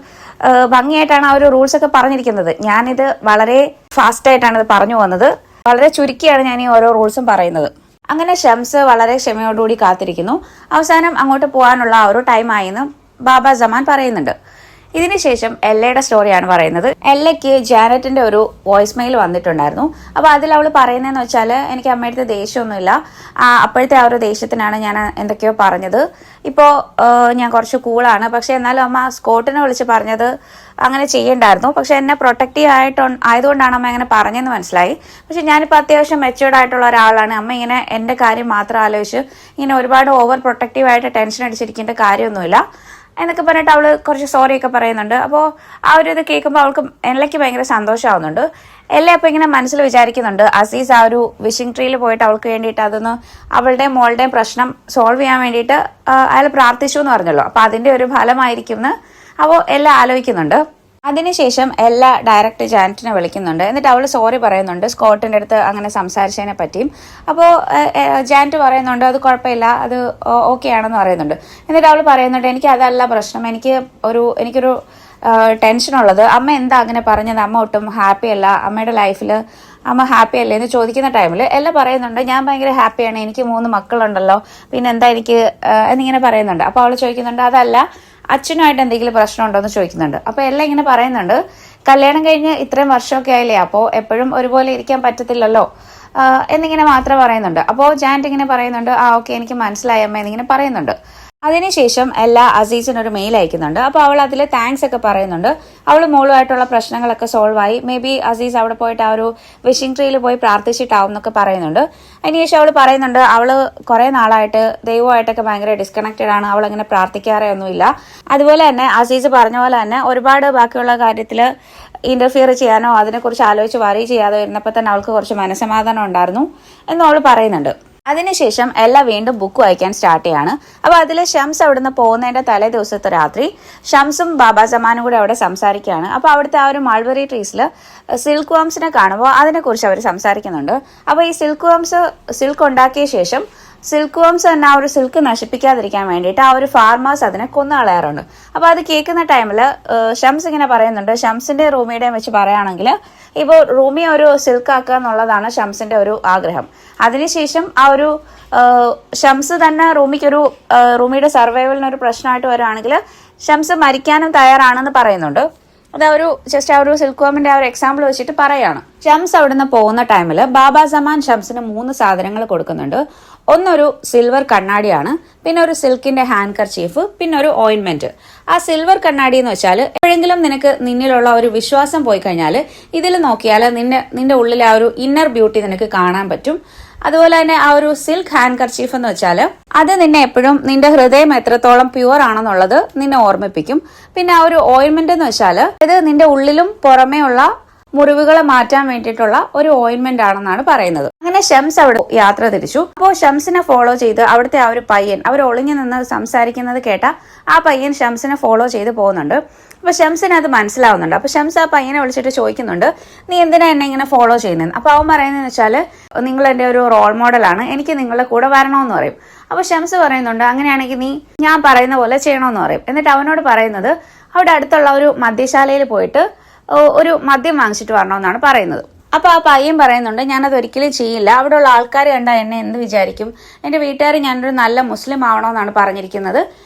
ഭംഗിയായിട്ടാണ് ആ ഒരു റൂൾസ് ഒക്കെ പറഞ്ഞിരിക്കുന്നത്. ഞാനിത് വളരെ ഫാസ്റ്റ് ആയിട്ടാണ് ഇത് പറഞ്ഞു പോകുന്നത്. വളരെ ചുരുക്കിയാണ് ഞാൻ ഈ ഓരോ റൂൾസും പറയുന്നത്. അങ്ങനെ ഷംസ് വളരെ ക്ഷമയോടുകൂടി കാത്തിരിക്കുന്നു. അവസാനം അങ്ങോട്ട് പോകാനുള്ള ആ ഒരു ടൈം ആയെന്ന് ബാബ സമാൻ പറയുന്നുണ്ട്. ഇതിനുശേഷം എല്ലയുടെ സ്റ്റോറിയാണ് പറയുന്നത്. എല്ലയ്ക്ക് ജാനറ്റിന്റെ ഒരു വോയിസ് മെയിൽ വന്നിട്ടുണ്ടായിരുന്നു. അപ്പോൾ അതിൽ അവൾ പറയുന്നതെന്ന് വെച്ചാൽ, എനിക്ക് അമ്മയുടെ ദേഷ്യമൊന്നുമില്ല, അപ്പോഴത്തെ ആ ഒരു ദേഷ്യത്തിനാണ് ഞാൻ എന്തൊക്കെയോ പറഞ്ഞത്. ഇപ്പോൾ ഞാൻ കുറച്ച് കൂളാണ്, പക്ഷെ എന്നാലും അമ്മ സ്കോട്ടിനെ വിളിച്ച് പറഞ്ഞത് അങ്ങനെ ചെയ്യണ്ടായിരുന്നു. പക്ഷെ എന്നെ പ്രൊട്ടക്റ്റീവ് ആയതുകൊണ്ടാണ് അമ്മ അങ്ങനെ പറഞ്ഞതെന്ന് മനസ്സിലായി. പക്ഷെ ഞാനിപ്പോൾ അത്യാവശ്യം മെച്യൂർഡ് ആയിട്ടുള്ള ഒരാളാണ്. അമ്മ ഇങ്ങനെ എൻ്റെ കാര്യം മാത്രം ആലോചിച്ച് ഇങ്ങനെ ഒരുപാട് ഓവർ പ്രൊട്ടക്റ്റീവായിട്ട് ടെൻഷൻ അടിച്ചിരിക്കേണ്ട കാര്യമൊന്നുമില്ല എന്നൊക്കെ പറഞ്ഞിട്ട് അവൾ കുറച്ച് സോറിയൊക്കെ പറയുന്നുണ്ട്. അപ്പോൾ ആ ഒരു ഇത് കേൾക്കുമ്പോൾ അവൾക്ക് എല്ലയ്ക്ക് ഭയങ്കര സന്തോഷമാവുന്നുണ്ട്. എല്ല അപ്പോൾ ഇങ്ങനെ മനസ്സിൽ വിചാരിക്കുന്നുണ്ട്, അസീസ് ആ ഒരു വിഷിംഗ് ട്രീയിൽ പോയിട്ട് അവൾക്ക് വേണ്ടിയിട്ട് അതൊന്ന് അവളുടെയും മോളുടെയും പ്രശ്നം സോൾവ് ചെയ്യാൻ വേണ്ടിയിട്ട് അയാൾ പ്രാർത്ഥിച്ചു എന്ന് പറഞ്ഞല്ലോ, അപ്പോൾ അതിൻ്റെ ഒരു ഫലമായിരിക്കും എന്ന് അപ്പോൾ എല്ല ആലോചിക്കുന്നുണ്ട്. അതിനുശേഷം എല്ലാ ഡയറക്റ്റ് ജാനറ്റിനെ വിളിക്കുന്നുണ്ട്. എന്നിട്ട് അവൾ സോറി പറയുന്നുണ്ട് സ്കോട്ടിൻ്റെ അടുത്ത് അങ്ങനെ സംസാരിച്ചതിനെ പറ്റിയും. അപ്പോൾ ജാനറ്റ് പറയുന്നുണ്ട് അത് കുഴപ്പമില്ല, അത് ഓക്കെ ആണെന്ന് പറയുന്നുണ്ട്. എന്നിട്ട് അവൾ പറയുന്നുണ്ട് എനിക്ക് അതല്ല പ്രശ്നം, എനിക്കൊരു ടെൻഷനുള്ളത് അമ്മ എന്താ അങ്ങനെ പറഞ്ഞത്, അമ്മ ഒട്ടും ഹാപ്പി അല്ല, അമ്മയുടെ ലൈഫിൽ അമ്മ ഹാപ്പി അല്ലേ എന്ന് ചോദിക്കുന്ന ടൈമിൽ എല്ലാം പറയുന്നുണ്ട് ഞാൻ ഭയങ്കര ഹാപ്പിയാണ്, എനിക്ക് 3 മക്കളുണ്ടല്ലോ, പിന്നെ എന്താ എനിക്ക് എന്നിങ്ങനെ പറയുന്നുണ്ട്. അപ്പോൾ അവൾ ചോദിക്കുന്നുണ്ട് അതല്ല അച്ഛനുമായിട്ട് എന്തെങ്കിലും പ്രശ്നമുണ്ടോ എന്ന് ചോദിക്കുന്നുണ്ട്. അപ്പോൾ എല്ലാം ഇങ്ങനെ പറയുന്നുണ്ട് കല്യാണം കഴിഞ്ഞ് ഇത്രയും വർഷമൊക്കെ ആയില്ലേ, അപ്പോൾ എപ്പോഴും ഒരുപോലെ ഇരിക്കാൻ പറ്റത്തില്ലല്ലോ എന്നിങ്ങനെ മാത്രം പറയുന്നുണ്ട്. അപ്പോൾ ജാനറ്റ് ഇങ്ങനെ പറയുന്നുണ്ട് ഓക്കെ എനിക്ക് മനസ്സിലായി അമ്മ എന്നിങ്ങനെ പറയുന്നുണ്ട്. അതിനുശേഷം എല്ലാ അസീസിനൊരു മെയിൽ അയക്കുന്നുണ്ട്. അപ്പോൾ അവൾ അതിൽ താങ്ക്സ് ഒക്കെ പറയുന്നുണ്ട്. അവൾ മോളുമായിട്ടുള്ള പ്രശ്നങ്ങളൊക്കെ സോൾവ് ആയി, മേ ബി അസീസ് അവിടെ പോയിട്ട് ആ ഒരു വിഷിംഗ് ട്രീയിൽ പോയി പ്രാർത്ഥിച്ചിട്ടാവും എന്നൊക്കെ പറയുന്നുണ്ട്. അതിനുശേഷം അവൾ പറയുന്നുണ്ട് അവൾ കുറേ നാളായിട്ട് ദൈവമായിട്ടൊക്കെ ഭയങ്കര ഡിസ്കണക്റ്റഡ് ആണ്, അവൾ അങ്ങനെ പ്രാർത്ഥിക്കാറേ ഒന്നുമില്ല. അതുപോലെ തന്നെ അസീസ് പറഞ്ഞ പോലെ തന്നെ ഒരുപാട് ബാക്കിയുള്ള കാര്യത്തിൽ ഇന്റർഫിയർ ചെയ്യാനോ അതിനെക്കുറിച്ച് ആലോചിച്ച് വറി ചെയ്യാതെ ഇരുന്നപ്പോൾ തന്നെ അവൾക്ക് കുറച്ച് മനസ്സമാധാനം ഉണ്ടായിരുന്നു എന്നും അവൾ പറയുന്നുണ്ട്. അതിനുശേഷം എല്ലാം വീണ്ടും ബുക്ക് വായിക്കാൻ സ്റ്റാർട്ട് ചെയ്യാണ്. അപ്പോൾ അതിൽ ഷംസ് അവിടുന്ന് പോകുന്നതിൻ്റെ തലേ ദിവസത്തെ രാത്രി ഷംസും ബാബ സമാനും കൂടെ അവിടെ സംസാരിക്കുകയാണ്. അപ്പോൾ അവിടുത്തെ ആ ഒരു മൾബറി ട്രീസിൽ സിൽക്ക് വംസിനെ കാണുമ്പോൾ അതിനെക്കുറിച്ച് അവർ സംസാരിക്കുന്നുണ്ട്. അപ്പോൾ ഈ സിൽക്ക് ഉണ്ടാക്കിയ ശേഷം സിൽക്ക് വംസ് തന്നെ ആ ഒരു സിൽക്ക് നശിപ്പിക്കാതിരിക്കാൻ വേണ്ടിയിട്ട് ആ ഒരു ഫാർമേഴ്സ് അതിനെ കൊന്നുകളയാറുണ്ട്. അപ്പോൾ അത് കേൾക്കുന്ന ടൈമിൽ ഷംസ് ഇങ്ങനെ പറയുന്നുണ്ട്, ഷംസിന്റെ റൂമിയുടെയും വെച്ച് പറയുകയാണെങ്കിൽ ഇപ്പോൾ റൂമിയെ ഒരു സിൽക്ക് ആക്കുക എന്നുള്ളതാണ് ഷംസിന്റെ ഒരു ആഗ്രഹം. അതിനുശേഷം ആ ഒരു ഷംസ് തന്നെ റൂമിയുടെ സർവൈവലിനൊരു പ്രശ്നമായിട്ട് വരികയാണെങ്കിൽ ഷംസ് മരിക്കാനും തയ്യാറാണെന്ന് പറയുന്നുണ്ട്. അത് ജസ്റ്റ് ആ ഒരു സിൽക്ക് വോമിന്റെ ആ ഒരു എക്സാമ്പിൾ വെച്ചിട്ട് പറയാണ്. ഷംസ് അവിടുന്ന് പോകുന്ന ടൈമിൽ ബാബ സമാൻ ഷംസിന് 3 സാധനങ്ങൾ കൊടുക്കുന്നുണ്ട്. ഒന്നൊരു സിൽവർ കണ്ണാടിയാണ്, പിന്നെ ഒരു സിൽക്കിന്റെ ഹാൻഡ് കർച്ചീഫ്, പിന്നെ ഒരു ഓയിൻമെന്റ്. ആ സിൽവർ കണ്ണാടി എന്ന് വെച്ചാൽ എപ്പോഴെങ്കിലും നിന്നിലുള്ള ഒരു വിശ്വാസം പോയി കഴിഞ്ഞാൽ ഇതിൽ നോക്കിയാൽ നിന്റെ ഉള്ളിലെ ആ ഒരു ഇന്നർ ബ്യൂട്ടി നിനക്ക് കാണാൻ പറ്റും. അതുപോലെ തന്നെ ആ ഒരു സിൽക്ക് ഹാൻഡ് കർച്ചീഫ് എന്ന് വെച്ചാൽ അത് നിന്നെ എപ്പോഴും നിന്റെ ഹൃദയം എത്രത്തോളം പ്യുവർ ആണെന്നുള്ളത് നിന്നെ ഓർമ്മിപ്പിക്കും. പിന്നെ ആ ഒരു ഓയിൻമെന്റ് എന്ന് വെച്ചാൽ ഇത് നിന്റെ ഉള്ളിലും പുറമേ ഉള്ള മുറിവുകളെ മാറ്റാൻ വേണ്ടിയിട്ടുള്ള ഒരു ഓയിൻമെന്റ് ആണെന്നാണ് പറയുന്നത്. അങ്ങനെ ഷംസ് അവിടെ യാത്ര തിരിച്ചു. അപ്പോൾ ഷംസിനെ ഫോളോ ചെയ്ത് അവിടുത്തെ ആ ഒരു പയ്യൻ അവർ ഒളിഞ്ഞു നിന്ന് സംസാരിക്കുന്നത് കേട്ട ആ പയ്യൻ ഷംസിനെ ഫോളോ ചെയ്ത് പോകുന്നുണ്ട്. അപ്പൊ ഷംസിന് അത് മനസ്സിലാവുന്നുണ്ട്. അപ്പൊ ഷംസ് ആ പയ്യനെ വിളിച്ചിട്ട് ചോദിക്കുന്നുണ്ട്, നീ എന്തിനാ എന്നെ ഇങ്ങനെ ഫോളോ ചെയ്യുന്നത്? അപ്പൊ അവൻ പറയുന്നതെന്ന് വെച്ചാൽ, നിങ്ങൾ എന്റെ ഒരു റോൾ മോഡലാണ്, എനിക്ക് നിങ്ങളുടെ കൂടെ വരണമെന്ന് പറയും. അപ്പൊ ഷംസ് പറയുന്നുണ്ട്, അങ്ങനെയാണെങ്കിൽ നീ ഞാൻ പറയുന്ന പോലെ ചെയ്യണമെന്ന് പറയും. എന്നിട്ട് അവനോട് പറയുന്നത് അവിടെ അടുത്തുള്ള ഒരു മദ്യശാലയിൽ പോയിട്ട് ഒരു മദ്യം വാങ്ങിച്ചിട്ട് വരണമെന്നാണ് പറയുന്നത്. അപ്പൊ ആ പയ്യൻ പറയുന്നുണ്ട്, ഞാനത് ഒരിക്കലും ചെയ്യില്ല, അവിടെയുള്ള ആൾക്കാർ കണ്ടാൽ എന്നെ എന്ത് വിചാരിക്കും, എന്റെ വീട്ടുകാർ ഞാനൊരു നല്ല മുസ്ലിം ആവണമെന്നാണ് പറഞ്ഞിരിക്കുന്നത്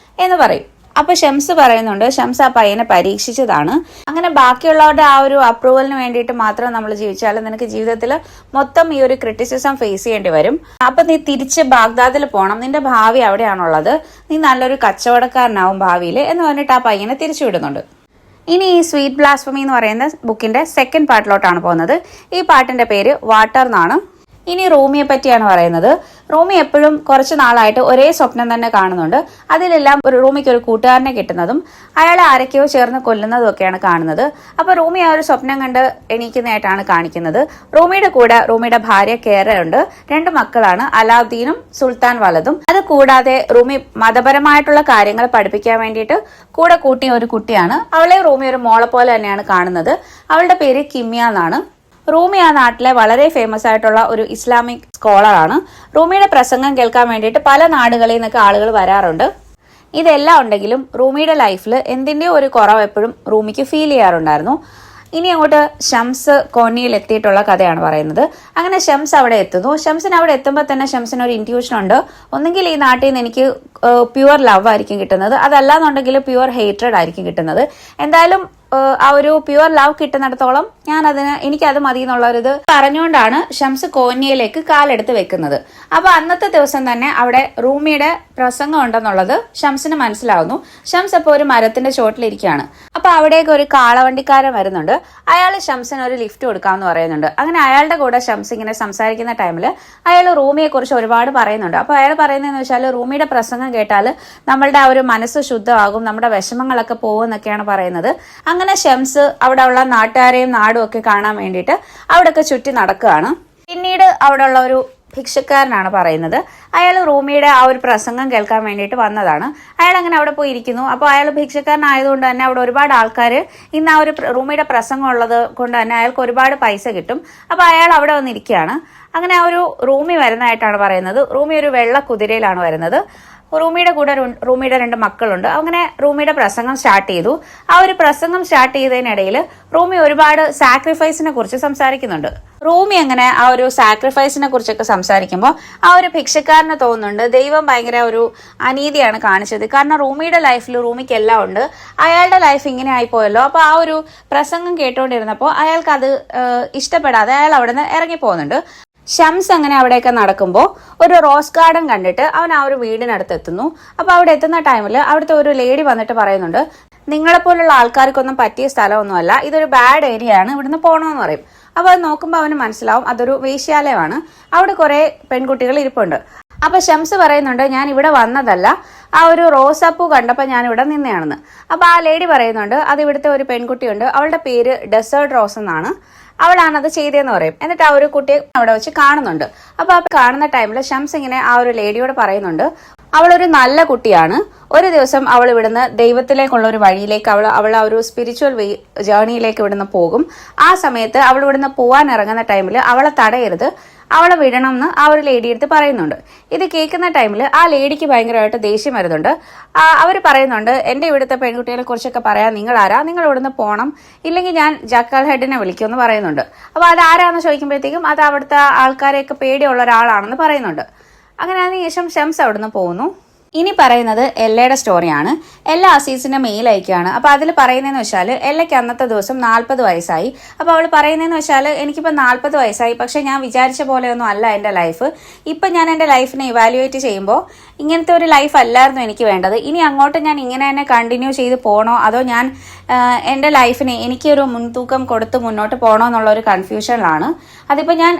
എന്ന് പറയും. അപ്പൊ ഷംസ് പറയുന്നുണ്ട്, ഷംസ് ആ പയ്യനെ പരീക്ഷിച്ചതാണ്, അങ്ങനെ ബാക്കിയുള്ളവരുടെ ആ ഒരു അപ്രൂവലിന് വേണ്ടിയിട്ട് മാത്രം നമ്മൾ ജീവിച്ചാൽ നിനക്ക് ജീവിതത്തിൽ മൊത്തം ഈ ഒരു ക്രിറ്റിസിസം ഫേസ് ചെയ്യേണ്ടി വരും. അപ്പൊ നീ തിരിച്ച് ബാഗ്ദാദിൽ പോകണം, നിന്റെ ഭാവി അവിടെയാണുള്ളത്, നീ നല്ലൊരു കച്ചവടക്കാരനാവും ഭാവിയിൽ എന്ന് പറഞ്ഞിട്ട് ആ പയ്യനെ തിരിച്ചുവിടുന്നുണ്ട്. ഇനി ഈ സ്വീറ്റ് ബ്ലാസ്ഫമി എന്ന് പറയുന്ന ബുക്കിന്റെ സെക്കൻഡ് പാർട്ടിലോട്ടാണ് പോകുന്നത്. ഈ പാട്ടിന്റെ പേര് വാട്ടർ എന്നാണ്. ഇനി റൂമിയെ പറ്റിയാണ് പറയുന്നത്. റൂമി എപ്പോഴും കുറച്ച് നാളായിട്ട് ഒരേ സ്വപ്നം തന്നെ കാണുന്നുണ്ട്. അതിലെല്ലാം റൂമിക്ക് ഒരു കൂട്ടുകാരനെ കിട്ടുന്നതും അയാളെ ആരൊക്കെയോ ചേർന്ന് കൊല്ലുന്നതും ഒക്കെയാണ് കാണുന്നത്. അപ്പൊ റൂമി ആ ഒരു സ്വപ്നം കണ്ട് എണീക്കുന്നതായിട്ടാണ് കാണിക്കുന്നത്. റൂമിയുടെ കൂടെ റൂമിയുടെ ഭാര്യ കേരയുണ്ട്, 2 മക്കളാണ്, അലാവുദ്ദീനും സുൽത്താൻ വലതും. അത് കൂടാതെ റൂമി മതപരമായിട്ടുള്ള കാര്യങ്ങൾ പഠിപ്പിക്കാൻ വേണ്ടിയിട്ട് കൂടെ കൂട്ടിയ ഒരു കുട്ടിയാണ്. അവളെ റൂമി ഒരു മോളെ പോലെ തന്നെയാണ് കാണുന്നത്. അവളുടെ പേര് കിമ്യ എന്നാണ്. റൂമി ആ നാട്ടിലെ വളരെ ഫേമസ് ആയിട്ടുള്ള ഒരു ഇസ്ലാമിക് സ്കോളറാണ്. റൂമിയുടെ പ്രസംഗം കേൾക്കാൻ വേണ്ടിയിട്ട് പല നാടുകളിൽ നിന്നൊക്കെ ആളുകൾ വരാറുണ്ട്. ഇതെല്ലാം ഉണ്ടെങ്കിലും റൂമിയുടെ ലൈഫിൽ എന്തിൻ്റെയോ ഒരു കുറവ് എപ്പോഴും റൂമിക്ക് ഫീൽ ചെയ്യാറുണ്ടായിരുന്നു. ഇനി അങ്ങോട്ട് ഷംസ് കോന്നിയിൽ എത്തിയിട്ടുള്ള കഥയാണ് പറയുന്നത്. അങ്ങനെ ഷംസ് അവിടെ എത്തുന്നു. ഷംസിന് അവിടെ എത്തുമ്പോൾ തന്നെ ഷംസിന് ഒരു ഇൻറ്റ്യൂഷൻ ഉണ്ട്, ഒന്നെങ്കിൽ ഈ നാട്ടിൽ നിന്ന് എനിക്ക് പ്യുവർ ലവ് ആയിരിക്കും കിട്ടുന്നത്, അതല്ലാന്നുണ്ടെങ്കിൽ പ്യുവർ ഹേറ്റ്രഡ് ആയിരിക്കും കിട്ടുന്നത്. എന്തായാലും ആ ഒരു പ്യുവർ ലവ് കിട്ടുന്നിടത്തോളം എനിക്കത് മതി എന്നുള്ളൊരിത് പറഞ്ഞുകൊണ്ടാണ് ഷംസ് കോന്നിയയിലേക്ക് കാലെടുത്ത് വെക്കുന്നത്. അപ്പൊ അന്നത്തെ ദിവസം തന്നെ അവിടെ റൂമിയുടെ പ്രസംഗം ഉണ്ടെന്നുള്ളത് ഷംസിന് മനസ്സിലാവുന്നു. ഷംസ് അപ്പോൾ ഒരു മരത്തിന്റെ ചോട്ടിലിരിക്കുകയാണ്. അപ്പൊ അവിടേക്ക് ഒരു കാളവണ്ടിക്കാരൻ വരുന്നുണ്ട്. അയാൾ ഷംസിന് ഒരു ലിഫ്റ്റ് കൊടുക്കാമെന്ന് പറയുന്നുണ്ട്. അങ്ങനെ അയാളുടെ കൂടെ ഷംസ് ഇങ്ങനെ സംസാരിക്കുന്ന ടൈമിൽ അയാൾ റൂമിയെ കുറിച്ച് ഒരുപാട് പറയുന്നുണ്ട്. അപ്പൊ അയാൾ പറയുന്നതെന്ന് വെച്ചാൽ റൂമിയുടെ പ്രസംഗം കേട്ടാൽ നമ്മളുടെ ആ ഒരു മനസ്സ് ശുദ്ധമാകും, നമ്മുടെ വിഷമങ്ങളൊക്കെ പോകും എന്നൊക്കെയാണ് പറയുന്നത്. അങ്ങനെ ഷംസ് അവിടെ ഉള്ള നാട്ടുകാരെയും നാടും ഒക്കെ കാണാൻ വേണ്ടിയിട്ട് അവിടെയൊക്കെ ചുറ്റി നടക്കുകയാണ്. പിന്നീട് അവിടെ ഉള്ള ഒരു ഭിക്ഷക്കാരനാണ് പറയുന്നത്, അയാൾ റൂമിയുടെ ആ ഒരു പ്രസംഗം കേൾക്കാൻ വേണ്ടിയിട്ട് വന്നതാണ്. അയാൾ അങ്ങനെ അവിടെ പോയി ഇരിക്കുന്നു. അപ്പോൾ അയാൾ ഭിക്ഷക്കാരനായതുകൊണ്ട് തന്നെ അവിടെ ഒരുപാട് ആൾക്കാർ ഇന്ന് ആ ഒരു റൂമിയുടെ പ്രസംഗം ഉള്ളത് കൊണ്ട് തന്നെ അയാൾക്ക് ഒരുപാട് പൈസ കിട്ടും. അപ്പോൾ അയാൾ അവിടെ വന്നിരിക്കുകയാണ്. അങ്ങനെ ആ ഒരു റൂമി വരുന്നതായിട്ടാണ് പറയുന്നത്. റൂമി ഒരു വെള്ള കുതിരയിലാണ് വരുന്നത്. റൂമിയുടെ കൂടെ റൂമിയുടെ 2 മക്കളുണ്ട്. അങ്ങനെ റൂമിയുടെ പ്രസംഗം സ്റ്റാർട്ട് ചെയ്തു. ആ ഒരു പ്രസംഗം സ്റ്റാർട്ട് ചെയ്തതിനിടയിൽ റൂമി ഒരുപാട് സാക്രിഫൈസിനെ കുറിച്ച് സംസാരിക്കുന്നുണ്ട്. റൂമി അങ്ങനെ ആ ഒരു സാക്രിഫൈസിനെ കുറിച്ചൊക്കെ സംസാരിക്കുമ്പോൾ ആ ഒരു ഭിക്ഷക്കാരന് തോന്നുന്നുണ്ട് ദൈവം ഭയങ്കര ഒരു അനീതിയാണ് കാണിച്ചത്. കാരണം റൂമിയുടെ ലൈഫിൽ റൂമിക്ക് എല്ലാം ഉണ്ട്, അയാളുടെ ലൈഫ് ഇങ്ങനെ ആയിപ്പോയല്ലോ. അപ്പൊ ആ ഒരു പ്രസംഗം കേട്ടുകൊണ്ടിരുന്നപ്പോൾ അയാൾക്ക് അത് ഇഷ്ടപ്പെടാതെ അയാൾ അവിടെ നിന്ന് ഇറങ്ങിപ്പോകുന്നുണ്ട്. ഷംസ് അങ്ങനെ അവിടെയൊക്കെ നടക്കുമ്പോൾ ഒരു റോസ് ഗാർഡൻ കണ്ടിട്ട് അവൻ ആ ഒരു വീടിനടുത്ത് എത്തുന്നു. അപ്പൊ അവിടെ എത്തുന്ന ടൈമിൽ അവിടുത്തെ ഒരു ലേഡി വന്നിട്ട് പറയുന്നുണ്ട്, നിങ്ങളെപ്പോലുള്ള ആൾക്കാർക്കൊന്നും പറ്റിയ സ്ഥലമൊന്നുമല്ല, ഇതൊരു ബാഡ് ഏരിയ ആണ്, ഇവിടുന്ന് പോകണമെന്ന് പറയും. അപ്പൊ അത് നോക്കുമ്പോൾ അവന് മനസ്സിലാവും അതൊരു വേശ്യാലയമാണ്, അവിടെ കുറെ പെൺകുട്ടികൾ ഇരിപ്പുണ്ട്. അപ്പൊ ഷംസ് പറയുന്നുണ്ട്, ഞാൻ ഇവിടെ വന്നതല്ല, ആ ഒരു റോസാപ്പൂ കണ്ടപ്പോൾ ഞാൻ ഇവിടെ നിന്നെയാണെന്ന്. അപ്പൊ ആ ലേഡി പറയുന്നുണ്ട്, അത് ഇവിടുത്തെ ഒരു പെൺകുട്ടിയുണ്ട്, അവളുടെ പേര് ഡെസേർട്ട് റോസ് എന്നാണ്, അവളാണത് ചെയ്തതെന്ന് പറയും. എന്നിട്ട് ആ ഒരു കുട്ടിയെ അവിടെ വെച്ച് കാണുന്നുണ്ട്. അപ്പൊ ആ കാണുന്ന ടൈമിൽ ഷംസ് ഇങ്ങനെ ആ ഒരു ലേഡിയോട് പറയുന്നുണ്ട്, അവളൊരു നല്ല കുട്ടിയാണ്, ഒരു ദിവസം അവൾ ഇവിടുന്ന് ദൈവത്തിലേക്കുള്ള ഒരു വഴിയിലേക്ക് അവൾ ആ ഒരു സ്പിരിച്വൽ ജേർണിയിലേക്ക് ഇവിടുന്ന് പോകും. ആ സമയത്ത് അവൾ ഇവിടുന്ന് പോവാൻ ഇറങ്ങുന്ന ടൈമിൽ അവളെ തടയരുത്, അവളെ വിടണം എന്ന് ആ ഒരു ലേഡി എടുത്ത് പറയുന്നുണ്ട്. ഇത് കേൾക്കുന്ന ടൈമിൽ ആ ലേഡിക്ക് ഭയങ്കരമായിട്ട് ദേഷ്യം വരുന്നുണ്ട്. അവർ പറയുന്നുണ്ട്, എന്റെ ഇവിടുത്തെ പെൺകുട്ടികളെ കുറിച്ചൊക്കെ പറയാൻ നിങ്ങൾ ആരാ, നിങ്ങൾ ഇവിടുന്ന് പോകണം, ഇല്ലെങ്കിൽ ഞാൻ ജക്കാൽ ഹെഡിനെ വിളിക്കുമെന്ന് പറയുന്നുണ്ട്. അപ്പൊ അത് ആരാന്ന് ചോദിക്കുമ്പോഴത്തേക്കും അത് അവിടുത്തെ ആൾക്കാരെയൊക്കെ പേടിയുള്ള ഒരാളാണെന്ന് പറയുന്നുണ്ട്. അങ്ങനെ അതിനുശേഷം ഷംസ് അവിടുന്ന് പോകുന്നു. ഇനി പറയുന്നത് എല്ലയുടെ സ്റ്റോറിയാണ്. എല്ല അസീസിന്റെ മെയിൽ അയക്കുകയാണ്. അപ്പോൾ അതിൽ പറയുന്നതെന്ന് വെച്ചാൽ എല്ലയ്ക്ക് അന്നത്തെ ദിവസം 40 വയസ്സായി. അപ്പോൾ അവൾ പറയുന്നതെന്ന് വെച്ചാൽ എനിക്കിപ്പോൾ 40 വയസ്സായി, പക്ഷേ ഞാൻ വിചാരിച്ച പോലെയൊന്നും അല്ല എൻ്റെ ലൈഫ്. ഇപ്പം ഞാൻ എൻ്റെ ലൈഫിനെ ഇവാലുവേറ്റ് ചെയ്യുമ്പോൾ ഇങ്ങനത്തെ ഒരു ലൈഫ് അല്ലായിരുന്നു എനിക്ക് വേണ്ടത്. ഇനി അങ്ങോട്ട് ഞാൻ ഇങ്ങനെ തന്നെ കണ്ടിന്യൂ ചെയ്ത് പോകണോ, അതോ ഞാൻ എൻ്റെ ലൈഫിനെ എനിക്കൊരു മുൻതൂക്കം കൊടുത്ത് മുന്നോട്ട് പോകണോ എന്നുള്ള ഒരു കൺഫ്യൂഷനിലാണ്. അതിപ്പോൾ ഞാൻ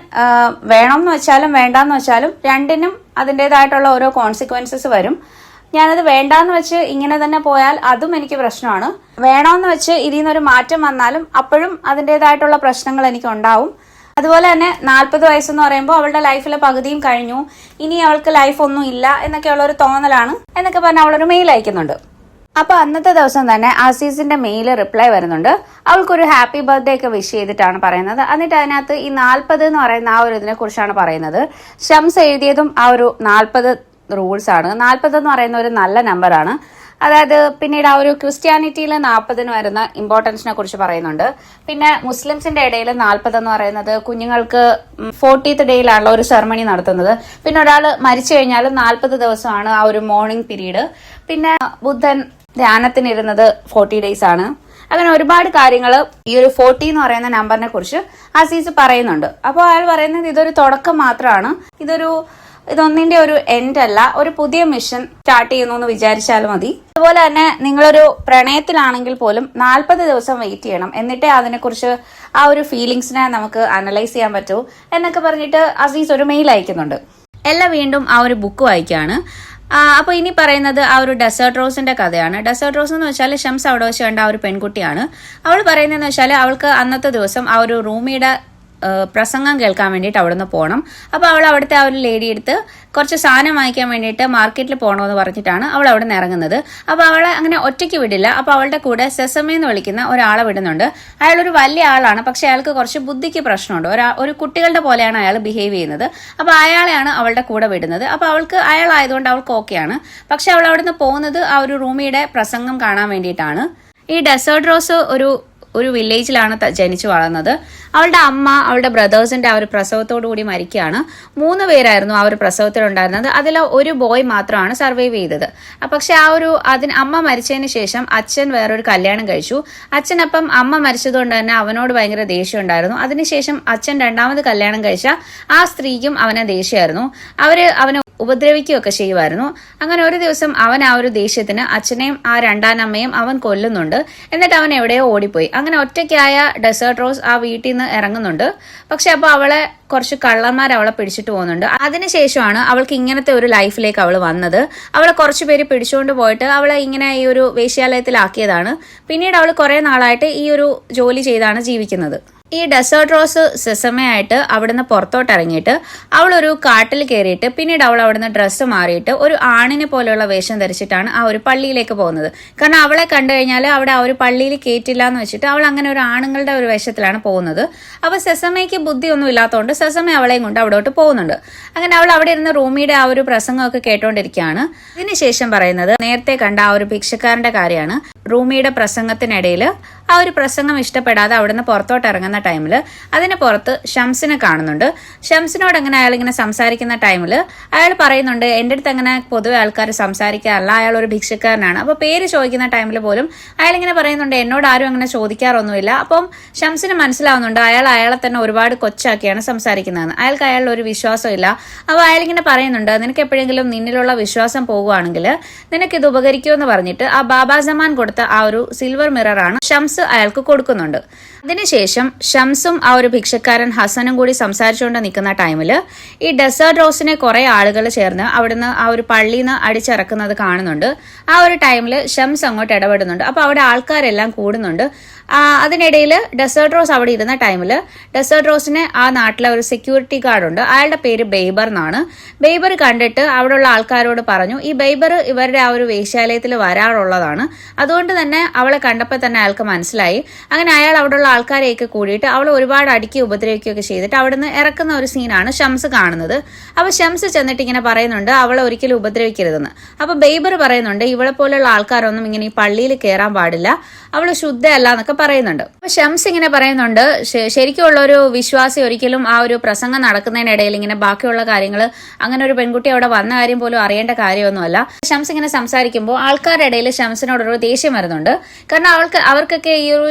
വേണമെന്ന് വെച്ചാലും വേണ്ടാന്ന് വെച്ചാലും രണ്ടിനും അതിൻ്റെതായിട്ടുള്ള ഓരോ കോൺസിക്വൻസസ് വരും. ഞാനത് വേണ്ടാന്ന് വെച്ച് ഇങ്ങനെ തന്നെ പോയാൽ അതും എനിക്ക് പ്രശ്നമാണ്. വേണമെന്ന് വെച്ച് ഇതിൽ നിന്നൊരു മാറ്റം വന്നാലും അപ്പോഴും അതിൻ്റെതായിട്ടുള്ള പ്രശ്നങ്ങൾ എനിക്ക് ഉണ്ടാവും. അതുപോലെ തന്നെ 40 വയസ്സെന്ന് പറയുമ്പോൾ അവളുടെ ലൈഫിലെ പകുതിയും കഴിഞ്ഞു, ഇനി അവൾക്ക് ലൈഫ് ഒന്നും ഇല്ല എന്നൊക്കെയുള്ള ഒരു തോന്നലാണ് എന്നൊക്കെ പറഞ്ഞ് അവളൊരു മെയിൽ അയക്കുന്നുണ്ട്. അപ്പൊ അന്നത്തെ ദിവസം തന്നെ അസീസിന്റെ മെയിൽ റിപ്ലൈ വരുന്നുണ്ട്. അവൾക്കൊരു ഹാപ്പി ബർത്ത്ഡേ ഒക്കെ വിഷ് ചെയ്തിട്ടാണ് പറയുന്നത്. എന്നിട്ട് അതിനകത്ത് ഈ 40 എന്ന് പറയുന്ന ആ ഒരു ഇതിനെ കുറിച്ചാണ് പറയുന്നത്. ഷംസ് എഴുതിയതും ആ ഒരു 40 റൂൾസ് ആണ്. 40 എന്ന് പറയുന്ന ഒരു നല്ല നമ്പറാണ്. അതായത് പിന്നീട് ആ ഒരു ക്രിസ്ത്യാനിറ്റിയിൽ 40 വരുന്ന ഇമ്പോർട്ടൻസിനെ കുറിച്ച് പറയുന്നുണ്ട്. പിന്നെ മുസ്ലിംസിന്റെ ഇടയിൽ 40 എന്ന് പറയുന്നത് കുഞ്ഞുങ്ങൾക്ക് 40th ഡേയിലാണല്ലോ ഒരു സെറമണി നടത്തുന്നത്. പിന്നെ ഒരാൾ മരിച്ചു കഴിഞ്ഞാലും 40 ദിവസമാണ് ആ ഒരു മോർണിംഗ് പീരീഡ്. പിന്നെ ബുദ്ധൻ ധ്യാനത്തിനിരുന്നത് 40 ഡേയ്സ് ആണ്. അങ്ങനെ ഒരുപാട് കാര്യങ്ങൾ ഈ ഒരു 40 എന്ന് പറയുന്ന നമ്പറിനെ കുറിച്ച് അസീസ് പറയുന്നുണ്ട്. അപ്പോൾ അയാൾ പറയുന്നത് ഇതൊരു തുടക്കം മാത്രമാണ്, ഇതൊന്നിന്റെ ഒരു എൻഡ് അല്ല, ഒരു പുതിയ മിഷൻ സ്റ്റാർട്ട് ചെയ്യുന്നു എന്ന് വിചാരിച്ചാൽ മതി. അതുപോലെ തന്നെ നിങ്ങളൊരു പ്രണയത്തിലാണെങ്കിൽ പോലും 40 ദിവസം വെയിറ്റ് ചെയ്യണം, എന്നിട്ടേ അതിനെക്കുറിച്ച് ആ ഒരു ഫീലിങ്സിനെ നമുക്ക് അനലൈസ് ചെയ്യാൻ പറ്റൂ എന്നൊക്കെ പറഞ്ഞിട്ട് അസീസ് ഒരു മെയിൽ അയക്കുന്നുണ്ട്. എല്ലാം വീണ്ടും ആ ഒരു ബുക്ക് വായിക്കുകയാണ്. അപ്പോൾ ഇനി പറയുന്നത് ആ ഒരു ഡെസേർട്ട് റോസിന്റെ കഥയാണ്. ഡെസേർട്ട് റോസ് എന്ന് വെച്ചാൽ ഷംസ് അവിടെ വെച്ച് കണ്ട ആ ഒരു പെൺകുട്ടിയാണ്. അവൾ പറയുന്നതെന്ന് വെച്ചാൽ അവൾക്ക് അന്നത്തെ ദിവസം ആ ഒരു റൂമിയുടെ പ്രസംഗം കേൾക്കാൻ വേണ്ടിയിട്ട് അവിടെ നിന്ന് പോകണം. അപ്പോൾ അവൾ അവിടുത്തെ ആ ഒരു ലേഡി എടുത്ത് കുറച്ച് സാധനം വാങ്ങിക്കാൻ വേണ്ടിയിട്ട് മാർക്കറ്റിൽ പോകണമെന്ന് പറഞ്ഞിട്ടാണ് അവൾ അവിടെ നിന്ന് ഇറങ്ങുന്നത്. അപ്പോൾ അവളെ അങ്ങനെ ഒറ്റയ്ക്ക് വിടില്ല. അപ്പോൾ അവളുടെ കൂടെ സെസമേ എന്ന് വിളിക്കുന്ന ഒരാളെ വിടുന്നുണ്ട്. അയാളൊരു വലിയ ആളാണ്, പക്ഷെ അയാൾക്ക് കുറച്ച് ബുദ്ധിക്ക് പ്രശ്നമുണ്ട്. ഒരു കുട്ടികളുടെ പോലെയാണ് അയാൾ ബിഹേവ് ചെയ്യുന്നത്. അപ്പോൾ അയാളെയാണ് അവളുടെ കൂടെ വിടുന്നത്. അപ്പോൾ അവൾക്ക് അയാളായതുകൊണ്ട് അവൾക്ക് ഓക്കെയാണ്. പക്ഷെ അവൾ അവിടെ നിന്ന് പോകുന്നത് ആ ഒരു റൂമിയുടെ പ്രസംഗം കാണാൻ വേണ്ടിയിട്ടാണ്. ഈ ഡെസേർട്ട് റോസ് ഒരു വില്ലേജിലാണ് ജനിച്ചു വളർന്നത്. അവളുടെ അമ്മ അവളുടെ ബ്രദേഴ്സിന്റെ ആ ഒരു പ്രസവത്തോടു കൂടി മരിക്കുകയാണ്. 3 പേരായിരുന്നു ആ ഒരു പ്രസവത്തിലുണ്ടായിരുന്നത്. അതിൽ ഒരു ബോയ് മാത്രമാണ് സർവൈവ് ചെയ്തത്. പക്ഷെ അമ്മ മരിച്ചതിന് ശേഷം അച്ഛൻ വേറൊരു കല്യാണം കഴിച്ചു. അച്ഛനപ്പം അമ്മ മരിച്ചതുകൊണ്ട് തന്നെ അവനോട് ഭയങ്കര ദേഷ്യം ഉണ്ടായിരുന്നു. അതിനുശേഷം അച്ഛൻ 2ാമത് കല്യാണം കഴിച്ച ആ സ്ത്രീക്കും അവനെ ദേഷ്യമായിരുന്നു. അവനെ ഉപദ്രവിക്കുകയൊക്കെ ചെയ്യുമായിരുന്നു. അങ്ങനെ ഒരു ദിവസം അവൻ ആ ഒരു ദേഷ്യത്തിന് അച്ഛനെയും ആ 2ാം അമ്മയും അവൻ കൊല്ലുന്നുണ്ട്. എന്നിട്ട് അവൻ എവിടെയോ ഓടിപ്പോയി. അങ്ങനെ ഒറ്റയ്ക്കായ ഡെസേർട്ട് റോസ് ആ വീട്ടിൽ നിന്ന് ഇറങ്ങുന്നുണ്ട്. പക്ഷെ അപ്പോൾ അവളെ കുറച്ച് കള്ളന്മാർ അവളെ പിടിച്ചിട്ട് പോകുന്നുണ്ട്. അതിനുശേഷമാണ് അവൾക്ക് ഇങ്ങനത്തെ ഒരു ലൈഫിലേക്ക് അവൾ വന്നത്. അവളെ കുറച്ച് പേര് പിടിച്ചുകൊണ്ട് പോയിട്ട് അവളെ ഇങ്ങനെ ഈ ഒരു വേശ്യാലയത്തിലാക്കിയതാണ്. പിന്നീട് അവൾ കുറെ നാളായിട്ട് ഈ ഒരു ജോലി ചെയ്താണ് ജീവിക്കുന്നത്. ഈ ഡെസേർട്ട് റോസ് സെസമയായിട്ട് അവിടുന്ന് പുറത്തോട്ട് ഇറങ്ങിയിട്ട് അവളൊരു കാട്ടിൽ കയറിയിട്ട് പിന്നീട് അവൾ അവിടുന്ന് ഡ്രസ്സ് മാറിയിട്ട് ഒരു ആണിനെ പോലെയുള്ള വേഷം ധരിച്ചിട്ടാണ് ആ ഒരു പള്ളിയിലേക്ക് പോകുന്നത്. കാരണം അവളെ കണ്ടു കഴിഞ്ഞാൽ അവിടെ ആ ഒരു പള്ളിയിൽ കയറ്റില്ല എന്ന് വെച്ചിട്ട് അവൾ അങ്ങനെ ഒരു ആണുങ്ങളുടെ ഒരു വേഷത്തിലാണ് പോകുന്നത്. അപ്പോൾ സെസമയ്ക്ക് ബുദ്ധിയൊന്നും ഇല്ലാത്തതുകൊണ്ട് സെസമ അവളെയും കൊണ്ട് അവിടോട്ട് പോകുന്നുണ്ട്. അങ്ങനെ അവൾ അവിടെ ഇരുന്ന് റൂമിയുടെ ആ ഒരു പ്രസംഗമൊക്കെ കേട്ടോണ്ടിരിക്കുകയാണ്. ഇതിനുശേഷം പറയുന്നത് നേരത്തെ കണ്ട ആ ഒരു ഭിക്ഷക്കാരന്റെ കാര്യമാണ്. റൂമിയുടെ പ്രസംഗത്തിനിടയിൽ ആ ഒരു പ്രസംഗം ഇഷ്ടപ്പെടാതെ അവിടുന്ന് പുറത്തോട്ട് ഇറങ്ങുന്ന ടൈമിൽ അതിന് പുറത്ത് ഷംസിനെ കാണുന്നുണ്ട്. ഷംസിനോട് അങ്ങനെ അയാൾ ഇങ്ങനെ സംസാരിക്കുന്ന ടൈമിൽ അയാൾ പറയുന്നുണ്ട്, എൻ്റെ അടുത്ത് അങ്ങനെ പൊതുവെ ആൾക്കാർ സംസാരിക്കാറില്ല, അയാൾ ഒരു ഭിക്ഷക്കാരനാണ്. അപ്പോൾ പേര് ചോദിക്കുന്ന ടൈമിൽ പോലും അയാൾ ഇങ്ങനെ പറയുന്നുണ്ട്, എന്നോട് ആരും അങ്ങനെ ചോദിക്കാറൊന്നുമില്ല. അപ്പം ഷംസിന് മനസ്സിലാവുന്നുണ്ട് അയാളെ തന്നെ ഒരുപാട് കൊച്ചാക്കിയാണ് സംസാരിക്കുന്നതെന്ന്. അയാൾക്ക് അയാളുടെ ഒരു വിശ്വാസമില്ല. അപ്പോൾ അയാളിങ്ങനെ പറയുന്നുണ്ട്, നിനക്ക് എപ്പോഴെങ്കിലും നിന്നിലുള്ള വിശ്വാസം പോകുകയാണെങ്കിൽ നിനക്കിത് ഉപകരിക്കുമെന്ന് പറഞ്ഞിട്ട് ആ ബാബാ സമാൻ കൊടുത്ത ആ ഒരു സിൽവർ മിററാണ് ഷംസ് അയാൾക്ക് കൊടുക്കുന്നുണ്ട്. അതിനുശേഷം ഷംസും ആ ഒരു ഭിക്ഷക്കാരൻ ഹസനും കൂടി സംസാരിച്ചുകൊണ്ട് നിൽക്കുന്ന ടൈമിൽ ഈ ഡെസേർട്ട് റോസിനെ കുറെ ആളുകൾ ചേർന്ന് അവിടുന്ന് ആ ഒരു പള്ളിയിൽ നിന്ന് അടിച്ചിറക്കുന്നത് കാണുന്നുണ്ട്. ആ ഒരു ടൈമിൽ ഷംസ് അങ്ങോട്ട് ഇടപെടുന്നുണ്ട്. അപ്പോൾ അവിടെ ആൾക്കാരെല്ലാം കൂടുന്നുണ്ട്. അതിനിടയിൽ ഡെസേർട്ട് റോസ് അവിടെ ഇരുന്ന ടൈമിൽ ഡെസേർട്ട് റോസിന് ആ നാട്ടിലെ ഒരു സെക്യൂരിറ്റി ഗാർഡുണ്ട്. അയാളുടെ പേര് ബെയ്ബർ എന്നാണ്. ബെയ്ബർ കണ്ടിട്ട് അവിടെയുള്ള ആൾക്കാരോട് പറഞ്ഞു, ഈ ബെയ്ബർ ഇവരുടെ ആ ഒരു വേശ്യാലയത്തിൽ വരാറുള്ളതാണ്, അതുകൊണ്ട് തന്നെ അവളെ കണ്ടപ്പോൾ തന്നെ അയാൾക്ക് മനസ്സിലായി. അങ്ങനെ അയാൾ അവിടെയുള്ള ആൾക്കാരെയൊക്കെ കൂടിയിട്ട് അവൾ ഒരുപാട് അടിക്കുകയും ഉപദ്രവിക്കുകയൊക്കെ ചെയ്തിട്ട് അവിടുന്ന് ഇറക്കുന്ന ഒരു സീനാണ് ഷംസ് കാണുന്നത്. അപ്പൊ ഷംസ് ചെന്നിട്ട് ഇങ്ങനെ പറയുന്നുണ്ട് അവളെ ഒരിക്കലും ഉപദ്രവിക്കരുതെന്ന്. അപ്പൊ ബെയ്ബർ പറയുന്നുണ്ട് ഇവളെ പോലുള്ള ആൾക്കാരൊന്നും ഇങ്ങനെ ഈ പള്ളിയിൽ കയറാൻ പാടില്ല, അവള് ശുദ്ധയല്ല എന്നൊക്കെ പറയുന്നുണ്ട്. അപ്പൊ ഷംസ് ഇങ്ങനെ പറയുന്നുണ്ട് ശരിക്കുള്ള ഒരു വിശ്വാസി ഒരിക്കലും ആ ഒരു പ്രസംഗം നടക്കുന്നതിനിടയിൽ ഇങ്ങനെ ബാക്കിയുള്ള കാര്യങ്ങൾ, അങ്ങനെ ഒരു പെൺകുട്ടി അവിടെ വന്ന കാര്യം പോലും അറിയേണ്ട കാര്യമൊന്നുമല്ല. ഷംസ് ഇങ്ങനെ സംസാരിക്കുമ്പോൾ ആൾക്കാരുടെ ഇടയിൽ ഷംസിനോടൊരു ദേഷ്യം വരുന്നുണ്ട്. കാരണം അവർക്കൊക്കെ ഈ ഒരു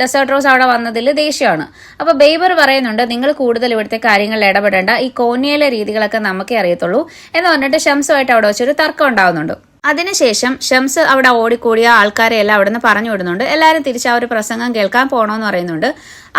ഡെസേർട്ട് റോസ് അവിടെ വന്നതിൽ ദേഷ്യമാണ്. അപ്പൊ ബെയ്ബർ പറയുന്നുണ്ട് നിങ്ങൾ കൂടുതൽ ഇവിടുത്തെ കാര്യങ്ങളിൽ ഇടപെടേണ്ട, ഈ കോന്നിയയിലെ രീതികളൊക്കെ നമുക്കേ അറിയത്തുള്ളൂ എന്ന് പറഞ്ഞിട്ട് ഷംസുമായിട്ട് അവിടെ വെച്ചൊരു തർക്കം ഉണ്ടാവുന്നുണ്ട്. അതിനുശേഷം ഷംസ് അവിടെ ഓടിക്കൂടിയ ആൾക്കാരെ എല്ലാം അവിടെ നിന്ന് പറഞ്ഞു വിടുന്നുണ്ട്. എല്ലാവരും തിരിച്ച് ആ ഒരു പ്രസംഗം കേൾക്കാൻ പോകണമെന്ന് പറയുന്നുണ്ട്.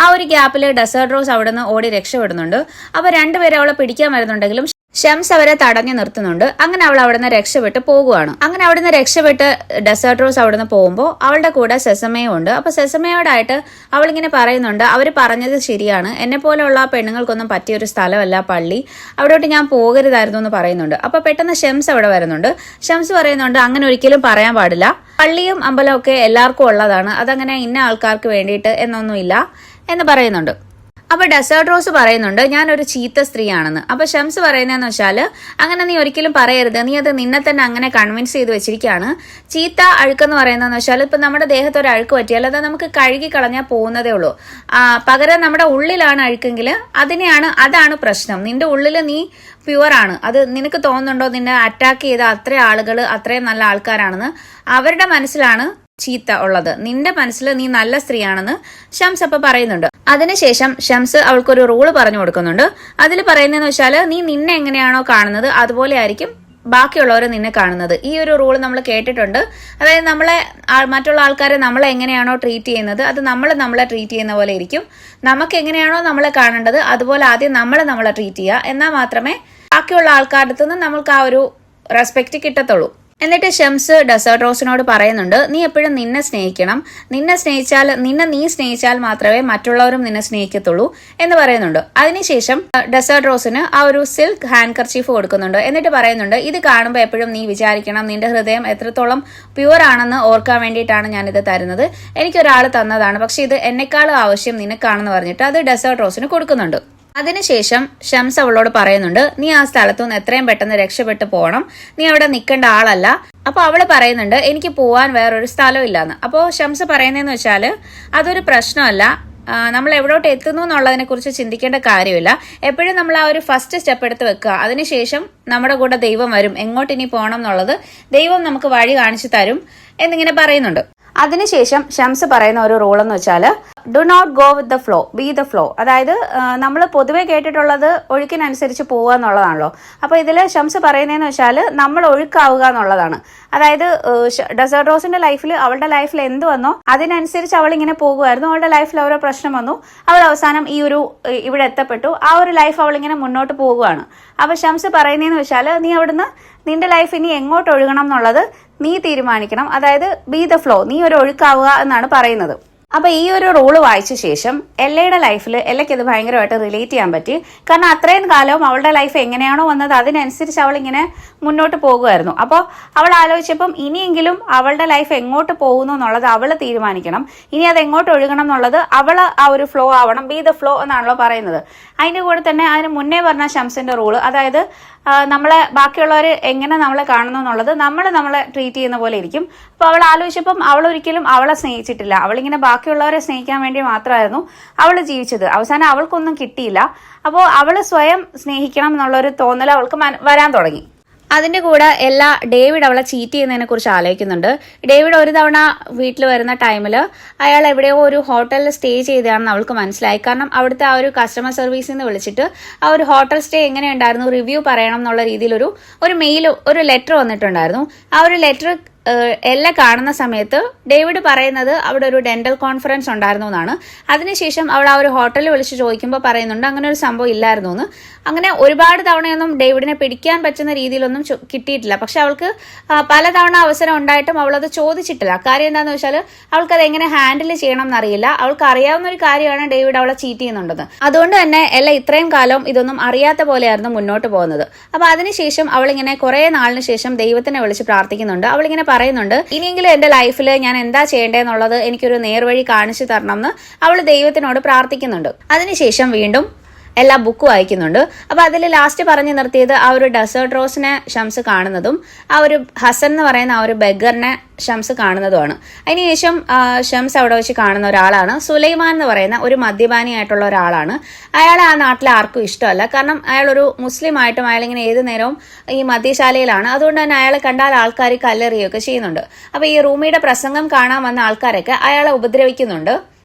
ആ ഒരു ഗ്യാപ്പിൽ ഡെസേർട്ട് റോസ് അവിടെ നിന്ന് ഓടി രക്ഷപ്പെടുന്നുണ്ട്. അപ്പൊ രണ്ടുപേരെ അവളെ പിടിക്കാൻ വരുന്നുണ്ടെങ്കിലും ഷംസ് അവരെ തടഞ്ഞു നിർത്തുന്നുണ്ട്. അങ്ങനെ അവൾ അവിടുന്ന് രക്ഷപ്പെട്ട് പോകുകയാണ്. അങ്ങനെ അവിടുന്ന് രക്ഷപ്പെട്ട് ഡെസേർട്ട് റോസ് അവിടുന്ന് പോകുമ്പോൾ അവളുടെ കൂടെ സെസമയും ഉണ്ട്. അപ്പൊ സെസമയോടായിട്ട് അവളിങ്ങനെ പറയുന്നുണ്ട് അവർ പറഞ്ഞത് ശരിയാണ്, എന്നെ പോലെയുള്ള പെണ്ണുങ്ങൾക്കൊന്നും പറ്റിയൊരു സ്ഥലമല്ല പള്ളി, അവിടോട്ട് ഞാൻ പോകരുതായിരുന്നു എന്ന് പറയുന്നുണ്ട്. അപ്പൊ പെട്ടെന്ന് ഷംസ് അവിടെ വരുന്നുണ്ട്. ഷംസ് പറയുന്നുണ്ട് അങ്ങനെ ഒരിക്കലും പറയാൻ പാടില്ല, പള്ളിയും അമ്പലവും ഒക്കെ എല്ലാവർക്കും ഉള്ളതാണ്, അതങ്ങനെ ഇന്ന ആൾക്കാർക്ക് വേണ്ടിയിട്ട് എന്നൊന്നുമില്ല എന്ന് പറയുന്നുണ്ട്. അപ്പൊ ഡെസേർട്ട് റോസ് പറയുന്നുണ്ട് ഞാനൊരു ചീത്ത സ്ത്രീയാണെന്ന്. അപ്പൊ ഷംസ് പറയുന്നതെന്ന് വെച്ചാൽ അങ്ങനെ നീ ഒരിക്കലും പറയരുത്, നീ അത് നിന്നെ തന്നെ അങ്ങനെ കൺവിൻസ് ചെയ്ത് വെച്ചിരിക്കുകയാണ്. ചീത്ത അഴുക്കെന്ന് പറയുന്നതെന്ന് വെച്ചാൽ ഇപ്പൊ നമ്മുടെ ദേഹത്ത് ഒരു അഴുക്ക് പറ്റിയാൽ അത് നമുക്ക് കഴുകി കളഞ്ഞാൽ പോകുന്നതേ ഉള്ളൂ. പകരം നമ്മുടെ ഉള്ളിലാണ് അഴുക്കെങ്കിൽ അതാണ് പ്രശ്നം. നിന്റെ ഉള്ളിൽ നീ പ്യുവറാണ്, അത് നിനക്ക് തോന്നുന്നുണ്ടോ നിന്നെ അറ്റാക്ക് ചെയ്ത അത്രയും ആളുകൾ അത്രയും നല്ല ആൾക്കാരാണെന്ന് അവരുടെ മനസ്സിലാണ് ചീത്ത ഉള്ളത്, നിന്റെ മനസ്സിൽ നീ നല്ല സ്ത്രീയാണെന്ന് ഷംസ് അപ്പൊ പറയുന്നുണ്ട്. അതിനുശേഷം ഷംസ് അവൾക്കൊരു റൂള് പറഞ്ഞു കൊടുക്കുന്നുണ്ട്. അതിൽ പറയുന്നതെന്ന് വെച്ചാൽ നീ നിന്നെ എങ്ങനെയാണോ കാണുന്നത് അതുപോലെ ആയിരിക്കും ബാക്കിയുള്ളവർ നിന്നെ കാണുന്നത്. ഈ ഒരു റൂൾ നമ്മൾ കേട്ടിട്ടുണ്ട്. അതായത് മറ്റുള്ള ആൾക്കാരെ നമ്മളെ എങ്ങനെയാണോ ട്രീറ്റ് ചെയ്യുന്നത് അത് നമ്മളെ ട്രീറ്റ് ചെയ്യുന്ന പോലെ ഇരിക്കും. നമുക്ക് എങ്ങനെയാണോ നമ്മളെ കാണേണ്ടത് അതുപോലെ ആദ്യം നമ്മളെ ട്രീറ്റ് ചെയ്യുക, എന്നാൽ മാത്രമേ ബാക്കിയുള്ള ആൾക്കാരുടെ അടുത്ത് നിന്ന് നമ്മൾക്ക് ആ ഒരു റെസ്പെക്ട് കിട്ടത്തുള്ളൂ. എന്നിട്ട് ഷംസ് ഡെസേർട്ട് റോസിനോട് പറയുന്നുണ്ട് നീ എപ്പോഴും നിന്നെ സ്നേഹിക്കണം, നിന്നെ സ്നേഹിച്ചാൽ മാത്രമേ മറ്റുള്ളവരും നിന്നെ സ്നേഹിക്കത്തുള്ളൂ എന്ന് പറയുന്നുണ്ട്. അതിനുശേഷം ഡെസേർട്ട് റോസിന് ആ ഒരു സിൽക്ക് ഹാൻഡ് കർച്ചീഫ് കൊടുക്കുന്നുണ്ട്. എന്നിട്ട് പറയുന്നുണ്ട് ഇത് കാണുമ്പോൾ എപ്പോഴും നീ വിചാരിക്കണം നിന്റെ ഹൃദയം എത്രത്തോളം പ്യുവർ ആണെന്ന് ഓർക്കാൻ വേണ്ടിയിട്ടാണ് ഞാനിത് തരുന്നത്, എനിക്കൊരാൾ തന്നതാണ്, പക്ഷെ ഇത് എന്നെക്കാളും ആവശ്യം നിനക്കാണെന്ന് പറഞ്ഞിട്ട് അത് ഡെസേർട്ട് റോസിന് കൊടുക്കുന്നുണ്ട്. അതിനുശേഷം ഷംസ് അവളോട് പറയുന്നുണ്ട് നീ ആ സ്ഥലത്തുനിന്ന് എത്രയും പെട്ടെന്ന് രക്ഷപ്പെട്ടു പോകണം, നീ അവിടെ നിൽക്കേണ്ട ആളല്ല. അപ്പൊ അവള് പറയുന്നുണ്ട് എനിക്ക് പോവാൻ വേറൊരു സ്ഥലം ഇല്ലാന്ന്. അപ്പോൾ ഷംസ് പറയുന്നതെന്ന് വെച്ചാല് അതൊരു പ്രശ്നമല്ല, നമ്മൾ എവിടോട്ട് എത്തുന്നു എന്നുള്ളതിനെ കുറിച്ച് ചിന്തിക്കേണ്ട കാര്യമില്ല, എപ്പോഴും നമ്മൾ ആ ഒരു ഫസ്റ്റ് സ്റ്റെപ്പ് എടുത്ത് വെക്കുക, അതിനുശേഷം നമ്മുടെ കൂടെ ദൈവം വരും, എങ്ങോട്ട് ഇനി പോകണം എന്നുള്ളത് ദൈവം നമുക്ക് വഴി കാണിച്ചു തരും എന്നിങ്ങനെ പറയുന്നുണ്ട്. അതിനുശേഷം ഷംസ് പറയുന്ന ഒരു റൂൾ എന്ന് വെച്ചാൽ do not go with the flow, be the flow. അതായത് നമ്മൾ പൊതുവെ കേട്ടിട്ടുള്ളത് ഒഴുക്കിനനുസരിച്ച് പോവുക എന്നുള്ളതാണല്ലോ. അപ്പൊ ഇതിൽ ഷംസ് പറയുന്നതെന്ന് വെച്ചാൽ നമ്മൾ ഒഴുക്കാവുക എന്നുള്ളതാണ്. അതായത് ഡെസേർട്ട് റോസിന്റെ ലൈഫിൽ അവളുടെ ലൈഫിൽ എന്ത് വന്നോ അതിനനുസരിച്ച് അവൾ ഇങ്ങനെ പോകുമായിരുന്നു. അവളുടെ ലൈഫിൽ ഓരോ പ്രശ്നം വന്നു, അവൾ അവസാനം ഇവിടെ എത്തപ്പെട്ടു, ആ ഒരു ലൈഫ് അവൾ ഇങ്ങനെ മുന്നോട്ട് പോകുകയാണ്. അപ്പൊ ഷംസ് പറയുന്നതെന്ന് വെച്ചാൽ നീ അവിടുന്ന് നിന്റെ ലൈഫ് ഇനി എങ്ങോട്ട് ഒഴുകണം എന്നുള്ളത് നീ തീരുമാനിക്കണം. അതായത് ബി ദ ഫ്ലോ, നീ ഒരു ഒഴുക്കാവുക എന്നാണ് പറയുന്നത്. അപ്പൊ ഈ ഒരു റൂള് വായിച്ച ശേഷം എല്ലയുടെ ലൈഫിൽ എല്ലയ്ക്ക് ഇത് ഭയങ്കരമായിട്ട് റിലേറ്റ് ചെയ്യാൻ പറ്റി. കാരണം അത്രയും കാലവും അവളുടെ ലൈഫ് എങ്ങനെയാണോ വന്നത് അതിനനുസരിച്ച് അവൾ ഇങ്ങനെ മുന്നോട്ട് പോകുമായിരുന്നു. അപ്പോൾ അവൾ ആലോചിച്ചപ്പം ഇനിയെങ്കിലും അവളുടെ ലൈഫ് എങ്ങോട്ട് പോകുന്നു എന്നുള്ളത് അവൾ തീരുമാനിക്കണം, ഇനി അത് എങ്ങോട്ട് ഒഴുകണം എന്നുള്ളത് അവൾ ആ ഒരു ഫ്ലോ ആവണം, ബി ദ ഫ്ലോ എന്നാണല്ലോ പറയുന്നത്. അതിന്റെ കൂടെ തന്നെ അതിന് മുന്നേ പറഞ്ഞ ഷംസിന്റെ റൂള്, അതായത് നമ്മളെ ബാക്കിയുള്ളവർ എങ്ങനെ നമ്മളെ കാണുന്നു എന്നുള്ളത് നമ്മളെ ട്രീറ്റ് ചെയ്യുന്ന പോലെ ഇരിക്കും. അപ്പൊ അവൾ ആലോചിച്ചപ്പം അവൾ ഒരിക്കലും അവളെ സ്നേഹിച്ചിട്ടില്ല, അവളിങ്ങനെ ബാക്കിയുള്ളവരെ സ്നേഹിക്കാൻ വേണ്ടി മാത്രമായിരുന്നു അവൾ ജീവിച്ചത്. അവസാനം അവൾക്കൊന്നും കിട്ടിയില്ല. അപ്പോൾ അവൾ സ്വയം സ്നേഹിക്കണം എന്നുള്ളൊരു തോന്നൽ അവൾക്ക് വരാൻ തുടങ്ങി. അതിന്റെ കൂടെ ഡേവിഡ് അവളെ ചീറ്റ് ചെയ്യുന്നതിനെ കുറിച്ച് ആലോചിക്കുന്നുണ്ട്. ഡേവിഡ് ഒരു തവണ വീട്ടിൽ വരുന്ന ടൈമിൽ അയാൾ എവിടെയോ ഒരു ഹോട്ടലിൽ സ്റ്റേ ചെയ്തതാണെന്ന് അവൾക്ക് മനസ്സിലായി. കാരണം അവിടുത്തെ ആ ഒരു കസ്റ്റമർ സർവീസിൽ നിന്ന് വിളിച്ചിട്ട് ആ ഒരു ഹോട്ടൽ സ്റ്റേ എങ്ങനെയുണ്ടായിരുന്നു റിവ്യൂ പറയണം എന്നുള്ള രീതിയിൽ ഒരു ലെറ്റർ വന്നിട്ടുണ്ടായിരുന്നു. ആ ഒരു ലെറ്റർ എല്ലാം കാണുന്ന സമയത്ത് ഡേവിഡ് പറയുന്നത് അവിടെ ഒരു ഡെന്റൽ കോൺഫറൻസ് ഉണ്ടായിരുന്നു എന്നാണ്. അതിനുശേഷം അവൾ ആ ഒരു ഹോട്ടലിൽ വിളിച്ച് ചോദിക്കുമ്പോൾ പറയുന്നുണ്ട് അങ്ങനെ ഒരു സംഭവം ഇല്ലായിരുന്നു എന്ന്. അങ്ങനെ ഒരുപാട് തവണയൊന്നും ഡേവിഡിനെ പിടിക്കാൻ പറ്റുന്ന രീതിയിലൊന്നും കിട്ടിയിട്ടില്ല. പക്ഷെ അവൾക്ക് പലതവണ അവസരം ഉണ്ടായിട്ടും അവളത് ചോദിച്ചിട്ടില്ല. കാര്യം എന്താണെന്ന് വെച്ചാൽ അവൾക്കത് എങ്ങനെ ഹാൻഡിൽ ചെയ്യണം എന്നറിയില്ല. അവൾക്ക് അറിയാവുന്ന ഒരു കാര്യമാണ് ഡേവിഡ് അവളെ ചീറ്റ് ചെയ്യുന്നുണ്ടെന്ന്. അതുകൊണ്ട് തന്നെ ഇത്രയും കാലം ഇതൊന്നും അറിയാത്ത പോലെയായിരുന്നു മുന്നോട്ട് പോകുന്നത്. അപ്പൊ അതിനുശേഷം അവളിങ്ങനെ കുറെ നാളിന് ശേഷം ദൈവത്തിനെ വിളിച്ച് പ്രാർത്ഥിക്കുന്നുണ്ട്. അവളിങ്ങനെ പറയുന്നുണ്ട് ഇനിയെങ്കിലും എന്റെ ലൈഫിൽ ഞാൻ എന്താ ചെയ്യേണ്ടതെന്നുള്ളത് എനിക്കൊരു നേർവഴി കാണിച്ചു തരണം എന്ന് അവൾ ദൈവത്തിനോട് പ്രാർത്ഥിക്കുന്നുണ്ട്. അതിനുശേഷം വീണ്ടും എല്ലാ ബുക്ക് വായിക്കുന്നുണ്ട്. അപ്പൊ അതിൽ ലാസ്റ്റ് പറഞ്ഞു നിർത്തിയത് ആ ഒരു ഡെസേർട്ട് റോസിനെ ഷംസ് കാണുന്നതും ആ ഒരു ഹസൻ എന്ന് പറയുന്ന ആ ഒരു ബെഗറിനെ ഷംസ് കാണുന്നതുമാണ്. അതിനുശേഷം ഷംസ് അവിടെ വെച്ച് കാണുന്ന ഒരാളാണ് സുലൈമാൻ എന്ന് പറയുന്ന ഒരു മദ്യപാനിയായിട്ടുള്ള ഒരാളാണ്. അയാളെ ആ നാട്ടിലെ ആർക്കും ഇഷ്ടമല്ല. കാരണം അയാൾ ഒരു മുസ്ലിം ആയിട്ടും അയാളിങ്ങനെ ഏത് നേരവും ഈ മദ്യശാലയിലാണ്. അതുകൊണ്ട് തന്നെ അയാളെ കണ്ടാൽ ആൾക്കാർ കല്ലെറിയുകയൊക്കെ ചെയ്യുന്നുണ്ട്. അപ്പൊ ഈ റൂമിയുടെ പ്രസംഗം കാണാൻ വന്ന ആൾക്കാരൊക്കെ അയാളെ ഉപദ്രവിക്കുന്നുണ്ട്.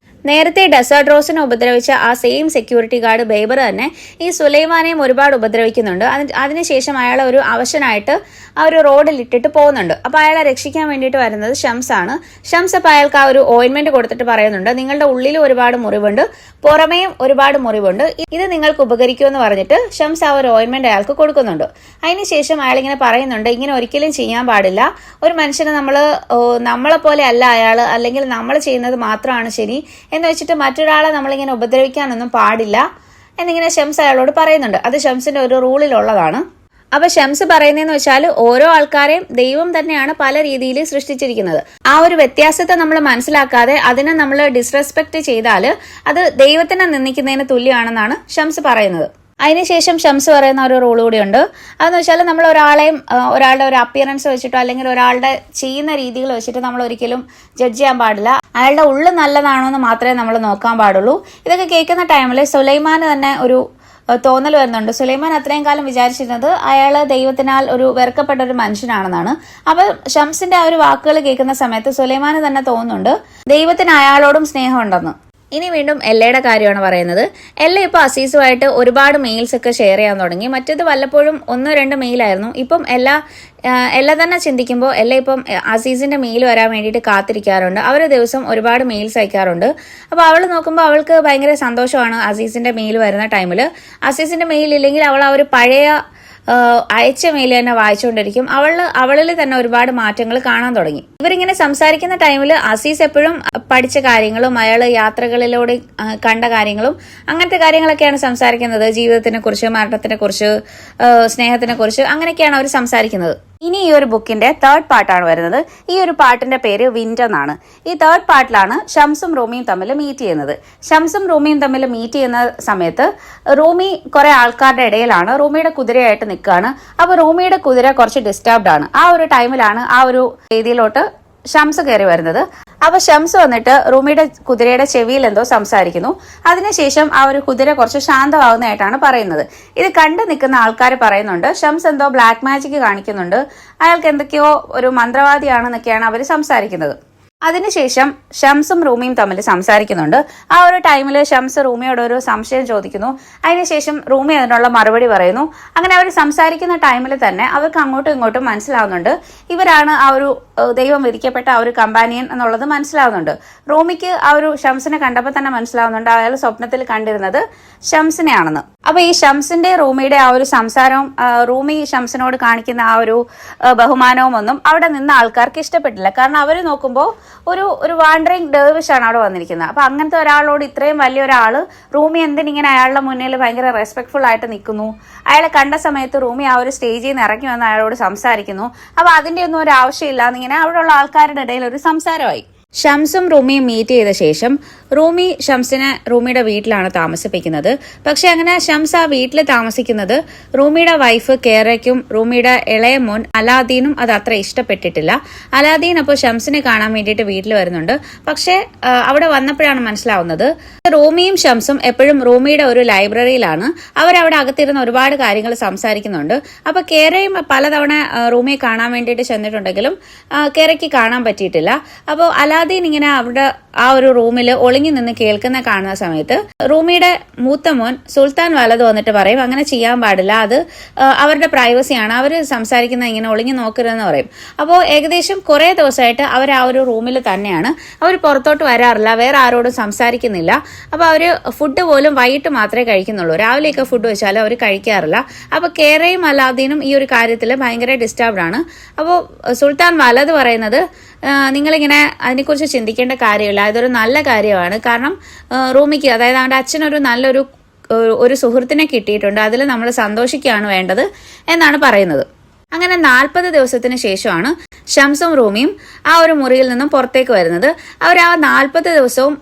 നേരത്തെ ഡെസേർട്ട് റോസിനെ ഉപദ്രവിച്ച ആ സെയിം സെക്യൂരിറ്റി ഗാർഡ് ബേബർ തന്നെ ഈ സുലൈമാനെയും ഒരുപാട് ഉപദ്രവിക്കുന്നുണ്ട്. അതിനുശേഷം അയാളെ ഒരു അവശനായിട്ട് ആ ഒരു റോഡിൽ ഇട്ടിട്ട് പോകുന്നുണ്ട്. അപ്പൊ അയാളെ രക്ഷിക്കാൻ വേണ്ടിയിട്ട് വരുന്നത് ഷംസ് ആണ്. ഷംസ് അപ്പൊ അയാൾക്ക് ആ ഒരു ഓയിൻമെന്റ് കൊടുത്തിട്ട് പറയുന്നുണ്ട്, നിങ്ങളുടെ ഉള്ളിൽ ഒരുപാട് മുറിവുണ്ട്, പുറമേയും ഒരുപാട് മുറിവുണ്ട്, ഇത് നിങ്ങൾക്ക് ഉപകരിക്കുമെന്ന് പറഞ്ഞിട്ട് ഷംസ് ആ ഒരു ഓയിൻമെന്റ് അയാൾക്ക് കൊടുക്കുന്നുണ്ട്. അതിനുശേഷം അയാൾ ഇങ്ങനെ പറയുന്നുണ്ട്, ഇങ്ങനെ ഒരിക്കലും ചെയ്യാൻ പാടില്ല. ഒരു മനുഷ്യനെ നമ്മളെ പോലെ അല്ല അയാള്, അല്ലെങ്കിൽ നമ്മൾ ചെയ്യുന്നത് മാത്രമാണ് ശരി എന്ന് വെച്ചിട്ട് മറ്റൊരാളെ നമ്മളിങ്ങനെ ഉപദ്രവിക്കാനൊന്നും പാടില്ല എന്നിങ്ങനെ ഷംസ് അയാളോട് പറയുന്നുണ്ട്. അത് ഷംസിന്റെ ഒരു റൂളിലുള്ളതാണ്. അപ്പൊ ഷംസ് പറയുന്നതെന്ന് വെച്ചാൽ ഓരോ ആൾക്കാരെയും ദൈവം തന്നെയാണ് പല രീതിയിൽ സൃഷ്ടിച്ചിരിക്കുന്നത്. ആ ഒരു വ്യത്യാസത്തെ നമ്മൾ മനസ്സിലാക്കാതെ അതിനെ നമ്മൾ ഡിസ്റെസ്പെക്ട് ചെയ്താൽ അത് ദൈവത്തിനെ നിന്ദിക്കുന്നതിന് തുല്യമാണെന്നാണ് ഷംസ് പറയുന്നത്. അതിനുശേഷം ഷംസ് പറയുന്ന ഒരു റൂൾ കൂടിയുണ്ട്. അതെന്ന് വെച്ചാൽ നമ്മൾ ഒരാളുടെ ഒരു അപ്പിയറൻസ് വെച്ചിട്ടോ അല്ലെങ്കിൽ ഒരാളുടെ ചെയ്യുന്ന രീതികൾ വെച്ചിട്ട് നമ്മൾ ഒരിക്കലും ജഡ്ജ് ചെയ്യാൻ പാടില്ല. അയാളുടെ ഉള്ളു നല്ലതാണോ എന്ന് മാത്രമേ നമ്മൾ നോക്കാൻ പാടുള്ളൂ. ഇതൊക്കെ കേൾക്കുന്ന ടൈമിൽ സുലൈമാന് തന്നെ ഒരു തോന്നൽ വരുന്നുണ്ട്. സുലൈമാൻ അത്രയും കാലം വിചാരിച്ചിരുന്നത് അയാള് ദൈവത്തിനാൽ ഒരു വെറുക്കപ്പെട്ട ഒരു മനുഷ്യനാണെന്നാണ്. അപ്പൊ ഷംസിന്റെ ആ ഒരു വാക്കുകൾ കേൾക്കുന്ന സമയത്ത് സുലൈമാന് തന്നെ തോന്നുന്നുണ്ട് ദൈവത്തിന് അയാളോടും സ്നേഹമുണ്ടെന്ന്. ഇനി വീണ്ടും എല്ലയുടെ കാര്യമാണ് പറയുന്നത്. എല്ല ഇപ്പൊ അസീസുമായിട്ട് ഒരുപാട് മെയിൽസ് ഒക്കെ ഷെയർ ചെയ്യാൻ തുടങ്ങി. മറ്റേത് വല്ലപ്പോഴും 1-2 മെയിലായിരുന്നു. ഇപ്പം എല്ല തന്നെ ചിന്തിക്കുമ്പോൾ എല്ല ഇപ്പം അസീസിന്റെ മെയിൽ വരാൻ വേണ്ടിയിട്ട് കാത്തിരിക്കാറുണ്ട്. അവർ ദിവസം ഒരുപാട് മെയിൽസ് അയക്കാറുണ്ട്. അപ്പോൾ അവൾ നോക്കുമ്പോൾ അവൾക്ക് ഭയങ്കര സന്തോഷമാണ് അസീസിന്റെ മെയിൽ വരുന്ന ടൈമിൽ. അസീസിന്റെ മെയിൽ ഇല്ലെങ്കിൽ അവൾ ആ ഒരു പഴയ അയച്ച മെയിൽ തന്നെ വായിച്ചുകൊണ്ടിരിക്കും. അവളിൽ തന്നെ ഒരുപാട് മാറ്റങ്ങൾ കാണാൻ തുടങ്ങി. ഇവരിങ്ങനെ സംസാരിക്കുന്ന ടൈമിൽ അസീസ് എപ്പോഴും പഠിച്ച കാര്യങ്ങളും അയാൾ യാത്രകളിലൂടെ കണ്ട കാര്യങ്ങളും അങ്ങനത്തെ കാര്യങ്ങളൊക്കെയാണ് സംസാരിക്കുന്നത്. ജീവിതത്തിനെ കുറിച്ച്, മരണത്തിനെ കുറിച്ച്, സ്നേഹത്തിനെ കുറിച്ച് അങ്ങനെയൊക്കെയാണ് അവർ സംസാരിക്കുന്നത്. ഇനി ഈ ഒരു ബുക്കിന്റെ 3rd പാർട്ടാണ് വരുന്നത്. ഈ ഒരു പാർട്ടിന്റെ പേര് വിൻഡ് എന്നാണ്. ഈ 3rd പാർട്ടിലാണ് ഷംസും റൂമിയും തമ്മിൽ മീറ്റ് ചെയ്യുന്നത്. ഷംസും റൂമിയും തമ്മിൽ മീറ്റ് ചെയ്യുന്ന സമയത്ത് റൂമി കുറെ ആൾക്കാരുടെ ഇടയിലാണ് റൂമിയുടെ കുതിരയായിട്ട് നിൽക്കുകയാണ്. അപ്പൊ റൂമിയുടെ കുതിര കുറച്ച് ഡിസ്റ്റർബ്ഡ് ആണ്. ആ ഒരു ടൈമിലാണ് ആ ഒരു രീതിയിലോട്ട് ഷംസ് കയറി വരുന്നത്. അപ്പൊ ഷംസ് വന്നിട്ട് റൂമിയുടെ കുതിരയുടെ ചെവിയിൽ എന്തോ സംസാരിക്കുന്നു. അതിനുശേഷം ആ ഒരു കുതിര കുറച്ച് ശാന്തമാവുന്നതായിട്ടാണ് പറയുന്നത്. ഇത് കണ്ടു നിൽക്കുന്ന ആൾക്കാർ പറയുന്നുണ്ട് ഷംസ് എന്തോ ബ്ലാക്ക് മാജിക് കാണിക്കുന്നുണ്ട്, അയാൾക്ക് എന്തൊക്കെയോ ഒരു മന്ത്രവാദിയാണെന്നൊക്കെയാണ് അവർ സംസാരിക്കുന്നത്. അതിനുശേഷം ഷംസും റൂമിയും തമ്മിൽ സംസാരിക്കുന്നുണ്ട്. ആ ഒരു ടൈമിൽ ഷംസ് റൂമിയോട് ഒരു സംശയം ചോദിക്കുന്നു. അതിനുശേഷം റൂമി അതിനുള്ള മറുപടി പറയുന്നു. അങ്ങനെ അവർ സംസാരിക്കുന്ന ടൈമിൽ തന്നെ അവർക്ക് അങ്ങോട്ടും ഇങ്ങോട്ടും മനസ്സിലാവുന്നുണ്ട് ഇവരാണ് ആ ഒരു ദൈവം വിധിക്കപ്പെട്ട ആ ഒരു കമ്പാനിയൻ എന്നുള്ളത് മനസ്സിലാവുന്നുണ്ട്. റൂമിക്ക് ആ ഒരു ഷംസിനെ കണ്ടപ്പോൾ തന്നെ മനസ്സിലാവുന്നുണ്ട് അയാൾ സ്വപ്നത്തിൽ കണ്ടിരുന്നത് ഷംസിനെയാണെന്ന്. അപ്പൊ ഈ ഷംസിന്റെ റൂമിയുടെ ആ ഒരു സംസാരവും റൂമി ഷംസിനോട് കാണിക്കുന്ന ആ ഒരു ബഹുമാനവും ഒന്നും അവിടെ നിന്ന ആൾക്കാർക്ക് ഇഷ്ടപ്പെട്ടില്ല. കാരണം അവർ നോക്കുമ്പോൾ ഒരു വാണ്ടറിങ് ഡേവിഷാണ് അവിടെ വന്നിരിക്കുന്നത്. അപ്പൊ അങ്ങനത്തെ ഒരാളോട് ഇത്രയും വലിയൊരാള് റൂമി എന്തിനിങ്ങനെ അയാളുടെ മുന്നിൽ ഭയങ്കര റെസ്പെക്ട്ഫുൾ ആയിട്ട് നിൽക്കുന്നു. അയാളെ കണ്ട സമയത്ത് റൂമി ആ ഒരു സ്റ്റേജിൽ നിന്ന് ഇറങ്ങി വന്ന് അയാളോട് സംസാരിക്കുന്നു. അപ്പൊ അതിന്റെ ഒന്നും ഒരു ആവശ്യമില്ല എന്നിങ്ങനെ അവിടെയുള്ള ആൾക്കാരുടെ ഇടയിൽ ഒരു സംസാരമായി. ഷംസും റൂമിയും മീറ്റ് ചെയ്ത ശേഷം റൂമി ഷംസിനെ റൂമിയുടെ വീട്ടിലാണ് താമസിപ്പിക്കുന്നത്. പക്ഷെ അങ്ങനെ ഷംസ് ആ വീട്ടിൽ താമസിക്കുന്നത് റൂമിയുടെ വൈഫ് കേറയ്ക്കും റൂമിയുടെ ഇളയ മോൻ അലാദീനും അത് അത്ര ഇഷ്ടപ്പെട്ടിട്ടില്ല. അലാദീൻ അപ്പോൾ ഷംസിനെ കാണാൻ വേണ്ടിയിട്ട് വീട്ടിൽ വരുന്നുണ്ട്. പക്ഷെ അവിടെ വന്നപ്പോഴാണ് മനസ്സിലാവുന്നത് റൂമിയും ഷംസും എപ്പോഴും റൂമിയുടെ ഒരു ലൈബ്രറിയിലാണ്. അവരവിടെ അകത്തിരുന്ന് ഒരുപാട് കാര്യങ്ങൾ സംസാരിക്കുന്നുണ്ട്. അപ്പൊ കേരയും പലതവണ റൂമിയെ കാണാൻ വേണ്ടിയിട്ട് ചെന്നിട്ടുണ്ടെങ്കിലും കേരയ്ക്ക് കാണാൻ പറ്റിയിട്ടില്ല. അപ്പോൾ അലാദീൻ ഇങ്ങനെ അവിടെ ആ ഒരു റൂമിൽ ഒളിഞ്ഞു നിന്ന് കേൾക്കുന്ന കാണുന്ന സമയത്ത് റൂമിയുടെ മൂത്ത മോൻ സുൽത്താൻ വലത് വന്നിട്ട് പറയും അങ്ങനെ ചെയ്യാൻ പാടില്ല, അത് അവരുടെ പ്രൈവസിയാണ്, അവർ സംസാരിക്കുന്ന ഇങ്ങനെ ഒളിഞ്ഞു നോക്കരുതെന്ന് പറയും. അപ്പോൾ ഏകദേശം കുറെ ദിവസമായിട്ട് അവർ ആ ഒരു റൂമിൽ തന്നെയാണ്. അവർ പുറത്തോട്ട് വരാറില്ല, വേറെ ആരോടും സംസാരിക്കുന്നില്ല. അപ്പോൾ അവർ ഫുഡ് പോലും വൈകിട്ട് മാത്രമേ കഴിക്കുന്നുള്ളൂ. രാവിലെയൊക്കെ ഫുഡ് വെച്ചാലും അവർ കഴിക്കാറില്ല. അപ്പോൾ കേരയും അലാദീനും ഈ ഒരു കാര്യത്തിൽ ഭയങ്കര ഡിസ്റ്റർബ്ഡ് ആണ്. അപ്പോൾ സുൽത്താൻ വലത് പറയുന്നത് നിങ്ങളിങ്ങനെ അതിനെക്കുറിച്ച് ചിന്തിക്കേണ്ട കാര്യമില്ല, ഇതൊരു നല്ല കാര്യമാണ്. കാരണം റൂമിക്ക്, അതായത് അവൻ്റെ അച്ഛനൊരു നല്ലൊരു സുഹൃത്തിനെ കിട്ടിയിട്ടുണ്ട്, അതിൽ നമ്മൾ സന്തോഷിക്കുകയാണ് വേണ്ടത് എന്നാണ് പറയുന്നത്. അങ്ങനെ 40 ദിവസത്തിന് ശേഷമാണ് ഷംസും റൂമിയും ആ ഒരു മുറിയിൽ നിന്നും പുറത്തേക്ക് വരുന്നത്. അവർ ആ 40 ദിവസവും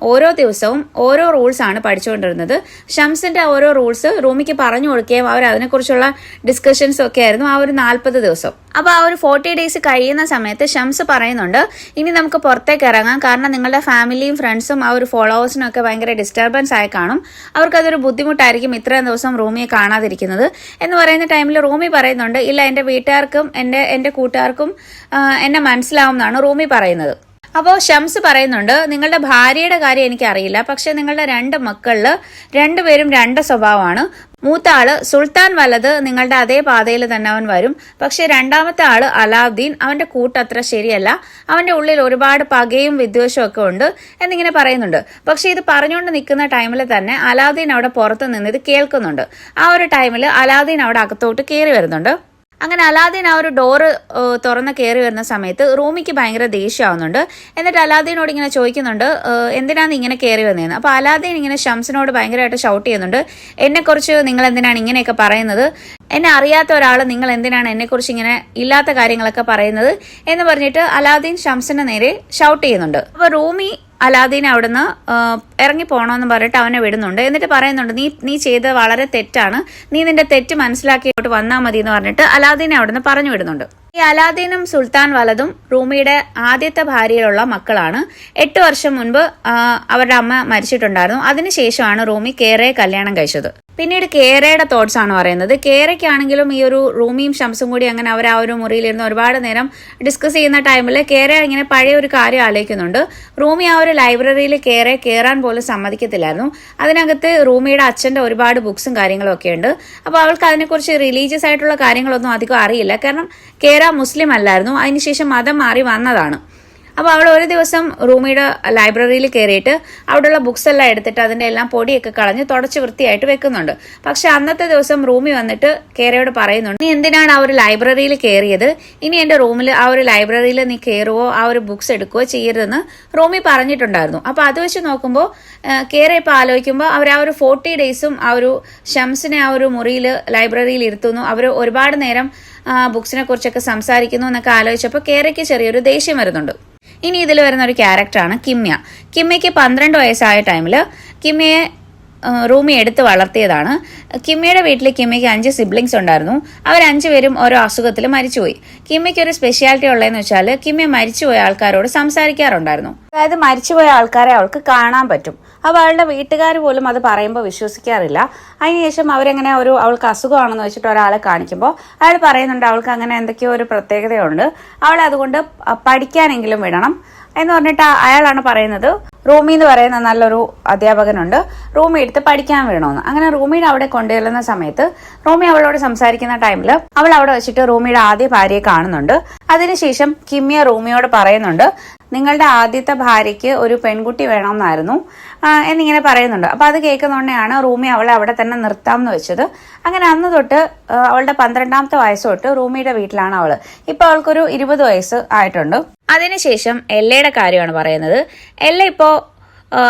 ഓരോ റൂൾസ് ആണ് പഠിച്ചുകൊണ്ടിരുന്നത്. ഷംസിന്റെ ഓരോ റൂൾസ് റൂമിക്ക് പറഞ്ഞു കൊടുക്കുകയും അവർ അതിനെക്കുറിച്ചുള്ള ഡിസ്കഷൻസ് ഒക്കെ ആയിരുന്നു ആ ഒരു 40 ദിവസം. അപ്പൊ ആ ഒരു 40 ഡേയ്സ് കഴിയുന്ന സമയത്ത് ഷംസ് പറയുന്നുണ്ട്, ഇനി നമുക്ക് പുറത്തേക്ക് ഇറങ്ങാം, കാരണം നിങ്ങളുടെ ഫാമിലിയും ഫ്രണ്ട്സും ആ ഒരു ഫോളോവേഴ്സിനും ഒക്കെ ഭയങ്കര ഡിസ്റ്റർബൻസ് ആയി കാണും, അവർക്കതൊരു ബുദ്ധിമുട്ടായിരിക്കും ഇത്രയും ദിവസം റൂമിയെ കാണാതിരിക്കുന്നത് എന്ന് പറയുന്ന ടൈമിൽ റൂമി പറയുന്നുണ്ട്, ഇല്ല എന്റെ വീട്ടുകാർക്കും എന്റെ കൂട്ടുകാർക്കും എന്നെ മനസ്സിലാവും എന്നാണ് റൂമി പറയുന്നത്. അപ്പോൾ ഷംസ് പറയുന്നുണ്ട്, നിങ്ങളുടെ ഭാര്യയുടെ കാര്യം എനിക്കറിയില്ല, പക്ഷെ നിങ്ങളുടെ 2 മക്കളില് 2 പേരും 2 സ്വഭാവമാണ്. മൂത്ത ആള് സുൽത്താൻ വലത് നിങ്ങളുടെ അതേ പാതയിൽ തന്നെ അവൻ വരും, പക്ഷെ രണ്ടാമത്തെ ആള് അലാവുദ്ദീൻ അവന്റെ കൂട്ടത്ര ശരിയല്ല, അവന്റെ ഉള്ളിൽ ഒരുപാട് പകയും വിദ്വേഷവും ഒക്കെ ഉണ്ട് എന്നിങ്ങനെ പറയുന്നുണ്ട്. പക്ഷെ ഇത് പറഞ്ഞുകൊണ്ട് നിൽക്കുന്ന ടൈമിൽ തന്നെ അലാവുദ്ദീൻ അവിടെ പുറത്ത് നിന്ന് ഇത് കേൾക്കുന്നുണ്ട്. ആ ഒരു ടൈമിൽ അലാവുദ്ദീൻ അവിടെ അകത്തോട്ട് കയറി വരുന്നുണ്ട്. അങ്ങനെ അലാവുദ്ദീൻ ആ ഒരു ഡോറ് തുറന്ന് കയറി വരുന്ന സമയത്ത് റൂമിക്ക് ഭയങ്കര ദേഷ്യമാവുന്നുണ്ട്. എന്നിട്ട് അലാവുദ്ദീനോട് ഇങ്ങനെ ചോദിക്കുന്നുണ്ട്, എന്തിനാണ് ഇങ്ങനെ കയറി വന്നതെന്ന്. അപ്പോൾ അലാവുദ്ദീൻ ഇങ്ങനെ ഷംസിനോട് ഭയങ്കരമായിട്ട് ഷൗട്ട് ചെയ്യുന്നുണ്ട്, എന്നെക്കുറിച്ച് നിങ്ങൾ എന്തിനാണ് ഇങ്ങനെയൊക്കെ പറയുന്നത്, എന്നെ അറിയാത്ത ഒരാൾ നിങ്ങൾ എന്തിനാണ് എന്നെക്കുറിച്ച് ഇങ്ങനെ ഇല്ലാത്ത കാര്യങ്ങളൊക്കെ പറയുന്നത് എന്ന് പറഞ്ഞിട്ട് അലാവുദ്ദീൻ ഷംസിന്റെ നേരെ ഷൗട്ട് ചെയ്യുന്നുണ്ട്. അപ്പോൾ റൂമി അലാവുദ്ദീൻ അവിടുന്ന് ഇറങ്ങി പോകണമെന്ന് പറഞ്ഞിട്ട് അവനെ വിടുന്നുണ്ട്. എന്നിട്ട് പറയുന്നുണ്ട്, നീ ചെയ്തത് വളരെ തെറ്റാണ്, നീ നിന്റെ തെറ്റ് മനസ്സിലാക്കിയിട്ട് വന്നാൽ മതി എന്ന് പറഞ്ഞിട്ട് അലാവുദ്ദീനെ അവിടുന്ന് പറഞ്ഞു വിടുന്നുണ്ട്. ഈ അലാവുദ്ദീനും സുൽത്താൻ വലതും റൂമിയുടെ ആദ്യത്തെ ഭാര്യയിലുള്ള മക്കളാണ്. 8 വർഷം മുൻപ് അവരുടെ അമ്മ മരിച്ചിട്ടുണ്ടായിരുന്നു. അതിനുശേഷമാണ് റൂമി കേരയെ കല്യാണം കഴിച്ചത്. പിന്നീട് കേരയുടെ തോട്ട്സ് ആണ് പറയുന്നത്. കേരയ്ക്കാണെങ്കിലും ഈ ഒരു റൂമിയും ഷംസും കൂടി അങ്ങനെ അവർ ആ ഒരു മുറിയിലിരുന്ന് ഒരുപാട് നേരം ഡിസ്കസ് ചെയ്യുന്ന ടൈമിൽ കേര ഇങ്ങനെ പഴയ ഒരു കാര്യം ആലോചിക്കുന്നുണ്ട്. റൂമി ആ ഒരു ലൈബ്രറിയിൽ കേരയെ കയറാൻ പോലും സമ്മതിക്കത്തില്ലായിരുന്നു. അതിനകത്ത് റൂമിയുടെ അച്ഛന്റെ ഒരുപാട് ബുക്സും കാര്യങ്ങളും ഒക്കെ ഉണ്ട്. അപ്പോൾ അവൾക്ക് അതിനെക്കുറിച്ച് റിലീജിയസ് ആയിട്ടുള്ള കാര്യങ്ങളൊന്നും അധികം അറിയില്ല, കാരണം കേര മുസ്ലിം അല്ലായിരുന്നു, അതിനുശേഷം മതം മാറി വന്നതാണ്. അപ്പോൾ അവൾ ഒരു ദിവസം റൂമിയുടെ ലൈബ്രറിയിൽ കയറിയിട്ട് അവിടെയുള്ള ബുക്സ് എല്ലാം എടുത്തിട്ട് അതിന്റെ എല്ലാം പൊടിയൊക്കെ കളഞ്ഞ് തുടച്ച് വൃത്തിയായിട്ട് വെക്കുന്നുണ്ട്. പക്ഷെ അന്നത്തെ ദിവസം റൂമി വന്നിട്ട് കേരയോട് പറയുന്നുണ്ട്, നീ എന്തിനാണ് ആ ഒരു ലൈബ്രറിയിൽ കയറിയത്, ഇനി എന്റെ റൂമിൽ ആ ഒരു ലൈബ്രറിയിൽ നീ കയറുവോ ആ ഒരു ബുക്സ് എടുക്കുകയോ ചെയ്യരുതെന്ന് റൂമി പറഞ്ഞിട്ടുണ്ടായിരുന്നു. അപ്പൊ അത് വെച്ച് നോക്കുമ്പോൾ കേര ഇപ്പൊ ആലോചിക്കുമ്പോൾ അവർ ആ ഒരു 40 ഡേയ്സും ആ ഒരു ഷംസിനെ ആ ഒരു മുറിയിൽ ലൈബ്രറിയിൽ ഇരുത്തുന്നു, അവർ ഒരുപാട് നേരം ബുക്സിനെ കുറിച്ചൊക്കെ സംസാരിക്കുന്നു എന്നൊക്കെ ആലോചിച്ചപ്പോൾ കേരയ്ക്ക് ചെറിയൊരു ദേഷ്യം വരുന്നുണ്ട്. ഇനി ഇതിൽ വരുന്ന ഒരു ക്യാരക്ടറാണ് കിമ്യ. കിമ്മയ്ക്ക് 12 വയസ്സായ ടൈമിൽ കിമ്മയെ റൂമി എടുത്ത് വളർത്തിയതാണ്. കിമ്മയുടെ വീട്ടിൽ കിമ്മയ്ക്ക് 5 സിബ്ലിങ്സ് ഉണ്ടായിരുന്നു. അവർ 5 പേരും ഓരോ അസുഖത്തിൽ മരിച്ചുപോയി. കിമ്മയ്ക്ക് ഒരു സ്പെഷ്യാലിറ്റി ഉള്ളതെന്ന് വെച്ചാൽ കിമ്മ മരിച്ചുപോയ ആൾക്കാരോട് സംസാരിക്കാറുണ്ടായിരുന്നു. അതായത് മരിച്ചുപോയ ആൾക്കാരെ അവൾക്ക് കാണാൻ പറ്റും. അപ്പോൾ അവളുടെ വീട്ടുകാർ പോലും അത് പറയുമ്പോൾ വിശ്വസിക്കാറില്ല. അതിനുശേഷം അവരെങ്ങനെ അവൾക്ക് അസുഖമാണെന്ന് വെച്ചിട്ട് ഒരാളെ കാണിക്കുമ്പോൾ അയാൾ പറയുന്നുണ്ട് അവൾക്ക് അങ്ങനെ എന്തൊക്കെയോ ഒരു പ്രത്യേകതയുണ്ട്, അവളെ അതുകൊണ്ട് പഠിക്കാനെങ്കിലും വിടണം എന്ന് പറഞ്ഞിട്ട് അയാളാണ് പറയുന്നത്, റൂമി എന്ന് പറയുന്ന നല്ലൊരു അധ്യാപകനുണ്ട്, റൂമി എടുത്ത് പഠിക്കാൻ വേണമെന്ന്. അങ്ങനെ റൂമിയുടെ അവിടെ കൊണ്ടുവരുന്ന സമയത്ത് റൂമി അവളോട് സംസാരിക്കുന്ന ടൈമിൽ അവൾ അവിടെ വെച്ചിട്ട് റൂമിയുടെ ആദ്യ ഭാര്യയെ കാണുന്നുണ്ട്. അതിനുശേഷം കിമ്മിയ റൂമിയോട് പറയുന്നുണ്ട്, നിങ്ങളുടെ ആദ്യത്തെ ഭാര്യയ്ക്ക് ഒരു പെൺകുട്ടി വേണമെന്നായിരുന്നു എന്നിങ്ങനെ പറയുന്നുണ്ട്. അപ്പൊ അത് കേൾക്കുന്നതുകൊണ്ടാണ് റൂമി അവളെ അവിടെ തന്നെ നിർത്താമെന്ന് വെച്ചത്. അങ്ങനെ അന്ന് തൊട്ട് അവളുടെ 12ാമത്തെ വയസ്സ് തൊട്ട് റൂമിയുടെ വീട്ടിലാണ് അവള്. ഇപ്പൊ അവൾക്കൊരു 20 വയസ്സ് ആയിട്ടുണ്ട്. അതിനുശേഷം എല്ലയുടെ കാര്യമാണ് പറയുന്നത്. എല്ല ഇപ്പോ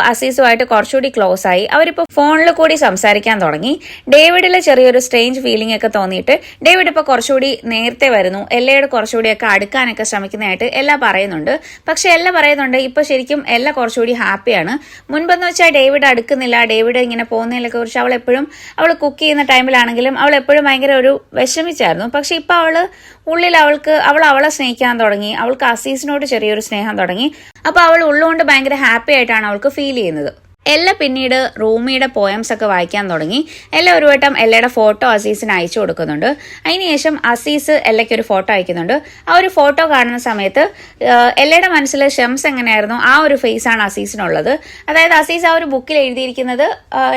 അസീസുമായിട്ട് കുറച്ചുകൂടി ക്ലോസ് ആയി. അവരിപ്പോൾ ഫോണിൽ കൂടി സംസാരിക്കാൻ തുടങ്ങി. ഡേവിഡിലെ ചെറിയൊരു സ്ട്രേഞ്ച് ഫീലിംഗ് ഒക്കെ തോന്നിയിട്ട് ഡേവിഡ് ഇപ്പോൾ കുറച്ചുകൂടി നേരത്തെ വരുന്നു, എല്ലയോട് കുറച്ചുകൂടിയൊക്കെ അടുക്കാനൊക്കെ ശ്രമിക്കുന്നതായിട്ട് എല്ല പറയുന്നുണ്ട്. പക്ഷെ എല്ല പറയുന്നുണ്ട് ഇപ്പൊ ശരിക്കും എല്ല കുറച്ചുകൂടി ഹാപ്പിയാണ്. മുൻപെന്ന് വെച്ചാൽ ഡേവിഡ് അടുക്കുന്നില്ല, ഡേവിഡ് ഇങ്ങനെ പോകുന്നതിലൊക്കെ കുറിച്ച് അവൾ കുക്ക് ചെയ്യുന്ന ടൈമിലാണെങ്കിലും അവൾ എപ്പോഴും ഭയങ്കര ഒരു വിഷമിച്ചായിരുന്നു. പക്ഷെ ഇപ്പൊ ഉള്ളിൽ അവളെ സ്നേഹിക്കാൻ തുടങ്ങി, അവൾക്ക് അസീസിനോട് ചെറിയൊരു സ്നേഹം തുടങ്ങി. അപ്പൊ അവൾ ഉള്ളുകൊണ്ട് ഭയങ്കര ഹാപ്പി ആയിട്ടാണ് അവൾക്ക് ഫീൽ ചെയ്യുന്നത്. എല്ല പിന്നീട് റൂമിയുടെ പോയംസ് ഒക്കെ വായിക്കാൻ തുടങ്ങി. എല്ല ഒരു വട്ടം എല്ലയുടെ ഫോട്ടോ അസീസിന് അയച്ചു കൊടുക്കുന്നുണ്ട്. അതിനുശേഷം അസീസ് എല്ലയ്ക്ക് ഒരു ഫോട്ടോ അയക്കുന്നുണ്ട്. ആ ഒരു ഫോട്ടോ കാണുന്ന സമയത്ത് എല്ലയുടെ മനസ്സിൽ ഷംസ് എങ്ങനെയായിരുന്നു ആ ഒരു ഫേസ് ആണ് അസീസിനുള്ളത്. അതായത് അസീസ് ആ ഒരു ബുക്കിൽ എഴുതിയിരിക്കുന്നത്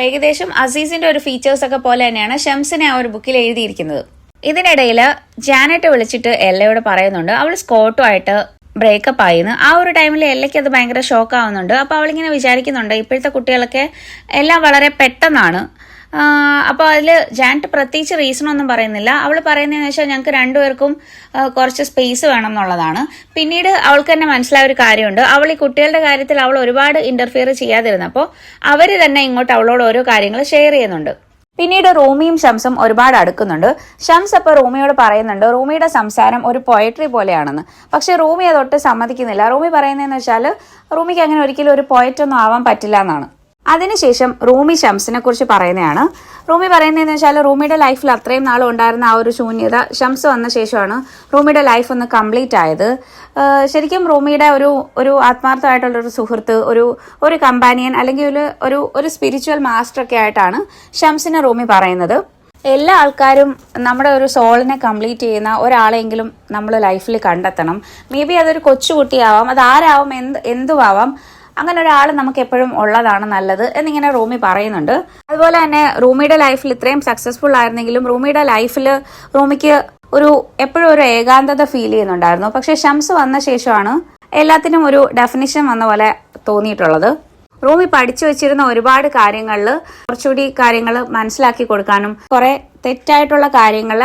ഏകദേശം അസീസിന്റെ ഒരു ഫീച്ചേഴ്സ് ഒക്കെ പോലെ തന്നെയാണ് ഷംസിനെ ആ ഒരു ബുക്കിൽ എഴുതിയിരിക്കുന്നത്. ഇതിനിടയിൽ ജാനറ്റ് വിളിച്ചിട്ട് എല്ലയോട് പറയുന്നുണ്ട് അവൾ സ്കോട്ടുമായിട്ട് ബ്രേക്കപ്പ് ആയിന്ന്. ആ ഒരു ടൈമിൽ എല്ലയ്ക്ക് അത് ഭയങ്കര ഷോക്ക് ആവുന്നുണ്ട്. അപ്പോൾ അവളിങ്ങനെ വിചാരിക്കുന്നുണ്ട് ഇപ്പോഴത്തെ കുട്ടികളൊക്കെ എല്ലാം വളരെ പെട്ടെന്നാണ്. അപ്പോൾ അതിൽ ജാനറ്റ് പ്രത്യേകിച്ച് റീസൺ ഒന്നും പറയുന്നില്ല. അവൾ പറയുന്നതെന്ന് വെച്ചാൽ ഞങ്ങൾക്ക് രണ്ടുപേർക്കും കുറച്ച് സ്പേസ് വേണം എന്നുള്ളതാണ്. പിന്നീട് അവൾക്ക് തന്നെ മനസ്സിലായ ഒരു കാര്യമുണ്ട്, അവൾ ഈ കുട്ടികളുടെ കാര്യത്തിൽ അവൾ ഒരുപാട് ഇന്റർഫിയർ ചെയ്യാതിരുന്നപ്പോൾ അവർ തന്നെ ഇങ്ങോട്ട് അവളോട് ഓരോ കാര്യങ്ങൾ ഷെയർ ചെയ്യുന്നുണ്ട്. പിന്നീട് റൂമിയും ഷംസും ഒരുപാട് അടുക്കുന്നുണ്ട്. ഷംസ് അപ്പോൾ റൂമിയോട് പറയുന്നുണ്ട് റൂമിയുടെ സംസാരം ഒരു പോയട്രി പോലെയാണെന്ന്. പക്ഷെ റൂമി അതൊട്ട് സമ്മതിക്കുന്നില്ല. റൂമി പറയുന്നതെന്ന് വെച്ചാൽ റൂമിക്ക് അങ്ങനെ ഒരിക്കലും ഒരു പോയറ്റൊന്നും ആവാൻ പറ്റില്ല എന്നാണ്. അതിനുശേഷം റൂമി ഷംസിനെ കുറിച്ച് പറയുന്നതാണ്. റൂമി പറയുന്നതെന്ന് വെച്ചാൽ റൂമിയുടെ ലൈഫിൽ അത്രയും നാളും ഉണ്ടായിരുന്ന ആ ഒരു ശൂന്യത ഷംസ് വന്ന ശേഷമാണ് റൂമിയുടെ ലൈഫ് ഒന്ന് കംപ്ലീറ്റ് ആയത്. ശരിക്കും റൂമിയുടെ ഒരു ആത്മാർത്ഥമായിട്ടുള്ളൊരു സുഹൃത്ത്, ഒരു കമ്പാനിയൻ അല്ലെങ്കിൽ ഒരു സ്പിരിച്വൽ മാസ്റ്റർ ഒക്കെ ആയിട്ടാണ് ഷംസിനെ റൂമി പറയുന്നത്. എല്ലാ ആൾക്കാരും നമ്മുടെ ഒരു സോളിനെ കംപ്ലീറ്റ് ചെയ്യുന്ന ഒരാളെങ്കിലും നമ്മൾ ലൈഫിൽ കണ്ടെത്തണം. മേ ബി അതൊരു കൊച്ചുകുട്ടിയാവാം, അത് ആരാവും, എന്തുവാവാം, അങ്ങനെ ഒരാൾ നമുക്ക് എപ്പോഴും ഉള്ളതാണ് നല്ലത് എന്നിങ്ങനെ റൂമി പറയുന്നുണ്ട്. അതുപോലെ തന്നെ റൂമിയുടെ ലൈഫിൽ ഇത്രയും സക്സസ്ഫുൾ ആയിരുന്നെങ്കിലും റൂമിയുടെ ലൈഫിൽ റൂമിക്ക് എപ്പോഴും ഒരു ഏകാന്തത ഫീൽ ചെയ്യുന്നുണ്ടായിരുന്നു. പക്ഷെ ഷംസ് വന്ന ശേഷമാണ് എല്ലാത്തിനും ഒരു ഡെഫിനിഷൻ വന്ന പോലെ തോന്നിയിട്ടുള്ളത്. റൂമി പഠിച്ചു വെച്ചിരുന്ന ഒരുപാട് കാര്യങ്ങളിൽ കുറച്ചുകൂടി കാര്യങ്ങൾ മനസ്സിലാക്കി കൊടുക്കാനും കുറെ തെറ്റായിട്ടുള്ള കാര്യങ്ങൾ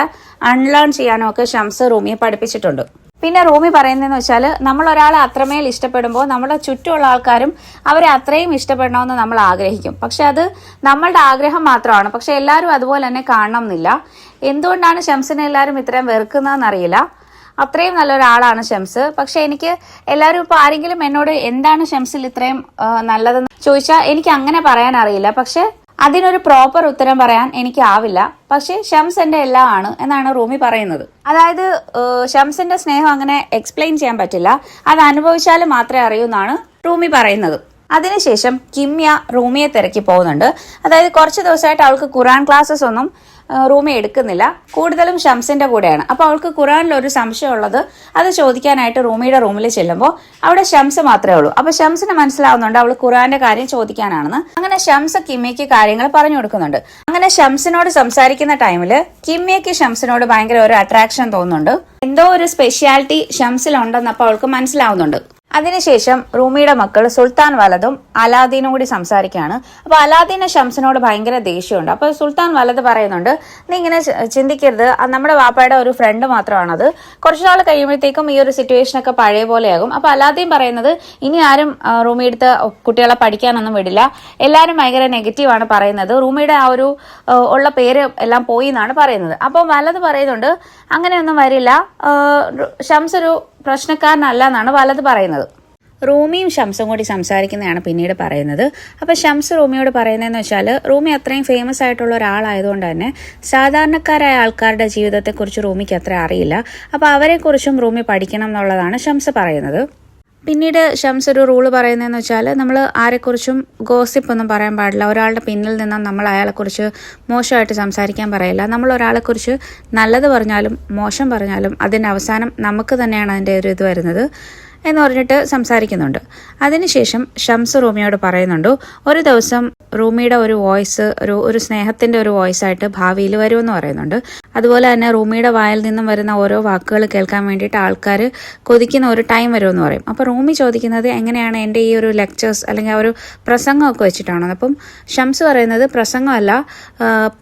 അൺലേൺ ചെയ്യാനും ഒക്കെ ഷംസ് റൂമിയെ പഠിപ്പിച്ചിട്ടുണ്ട്. പിന്നെ റൂമി പറയുന്നതെന്ന് വെച്ചാൽ നമ്മൾ ഒരാളെ അത്രമേൽ ഇഷ്ടപ്പെടുമ്പോൾ നമ്മുടെ ചുറ്റുമുള്ള ആൾക്കാരും അവരെ അത്രയും ഇഷ്ടപ്പെടണമെന്ന് നമ്മൾ ആഗ്രഹിക്കും. പക്ഷെ അത് നമ്മളുടെ ആഗ്രഹം മാത്രമാണ്. പക്ഷെ എല്ലാവരും അതുപോലെ തന്നെ കാണണം എന്നില്ല. എന്തുകൊണ്ടാണ് ഷംസിനെ എല്ലാവരും ഇത്രയും വെറുക്കുന്നതെന്നറിയില്ല. അത്രയും നല്ലൊരാളാണ് ഷംസ്. പക്ഷെ എനിക്ക് എല്ലാവരും ഇപ്പോൾ ആരെങ്കിലും എന്നോട് എന്താണ് ഷംസിൽ ഇത്രയും നല്ലതെന്ന് ചോദിച്ചാൽ എനിക്ക് അങ്ങനെ പറയാൻ അറിയില്ല. പക്ഷെ അതിനൊരു പ്രോപ്പർ ഉത്തരം പറയാൻ എനിക്ക് ആവില്ല. പക്ഷെ ഷംസ് എന്റെ എല്ലാം ആണ് എന്നാണ് റൂമി പറയുന്നത്. അതായത് ഷംസിന്റെ സ്നേഹം അങ്ങനെ എക്സ്പ്ലെയിൻ ചെയ്യാൻ പറ്റില്ല, അത് അനുഭവിച്ചാൽ മാത്രമേ അറിയൂ എന്നാണ് റൂമി പറയുന്നത്. അതിനുശേഷം കിമ്യ റൂമിയെ തിരക്കി പോകുന്നുണ്ട്. അതായത് കുറച്ച് ദിവസമായിട്ട് അവൾക്ക് ഖുറാൻ ക്ലാസ്സസ് ഒന്നും റൂമി എടുക്കുന്നില്ല, കൂടുതലും ഷംസിന്റെ കൂടെയാണ്. അപ്പൊ അവൾക്ക് ഖുറാനിൽ ഒരു സംശയം ഉള്ളത് അത് ചോദിക്കാനായിട്ട് റൂമിയുടെ റൂമിൽ ചെല്ലുമ്പോൾ അവിടെ ഷംസ് മാത്രമേ ഉള്ളൂ. അപ്പൊ ഷംസിന് മനസ്സിലാവുന്നുണ്ട് അവൾ ഖുറാന്റെ കാര്യം ചോദിക്കാനാണെന്ന്. അങ്ങനെ ഷംസ് കിമ്യയ്ക്ക് കാര്യങ്ങൾ പറഞ്ഞു കൊടുക്കുന്നുണ്ട്. അങ്ങനെ ഷംസിനോട് സംസാരിക്കുന്ന ടൈമിൽ കിമ്യയ്ക്ക് ഷംസിനോട് ഭയങ്കര ഒരു അട്രാക്ഷൻ തോന്നുന്നുണ്ട്. എന്തോ ഒരു സ്പെഷ്യാലിറ്റി ഷംസിലുണ്ടെന്ന് അപ്പൊ അവൾക്ക് മനസ്സിലാവുന്നുണ്ട്. അതിനുശേഷം റൂമിയുടെ മക്കൾ സുൽത്താൻ വലതും അലാദീനും കൂടി സംസാരിക്കുകയാണ്. അപ്പൊ അലാദീന് ഷംസിനോട് ഭയങ്കര ദേഷ്യമുണ്ട്. അപ്പൊ സുൽത്താൻ വലത് പറയുന്നുണ്ട് നീ ഇങ്ങനെ ചിന്തിക്കരുത്, നമ്മുടെ വാപ്പയുടെ ഒരു ഫ്രണ്ട് മാത്രമാണത്, കുറച്ചു നാൾ കഴിയുമ്പോഴത്തേക്കും ഈ ഒരു സിറ്റുവേഷനൊക്കെ പഴയ പോലെയാകും. അപ്പൊ അലാദീൻ പറയുന്നത് ഇനി ആരും റൂമിയെടുത്ത് കുട്ടികളെ പഠിക്കാനൊന്നും വിടില്ല, എല്ലാവരും ഭയങ്കര നെഗറ്റീവാണ് പറയുന്നത്, റൂമിയുടെ ആ ഒരു ഉള്ള പേര് എല്ലാം പോയി എന്നാണ് പറയുന്നത്. അപ്പോൾ വലത് പറയുന്നുണ്ട് അങ്ങനെയൊന്നും വരില്ല, ഷംസ് ഒരു പ്രശ്നക്കാരനല്ല എന്നാണ് വലത് പറയുന്നത്. റൂമിയും ഷംസും കൂടി സംസാരിക്കുന്നതാണ് പിന്നീട് പറയുന്നത്. അപ്പോൾ ഷംസ് റൂമിയോട് പറയുന്നതെന്ന് വെച്ചാൽ റൂമി അത്രയും ഫേമസ് ആയിട്ടുള്ള ഒരാളായതുകൊണ്ട് തന്നെ സാധാരണക്കാരായ ആൾക്കാരുടെ ജീവിതത്തെക്കുറിച്ച് റൂമിക്ക് അത്ര അറിയില്ല. അപ്പോൾ അവരെക്കുറിച്ചും റൂമി പഠിക്കണം എന്നുള്ളതാണ് ഷംസ് പറയുന്നത്. പിന്നീട് ഷംസ് ഒരു റൂള് പറയുന്നതെന്ന് വെച്ചാൽ നമ്മൾ ആരെക്കുറിച്ചും ഗോസിപ്പ് ഒന്നും പറയാൻ പാടില്ല. ഒരാളുടെ പിന്നിൽ നിന്നും നമ്മൾ അയാളെക്കുറിച്ച് മോശമായിട്ട് സംസാരിക്കാൻ പറയില്ല. നമ്മൾ ഒരാളെക്കുറിച്ച് നല്ലത് പറഞ്ഞാലും മോശം പറഞ്ഞാലും അതിൻ്റെ അവസാനം നമുക്ക് തന്നെയാണ് അതിൻ്റെ ഒരു ഇത് വരുന്നത് എന്ന് പറഞ്ഞിട്ട് സംസാരിക്കുന്നുണ്ട്. അതിനുശേഷം ഷംസ് റൂമിയോട് പറയുന്നുണ്ട് ഒരു ദിവസം റൂമിയുടെ ഒരു വോയിസ് ഒരു സ്നേഹത്തിന്റെ ഒരു വോയിസ് ആയിട്ട് ഭാവിയിൽ വരുമെന്ന് പറയുന്നുണ്ട്. അതുപോലെ തന്നെ റൂമിയുടെ വായിൽ നിന്നും വരുന്ന ഓരോ വാക്കുകൾ കേൾക്കാൻ വേണ്ടിയിട്ട് ആൾക്കാർ കൊതിക്കുന്ന ഒരു ടൈം വരുമെന്ന് പറയും. അപ്പോൾ റൂമി ചോദിക്കുന്നത് എങ്ങനെയാണ് എൻ്റെ ഈ ഒരു ലെക്ചേഴ്സ് അല്ലെങ്കിൽ ആ ഒരു പ്രസംഗമൊക്കെ വെച്ചിട്ടാണോ? അപ്പം ഷംസ് പറയുന്നത് പ്രസംഗമല്ല,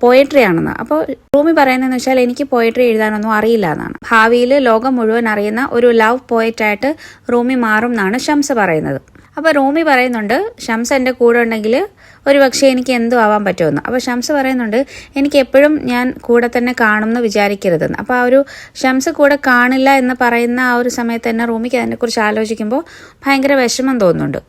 പോയട്രി ആണെന്ന്. അപ്പോൾ റൂമി പറയുന്നതെന്ന് വെച്ചാൽ എനിക്ക് പോയട്രി എഴുതാനൊന്നും അറിയില്ല എന്നാണ്. ഭാവിയിൽ ലോകം മുഴുവൻ അറിയുന്ന ഒരു ലവ് പോയറ്റായിട്ട് റൂമി മാറും എന്നാണ് ഷംസ് പറയുന്നത്. അപ്പോൾ റൂമി പറയുന്നുണ്ട് ഷംസ് എൻ്റെ കൂടെ ഉണ്ടെങ്കിൽ ഒരു പക്ഷേ എനിക്ക് എന്തും ആവാൻ പറ്റുമെന്ന്. അപ്പോൾ ഷംസ് പറയുന്നുണ്ട് എനിക്ക് എപ്പോഴും ഞാൻ കൂടെ തന്നെ കാണുമെന്ന് വിചാരിക്കരുതെന്ന്. അപ്പോൾ ആ ഒരു ഷംസ് കൂടെ കാണില്ല എന്ന് പറയുന്ന ആ ഒരു സമയത്ത് തന്നെ റൂമിക്ക് അതിനെക്കുറിച്ച് ആലോചിക്കുമ്പോൾ ഭയങ്കര വിഷമം തോന്നുന്നുണ്ട്.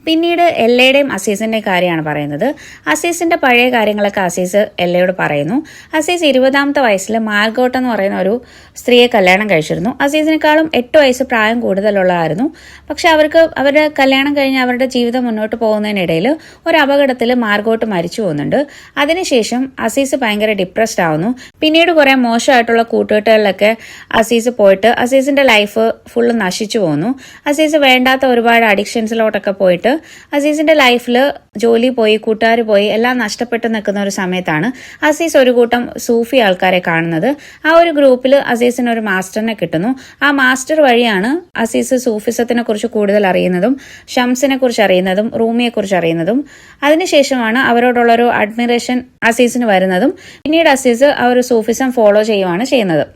പിന്നീട് എല്ലയുടെയും അസീസിൻ്റെയും കാര്യമാണ് പറയുന്നത്. അസീസിൻ്റെ പഴയ കാര്യങ്ങളൊക്കെ അസീസ് എല്ലയോട് പറയുന്നു. അസീസ് 20ാമത്തെ വയസ്സിൽ മാർഗോട്ട് എന്ന് പറയുന്ന ഒരു സ്ത്രീയെ കല്യാണം കഴിച്ചിരുന്നു. അസീസിനേക്കാളും 8 വയസ്സ് പ്രായം കൂടുതലുള്ളതായിരുന്നു. പക്ഷെ അവരുടെ കല്യാണം കഴിഞ്ഞ് അവരുടെ ജീവിതം മുന്നോട്ട് പോകുന്നതിനിടയിൽ ഒരു അപകടത്തിൽ മാർഗോട്ട് മരിച്ചു പോകുന്നുണ്ട്. അതിനുശേഷം അസീസ് ഭയങ്കര ഡിപ്രസ്ഡ് ആവുന്നു. പിന്നീട് കുറെ മോശമായിട്ടുള്ള കൂട്ടുകെട്ടുകളിലൊക്കെ അസീസ് പോയിട്ട് അസീസിന്റെ ലൈഫ് ഫുള്ള് നശിച്ചു പോകുന്നു. അസീസ് വേണ്ടാത്ത ഒരുപാട് അഡിക്ഷൻസിലോട്ടൊക്കെ പോയിട്ട് അസീസിന്റെ ലൈഫിൽ ജോലി പോയി, കൂട്ടുകാർ പോയി, എല്ലാം നഷ്ടപ്പെട്ട് നിൽക്കുന്ന ഒരു സമയത്താണ് അസീസ് ഒരു കൂട്ടം സൂഫി ആൾക്കാരെ കാണുന്നത്. ആ ഒരു ഗ്രൂപ്പിൽ അസീസിന് ഒരു മാസ്റ്ററിനെ കിട്ടുന്നു. ആ മാസ്റ്റർ വഴിയാണ് അസീസ് സൂഫിസത്തിനെ കുറിച്ച് കൂടുതൽ അറിയുന്നതും ഷംസിനെ കുറിച്ച് അറിയുന്നതും റൂമിയെ കുറിച്ച് അറിയുന്നതും. അതിനുശേഷമാണ് അവരോടുള്ളൊരു അഡ്മിറേഷൻ അസീസിന് വരുന്നതും. പിന്നീട് അസീസ് ആ ഒരു സൂഫിസം ഫോളോ ചെയ്യുവാണ് ചെയ്യുന്നത്.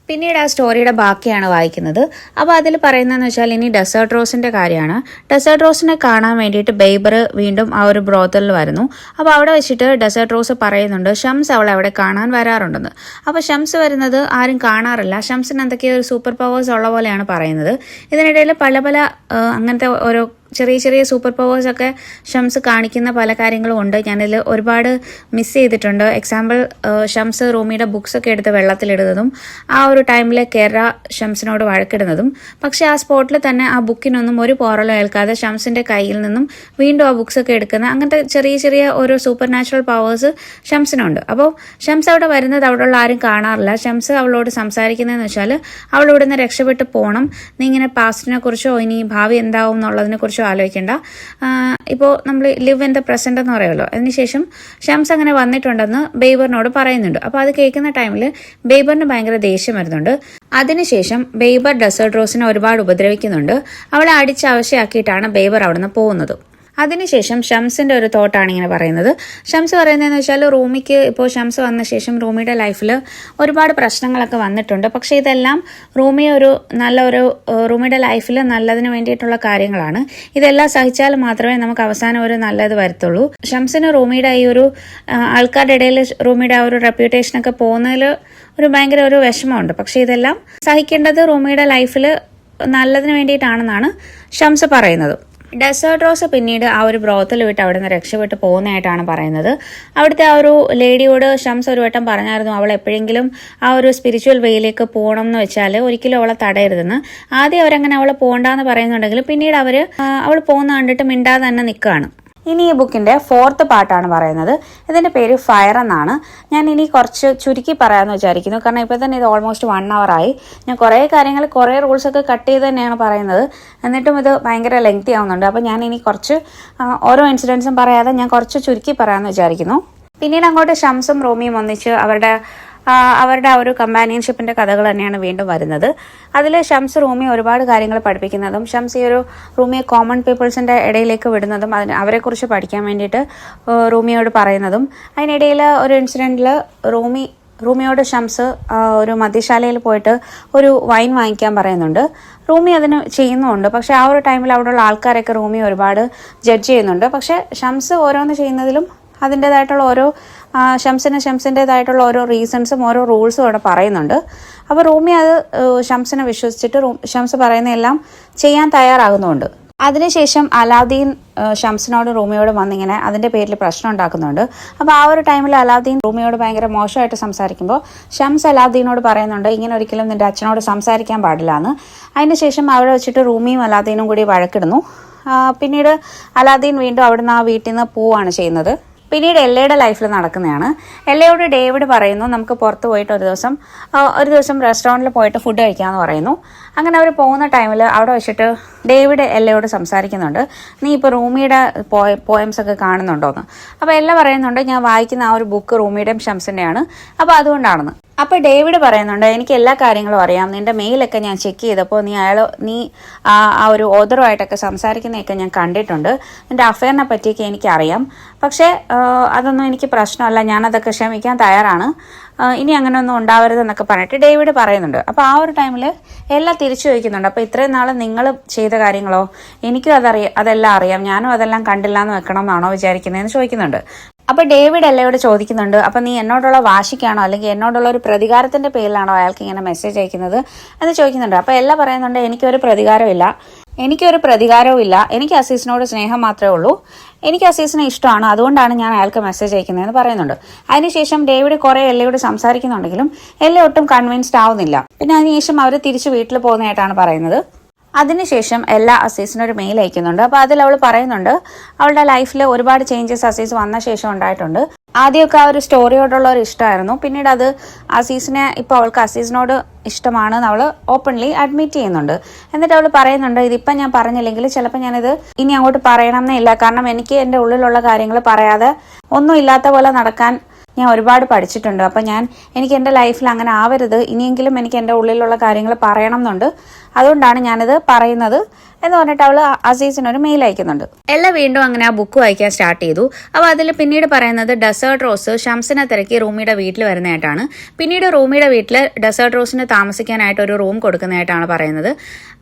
പിന്നീട് ആ സ്റ്റോറിയുടെ ബാക്കിയാണ് വായിക്കുന്നത്. അപ്പോൾ അതിൽ പറയുന്നതെന്ന് വെച്ചാൽ ഇനി ഡെസേർട്ട് റോസിൻ്റെ കാര്യമാണ്. ഡെസേർട്ട് റോസിനെ കാണാൻ വേണ്ടിയിട്ട് ബേബർ വീണ്ടും ആ ഒരു ബ്രോത്തലിൽ വരുന്നു. അപ്പോൾ അവിടെ വെച്ചിട്ട് ഡെസേർട്ട് റോസ് പറയുന്നുണ്ട് ഷംസ് അവളെ അവിടെ കാണാൻ വരാറുണ്ടെന്ന്. അപ്പോൾ ഷംസ് വരുന്നത് ആരും കാണാറില്ല. ഷംസിന് എന്തൊക്കെയോ ഒരു സൂപ്പർ പവേഴ്സ് ഉള്ള പോലെയാണ് പറയുന്നത്. ഇതിനിടയിൽ പല അങ്ങനത്തെ ഓരോ ചെറിയ ചെറിയ സൂപ്പർ പവേഴ്സൊക്കെ ഷംസ് കാണിക്കുന്ന പല കാര്യങ്ങളും ഉണ്ട്. ഞാനിതിൽ ഒരുപാട് മിസ് ചെയ്തിട്ടുണ്ട്. എക്സാമ്പിൾ ഷംസ് റൂമിയുടെ ബുക്സൊക്കെ എടുത്ത് വെള്ളത്തിലിടുന്നതും ആ ഒരു ടൈമിൽ കേര ഷംസിനോട് വഴക്കിടുന്നതും. പക്ഷെ ആ സ്പോട്ടിൽ തന്നെ ആ ബുക്കിനൊന്നും ഒരു പോറലും ഏൽക്കാതെ ഷംസിൻ്റെ കയ്യിൽ നിന്നും വീണ്ടും ആ ബുക്സൊക്കെ എടുക്കുന്ന അങ്ങനത്തെ ചെറിയ ചെറിയ ഓരോ സൂപ്പർ നാച്ചുറൽ പവേഴ്സ് ഷംസിനുണ്ട്. അപ്പോൾ ഷംസ് അവിടെ വരുന്നത് അവിടെയുള്ള ആരും കാണാറില്ല. ഷംസ് അവളോട് സംസാരിക്കുന്നതെന്ന് വെച്ചാൽ അവളിവിടെ നിന്ന് രക്ഷപ്പെട്ട് പോകണം, നീ ഇങ്ങനെ പാസ്റ്റിനെ കുറിച്ചോ ഇനി ഭാവി എന്താവും എന്നുള്ളതിനെ കുറിച്ചോ ആലോചിക്കേണ്ട, ഇപ്പോൾ നമ്മൾ ലിവ് ഇൻ ദ പ്രസന്റ് എന്ന് പറയുമല്ലോ. അതിനുശേഷം ഷംസ് അങ്ങനെ വന്നിട്ടുണ്ടെന്ന് ബേബറിനോട് പറയുന്നുണ്ട്. അപ്പോൾ അത് കേൾക്കുന്ന ടൈമിൽ ബേബറിന് ഭയങ്കര ദേഷ്യം വരുന്നുണ്ട്. അതിനുശേഷം ബേബർ ഡെസേർട്ട് റോസിനെ ഒരുപാട് ഉപദ്രവിക്കുന്നുണ്ട്. അവളെ അടിച്ചാവശ്യമാക്കിയിട്ടാണ് ബേബർ അവിടുന്ന് പോകുന്നത്. അതിനുശേഷം ഷംസിൻ്റെ ഒരു തോട്ടാണ് ഇങ്ങനെ പറയുന്നത്. ഷംസ് പറയുന്നതെന്ന് വെച്ചാൽ റൂമിക്ക് ഇപ്പോൾ ഷംസ് വന്ന ശേഷം റൂമിയുടെ ലൈഫിൽ ഒരുപാട് പ്രശ്നങ്ങളൊക്കെ വന്നിട്ടുണ്ട്. പക്ഷേ ഇതെല്ലാം റൂമിയുടെ ലൈഫിൽ നല്ലതിന് വേണ്ടിയിട്ടുള്ള കാര്യങ്ങളാണ്. ഇതെല്ലാം സഹിച്ചാൽ മാത്രമേ നമുക്ക് അവസാനം ഒരു നല്ലത് വരത്തുള്ളൂ. ഷംസിന് റൂമിയുടെ ഈ ഒരു ആൾക്കാരുടെ ഇടയിൽ റൂമിയുടെ ആ ഒരു റെപ്യൂട്ടേഷനൊക്കെ പോകുന്നതിൽ ഒരു ഭയങ്കര ഒരു വിഷമമുണ്ട്. പക്ഷേ ഇതെല്ലാം സഹിക്കേണ്ടത് റൂമിയുടെ ലൈഫിൽ നല്ലതിന് വേണ്ടിയിട്ടാണെന്നാണ് ഷംസ് പറയുന്നത്. ഡെസേർട്ട് റോസ് പിന്നീട് ആ ഒരു ബ്രോത്തിൽ വിട്ട് അവിടെ നിന്ന് രക്ഷപ്പെട്ട് പോകുന്നതായിട്ടാണ് പറയുന്നത്. അവിടുത്തെ ആ ഒരു ലേഡിയോട് ഷംസ് ഒരു വട്ടം പറഞ്ഞായിരുന്നു അവൾ എപ്പോഴെങ്കിലും ആ ഒരു സ്പിരിച്വൽ വേയിലേക്ക് പോകണം എന്ന് വെച്ചാൽ ഒരിക്കലും അവളെ തടയരുതെന്ന്. ആദ്യം അവരങ്ങനെ അവളെ പോകണ്ടെന്ന് പറയുന്നുണ്ടെങ്കിലും പിന്നീട് അവൾ പോകുന്ന കണ്ടിട്ട് മിണ്ടാതെ തന്നെ നിൽക്കുകയാണ്. ഇനി ഈ ബുക്കിൻ്റെ 4th പാർട്ടാണ് പറയുന്നത്. ഇതിൻ്റെ പേര് ഫയർ എന്നാണ്. ഞാൻ ഇനി കുറച്ച് ചുരുക്കി പറയാമെന്ന് വിചാരിക്കുന്നു. കാരണം ഇപ്പോൾ തന്നെ ഇത് ഓൾമോസ്റ്റ് 1 hour ആയി. ഞാൻ കുറേ റൂൾസൊക്കെ കട്ട് ചെയ്ത് തന്നെയാണ് പറയുന്നത്. എന്നിട്ടും ഇത് ഭയങ്കര ലെങ്തി ആവുന്നുണ്ട്. അപ്പോൾ ഞാൻ ഇനി കുറച്ച് ഓരോ ഇൻസിഡൻസും പറയാതെ ഞാൻ കുറച്ച് ചുരുക്കി പറയാമെന്ന് വിചാരിക്കുന്നു. പിന്നീട് അങ്ങോട്ട് ഷംസും റൂമിയും ഒന്നിച്ച് അവരുടെ ആ ഒരു കമ്പാനിയൻഷിപ്പിൻ്റെ കഥകൾ തന്നെയാണ് വീണ്ടും വരുന്നത്. അതിൽ ഷംസ് റൂമിയെ ഒരുപാട് കാര്യങ്ങൾ പഠിപ്പിക്കുന്നതും ഷംസ് ഈ ഒരു റൂമിയെ കോമൺ പീപ്പിൾസിൻ്റെ ഇടയിലേക്ക് വിടുന്നതും അവരെക്കുറിച്ച് പഠിക്കാൻ വേണ്ടിയിട്ട് റൂമിയോട് പറയുന്നതും. അതിനിടയിൽ ഒരു ഇൻസിഡൻറ്റിൽ റൂമിയോട് ഷംസ് ഒരു മദ്യശാലയിൽ പോയിട്ട് ഒരു വൈൻ വാങ്ങിക്കാൻ പറയുന്നുണ്ട്. റൂമി അതിന് ചെയ്യുന്നുമുണ്ട്. പക്ഷേ ആ ഒരു ടൈമിൽ അവിടെയുള്ള ആൾക്കാരൊക്കെ റൂമി ഒരുപാട് ജഡ്ജ് ചെയ്യുന്നുണ്ട്. പക്ഷേ ഷംസ് ഓരോന്ന് ചെയ്യുന്നതിലും അതിൻ്റേതായിട്ടുള്ള ഓരോ ഷംസിൻ്റേതായിട്ടുള്ള ഓരോ റീസൺസും ഓരോ റൂൾസും അവിടെ പറയുന്നുണ്ട്. അപ്പോൾ റൂമി അത് ഷംസിനെ വിശ്വസിച്ചിട്ട് ഷംസ് പറയുന്നതെല്ലാം ചെയ്യാൻ തയ്യാറാകുന്നുണ്ട്. അതിനുശേഷം അലാദീൻ ഷംസിനോട് റൂമിയോട് വന്നിങ്ങനെ അതിൻ്റെ പേരിൽ പ്രശ്നം ഉണ്ടാക്കുന്നുണ്ട്. അപ്പോൾ ആ ഒരു ടൈമിൽ അലാദീൻ റൂമിയോട് ഭയങ്കര മോശമായിട്ട് സംസാരിക്കുമ്പോൾ ഷംസ് അലാദീനോട് പറയുന്നുണ്ട് ഇങ്ങനെ ഒരിക്കലും നിൻ്റെ അച്ഛനോട് സംസാരിക്കാൻ പാടില്ല എന്ന്. അതിനുശേഷം അവിടെ വെച്ചിട്ട് റൂമിയും അലാദീനും കൂടി വഴക്കിടുന്നു. പിന്നീട് അലാദീൻ വീണ്ടും അവിടുന്ന് ആ വീട്ടിൽ നിന്ന് പോവുകയാണ് ചെയ്യുന്നത്. പിന്നീട് എല്ലയുടെ ലൈഫിൽ നടക്കുന്നതാണ്. എല്ലയോട് ഡേവിഡ് പറയുന്നു നമുക്ക് പുറത്ത് പോയിട്ട് ഒരു ദിവസം റെസ്റ്റോറൻറ്റിൽ പോയിട്ട് ഫുഡ് കഴിക്കാമെന്ന് പറയുന്നു. അങ്ങനെ അവർ പോകുന്ന ടൈമിൽ അവിടെ വെച്ചിട്ട് ഡേവിഡ് എല്ലയോട് സംസാരിക്കുന്നുണ്ട്. നീ ഇപ്പോൾ റൂമിയുടെ പോയംസ് ഒക്കെ കാണുന്നുണ്ടോയെന്ന്. അപ്പോൾ എല്ല പറയുന്നുണ്ട് ഞാൻ വായിക്കുന്ന ആ ഒരു ബുക്ക് റൂമിയുടെയും ഷംസിൻ്റെയാണ്, അപ്പോൾ അതുകൊണ്ടാണെന്ന്. അപ്പോൾ ഡേവിഡ് പറയുന്നുണ്ട് എനിക്ക് എല്ലാ കാര്യങ്ങളും അറിയാം, നിന്റെ മെയിലൊക്കെ ഞാൻ ചെക്ക് ചെയ്തപ്പോൾ നീ ആ ഒരു ഓതറുമായിട്ടൊക്കെ സംസാരിക്കുന്നതൊക്കെ ഞാൻ കണ്ടിട്ടുണ്ട്, നിന്റെ അഫെയറിനെ പറ്റിയൊക്കെ എനിക്കറിയാം. പക്ഷേ അതൊന്നും എനിക്ക് പ്രശ്നമല്ല, ഞാനതൊക്കെ ക്ഷമിക്കാൻ തയ്യാറാണ്, ഇനി അങ്ങനെയൊന്നും ഉണ്ടാവരുതെന്നൊക്കെ പറഞ്ഞിട്ട് ഡേവിഡ് പറയുന്നുണ്ട്. അപ്പോൾ ആ ഒരു ടൈമിൽ എല്ലാം തിരിച്ചു ചോദിക്കുന്നുണ്ട് അപ്പോൾ ഇത്രയും നാൾ നിങ്ങൾ ചെയ്ത കാര്യങ്ങളോ, എനിക്കും അതെല്ലാം അറിയാം, ഞാനും അതെല്ലാം കണ്ടില്ല എന്ന് വെക്കണം എന്നാണോ വിചാരിക്കുന്നതെന്ന് ചോദിക്കുന്നുണ്ട്. അപ്പോൾ ഡേവിഡ് എല്ലയോട് ചോദിക്കുന്നുണ്ട് അപ്പോൾ നീ എന്നോടുള്ള വാശിക്കാണോ അല്ലെങ്കിൽ എന്നോടുള്ള ഒരു പ്രതികാരത്തിൻ്റെ പേരിലാണോ അയാൾക്ക് ഇങ്ങനെ മെസ്സേജ് അയക്കുന്നത് എന്ന് ചോദിക്കുന്നുണ്ട്. അപ്പോൾ എല്ല പറയുന്നുണ്ട് എനിക്കൊരു പ്രതികാരവും ഇല്ല, എനിക്ക് അസീസിനോട് സ്നേഹം മാത്രമേ ഉള്ളൂ, എനിക്ക് അസീസിനെ ഇഷ്ടമാണ്, അതുകൊണ്ടാണ് ഞാൻ അയാൾക്ക് മെസ്സേജ് അയക്കുന്നതെന്ന് പറയുന്നുണ്ട്. അതിനുശേഷം ഡേവിഡ് കുറേ എല്ലയോട് സംസാരിക്കുന്നുണ്ടെങ്കിലും എല്ല ഒട്ടും കൺവിൻസ്ഡ് ആവുന്നില്ല. പിന്നെ അതിനുശേഷം അവർ തിരിച്ച് വീട്ടിൽ പോകുന്നതായിട്ടാണ് പറയുന്നത്. അതിനുശേഷം എല്ലാ അസീസിനൊരു മെയിൽ അയക്കുന്നുണ്ട്. അപ്പോൾ അതിൽ അവൾ പറയുന്നുണ്ട് അവളുടെ ലൈഫിൽ ഒരുപാട് ചേഞ്ചസ് അസീസ് വന്ന ശേഷം ഉണ്ടായിട്ടുണ്ട്. ആദ്യമൊക്കെ ആ ഒരു സ്റ്റോറിയോടുള്ള ഒരു ഇഷ്ടമായിരുന്നു, പിന്നീട് അത് അസീസിനെ ഇപ്പോൾ അവൾക്ക് അസീസിനോട് ഇഷ്ടമാണെന്ന് അവൾ ഓപ്പൺലി അഡ്മിറ്റ് ചെയ്യുന്നുണ്ട്. എന്നിട്ട് അവൾ പറയുന്നുണ്ട് ഇതിപ്പം ഞാൻ പറഞ്ഞില്ലെങ്കിൽ ചിലപ്പോൾ ഞാനിത് ഇനി അങ്ങോട്ട് പറയണമെന്നേ ഇല്ല, കാരണം എനിക്ക് എൻ്റെ ഉള്ളിലുള്ള കാര്യങ്ങൾ പറയാതെ ഒന്നും ഇല്ലാത്ത പോലെ നടക്കാൻ ഞാൻ ഒരുപാട് പഠിച്ചിട്ടുണ്ട്. അപ്പം എനിക്ക് എൻ്റെ ലൈഫിൽ അങ്ങനെ ആവരുത്, ഇനിയെങ്കിലും എനിക്ക് എൻ്റെ ഉള്ളിലുള്ള കാര്യങ്ങൾ പറയണം എന്നുണ്ട്. അതുകൊണ്ടാണ് ഞാനിത് പറയുന്നത് എന്ന് പറഞ്ഞിട്ട് അവൾ അസീസിനൊരു മെയിൽ അയക്കുന്നുണ്ട്. എല്ലാം വീണ്ടും അങ്ങനെ ആ ബുക്ക് വായിക്കാൻ സ്റ്റാർട്ട് ചെയ്തു. അപ്പോൾ അതിൽ പിന്നീട് പറയുന്നത് ഡെസേർട്ട് റോസ് ഷംസിനെ തിരക്കി റൂമിയുടെ വീട്ടിൽ വരുന്നതായിട്ടാണ്. പിന്നീട് റൂമിയുടെ വീട്ടിൽ ഡെസേർട്ട് റോസിന് താമസിക്കാനായിട്ട് ഒരു റൂം കൊടുക്കുന്നതായിട്ടാണ് പറയുന്നത്.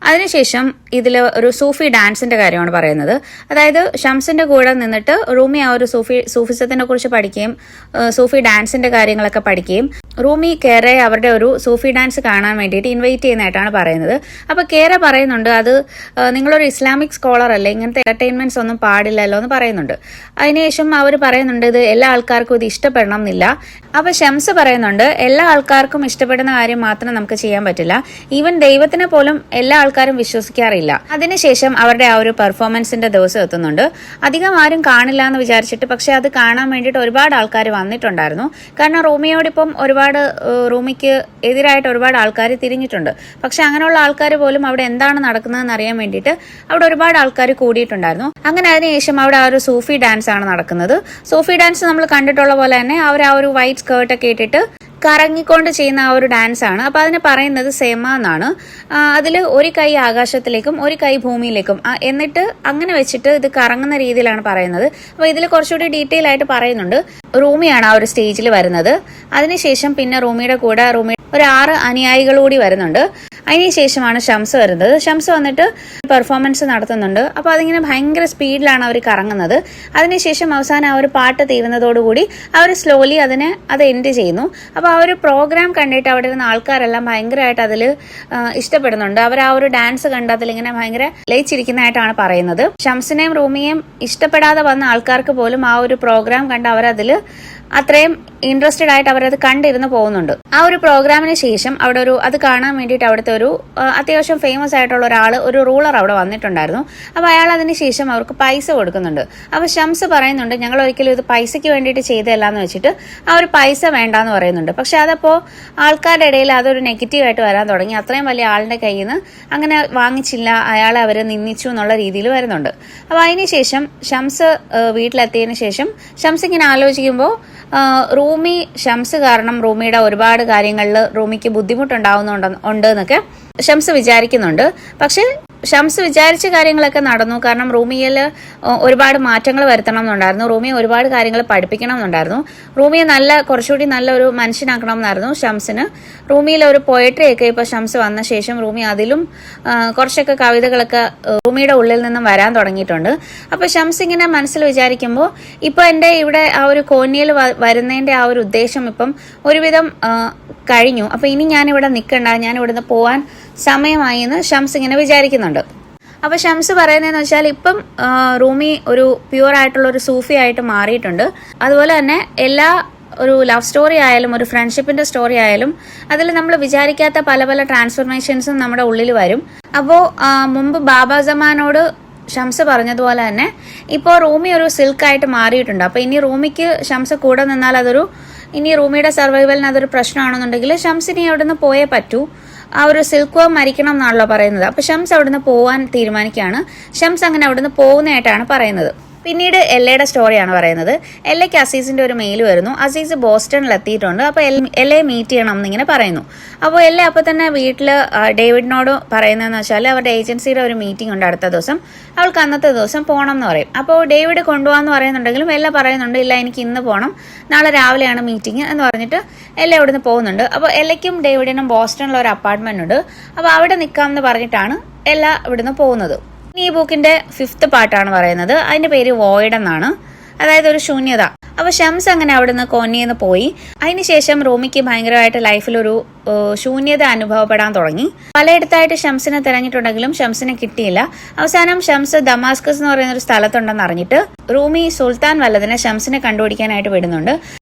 അതിനുശേഷം ഇതിൽ ഒരു സൂഫി ഡാൻസിന്റെ കാര്യമാണ് പറയുന്നത്. അതായത് ഷംസിന്റെ കൂടെ നിന്നിട്ട് റൂമി ആ ഒരു സൂഫിസത്തിനെ കുറിച്ച് പഠിക്കുകയും സൂഫി ഡാൻസിന്റെ കാര്യങ്ങളൊക്കെ പഠിക്കുകയും റൂമി കേരയെ അവരുടെ ഒരു സൂഫി ഡാൻസ് കാണാൻ വേണ്ടിയിട്ട് ഇൻവൈറ്റ് ചെയ്യുന്നതായിട്ടാണ് പറയുന്നത്. അപ്പോൾ കേര പറയുന്നുണ്ട് അത് നിങ്ങളൊരു ഇസ്ലാമിക് സ്കോളർ അല്ലേ, ഇങ്ങനത്തെ എന്റർടൈൻമെന്റ്സ് ഒന്നും പാടില്ലല്ലോ എന്ന് പറയുന്നുണ്ട്. അതിനുശേഷം അവർ പറയുന്നുണ്ട് ഇത് എല്ലാ ആൾക്കാർക്കും ഇത് ഇഷ്ടപ്പെടണം എന്നില്ല. അപ്പൊ ഷംസ് പറയുന്നുണ്ട് എല്ലാ ആൾക്കാർക്കും ഇഷ്ടപ്പെടുന്ന കാര്യം മാത്രം നമുക്ക് ചെയ്യാൻ പറ്റില്ല, ഈവൻ ദൈവത്തിനെ പോലും എല്ലാ ആൾക്കാരും വിശ്വസിക്കാറില്ല. അതിനുശേഷം അവരുടെ ആ ഒരു പെർഫോമൻസിന്റെ ദിവസം എത്തുന്നുണ്ട്. അധികം ആരും കാണില്ല എന്ന് വിചാരിച്ചിട്ട് പക്ഷെ അത് കാണാൻ വേണ്ടിയിട്ട് ഒരുപാട് ആൾക്കാർ വന്നിട്ടുണ്ടായിരുന്നു. കാരണം റൂമിയോടിപ്പം റൂമിക്ക് എതിരായിട്ട് ഒരുപാട് ആൾക്കാർ തിരിഞ്ഞിട്ടുണ്ട്. പക്ഷെ അങ്ങനെയുള്ള ആൾക്കാർ പോലും അവിടെ എന്താണ് നടക്കുന്നതെന്ന് അറിയാൻ വേണ്ടിയിട്ട് അവിടെ ഒരുപാട് ആൾക്കാർ കൂടിയിട്ടുണ്ടായിരുന്നു. അങ്ങനെ അതിനുശേഷം അവിടെ ആ ഒരു സൂഫി ഡാൻസ് ആണ് നടക്കുന്നത്. സൂഫി ഡാൻസ് നമ്മൾ കണ്ടിട്ടുള്ള പോലെ തന്നെ അവർ ആ ഒരു വൈറ്റ് സ്കേർട്ടൊക്കെ ഇട്ടിട്ട് കറങ്ങിക്കൊണ്ട് ചെയ്യുന്ന ആ ഒരു ഡാൻസ് ആണ്. അപ്പൊ അതിന് പറയുന്നത് സെമ എന്നാണ്. അതിൽ ഒരു കൈ ആകാശത്തിലേക്കും ഒരു കൈ ഭൂമിയിലേക്കും എന്നിട്ട് അങ്ങനെ വെച്ചിട്ട് ഇത് കറങ്ങുന്ന രീതിയിലാണ് പറയുന്നത്. അപ്പൊ ഇതിൽ കുറച്ചുകൂടി ഡീറ്റെയിൽ ആയിട്ട് പറയുന്നുണ്ട്. റൂമിയാണ് ആ ഒരു സ്റ്റേജിൽ വരുന്നത്. അതിനുശേഷം പിന്നെ റൂമിയുടെ കൂടെ ഒരു 6 അനുയായികൾ കൂടി വരുന്നുണ്ട്. അതിനുശേഷമാണ് ഷംസ് വരുന്നത്. ഷംസ് വന്നിട്ട് പെർഫോമൻസ് നടത്തുന്നുണ്ട്. അപ്പോൾ അതിങ്ങനെ ഭയങ്കര സ്പീഡിലാണ് അവർ കറങ്ങുന്നത്. അതിനുശേഷം അവസാനം ആ ഒരു പാട്ട് തീരുന്നതോടുകൂടി അവർ സ്ലോലി അത് എൻഡ് ചെയ്യുന്നു. അപ്പോൾ ആ ഒരു പ്രോഗ്രാം കണ്ടിട്ട് അവിടെ ഇരുന്ന ആൾക്കാരെല്ലാം ഭയങ്കരമായിട്ട് അതിൽ ഇഷ്ടപ്പെടുന്നുണ്ട്. അവർ ആ ഒരു ഡാൻസ് കണ്ട് അതിലിങ്ങനെ ഭയങ്കര ലയിച്ചിരിക്കുന്നതായിട്ടാണ് പറയുന്നത്. ഷംസിനെയും റൂമിയെയും ഇഷ്ടപ്പെടാതെ വന്ന ആൾക്കാർക്ക് പോലും ആ ഒരു പ്രോഗ്രാം കണ്ട് അവരതിൽ അത്രയും ഇൻട്രസ്റ്റഡ് ആയിട്ട് അവരത് കണ്ടിരുന്ന് പോകുന്നുണ്ട്. ആ ഒരു പ്രോഗ്രാമിന് ശേഷം അവിടെ അത് കാണാൻ വേണ്ടിയിട്ട് അവിടുത്തെ ഒരു അത്യാവശ്യം ഫേമസ് ആയിട്ടുള്ള ഒരു റൂളർ അവിടെ വന്നിട്ടുണ്ടായിരുന്നു. അപ്പോൾ അയാൾ അതിന് ശേഷം അവർക്ക് പൈസ കൊടുക്കുന്നുണ്ട്. അപ്പോൾ ഷംസ് പറയുന്നുണ്ട് ഞങ്ങൾ ഒരിക്കലും ഇത് പൈസയ്ക്ക് വേണ്ടിയിട്ട് ചെയ്തതല്ലാന്ന് വെച്ചിട്ട് ആ ഒരു പൈസ വേണ്ടാന്ന് പറയുന്നുണ്ട്. പക്ഷെ അതപ്പോൾ ആൾക്കാരുടെ ഇടയിൽ അതൊരു നെഗറ്റീവായിട്ട് വരാൻ തുടങ്ങി. അത്രയും വലിയ ആളുടെ കയ്യിൽ നിന്ന് അങ്ങനെ വാങ്ങിച്ചില്ല, അയാളെ അവർ നിന്ദിച്ചു എന്നുള്ള രീതിയിൽ വരുന്നുണ്ട്. അപ്പോൾ അതിനുശേഷം ഷംസ് വീട്ടിലെത്തിയതിനു ശേഷം ഷംസ് ഇങ്ങനെ ആലോചിക്കുമ്പോൾ റൂമി ഷംസ് കാരണം റൂമിയുടെ ഒരുപാട് കാര്യങ്ങളിൽ റൂമിക്ക് ബുദ്ധിമുട്ടുണ്ടാവുന്നുണ്ട് എന്നൊക്കെ ഷംസ് വിചാരിക്കുന്നുണ്ട്. പക്ഷെ ഷംസ് വിചാരിച്ച കാര്യങ്ങളൊക്കെ നടന്നു. കാരണം റൂമിയിൽ ഒരുപാട് മാറ്റങ്ങൾ വരുത്തണം എന്നുണ്ടായിരുന്നു. റൂമിയെ ഒരുപാട് കാര്യങ്ങൾ പഠിപ്പിക്കണം എന്നുണ്ടായിരുന്നു. റൂമിയെ കുറച്ചുകൂടി നല്ല ഒരു മനുഷ്യനാക്കണം എന്നായിരുന്നു ഷംസിന്. റൂമിയിലെ ഒരു പോയട്രി ഒക്കെ ഇപ്പൊ ഷംസ് വന്ന ശേഷം റൂമി അതിലും കുറച്ചൊക്കെ കവിതകളൊക്കെ റൂമിയുടെ ഉള്ളിൽ നിന്നും വരാൻ തുടങ്ങിയിട്ടുണ്ട്. അപ്പൊ ഷംസ് ഇങ്ങനെ മനസ്സിൽ വിചാരിക്കുമ്പോൾ ഇപ്പൊ എന്റെ ഇവിടെ ആ ഒരു കോന്നിയിൽ വരുന്നതിന്റെ ആ ഒരു ഉദ്ദേശം ഇപ്പം ഒരുവിധം കഴിഞ്ഞു. അപ്പൊ ഇനി ഞാനിവിടെ നിൽക്കണ്ട, ഞാൻ ഇവിടുന്ന് പോവാൻ സമയമായി എന്ന് ഷംസ് ഇങ്ങനെ വിചാരിക്കുന്നുണ്ട്. അപ്പൊ ഷംസ് പറയുന്നതെന്ന് വെച്ചാൽ ഇപ്പം റൂമി ഒരു പ്യുവർ ആയിട്ടുള്ള ഒരു സൂഫി ആയിട്ട് മാറിയിട്ടുണ്ട്. അതുപോലെ തന്നെ എല്ലാ ഒരു ലവ് സ്റ്റോറി ആയാലും ഒരു ഫ്രണ്ട്ഷിപ്പിന്റെ സ്റ്റോറി ആയാലും അതിൽ നമ്മൾ വിചാരിക്കാത്ത പല പല ട്രാൻസ്ഫോർമേഷൻസും നമ്മുടെ ഉള്ളിൽ വരും. അപ്പോൾ മുമ്പ് ബാബ സമാനോട് ഷംസ് പറഞ്ഞതുപോലെ തന്നെ ഇപ്പോൾ റൂമി ഒരു സിൽക്കായിട്ട് മാറിയിട്ടുണ്ട്. അപ്പൊ ഇനി റൂമിക്ക് ഷംസ് കൂടെ നിന്നാൽ ഇനി റൂമിയുടെ സർവൈവലിന് അതൊരു പ്രശ്നമാണെന്നുണ്ടെങ്കിൽ ഷംസിനെ അവിടുന്ന് പോയേ പറ്റൂ. ആ ഒരു സിൽക്ക് വർം മരിക്കണം എന്നാണല്ലോ പറയുന്നത്. അപ്പൊ ഷംസ് അവിടുന്ന് പോവാൻ തീരുമാനിക്കുകയാണ്. ഷംസ് അങ്ങനെ അവിടുന്ന് പോകുന്നതായിട്ടാണ് പറയുന്നത്. പിന്നീട് എല്ലയുടെ സ്റ്റോറിയാണ് പറയുന്നത്. എല്ലയ്ക്ക് അസീസിന്റെ ഒരു മെയിൽ വരുന്നു. അസീസ് ബോസ്റ്റണിൽ എത്തിയിട്ടുണ്ട്. അപ്പോൾ എല്ലയെ മീറ്റ് ചെയ്യണം എന്നിങ്ങനെ പറയുന്നു. അപ്പോൾ എല്ല അപ്പോൾ തന്നെ വീട്ടിൽ ഡേവിഡിനോട് പറയുന്നതെന്ന് വെച്ചാൽ അവരുടെ ഏജൻസിയുടെ ഒരു മീറ്റിംഗ് ഉണ്ട് അടുത്ത ദിവസം, അവൾക്ക് അന്നത്തെ ദിവസം പോകണം എന്ന് പറയും. അപ്പോൾ ഡേവിഡ് കൊണ്ടുപോകാന്ന് പറയുന്നുണ്ടെങ്കിലും എല്ല പറയുന്നുണ്ട് ഇല്ല എനിക്ക് ഇന്ന് പോകണം, നാളെ രാവിലെയാണ് മീറ്റിംഗ് എന്ന് പറഞ്ഞിട്ട് എല്ല ഇവിടുന്ന് പോകുന്നുണ്ട്. അപ്പോൾ എല്ലയ്ക്കും ഡേവിഡിനും ബോസ്റ്റണിൽ ഒരു അപ്പാർട്ട്മെന്റ് ഉണ്ട്. അപ്പോൾ അവിടെ നിൽക്കാമെന്ന് പറഞ്ഞിട്ടാണ് എല്ല ഇവിടുന്ന് പോകുന്നത്. ഈ ബുക്കിന്റെ 5th പാർട്ടാണ് പറയുന്നത്. അതിന്റെ പേര് വോയിഡ് എന്നാണ്, അതായത് ഒരു ശൂന്യത. അപ്പൊ ഷംസ് അങ്ങനെ അവിടുന്ന് കോന്നിന്ന് പോയി. അതിനുശേഷം റൂമിക്ക് ഭയങ്കരമായിട്ട് ലൈഫിലൊരു ശൂന്യത അനുഭവപ്പെടാൻ തുടങ്ങി. പലയിടത്തായിട്ട് ഷംസിനെ തിരഞ്ഞിട്ടുണ്ടെങ്കിലും ഷംസിനെ കിട്ടിയില്ല. അവസാനം ഷംസ് ദമാസ്കസ് എന്ന് പറയുന്ന ഒരു സ്ഥലത്തുണ്ടെന്ന് അറിഞ്ഞിട്ട് റൂമി സുൽത്താൻ വല്ലതിനെ ഷംസിനെ കണ്ടുപിടിക്കാനായിട്ട് വിടുന്നുണ്ട്.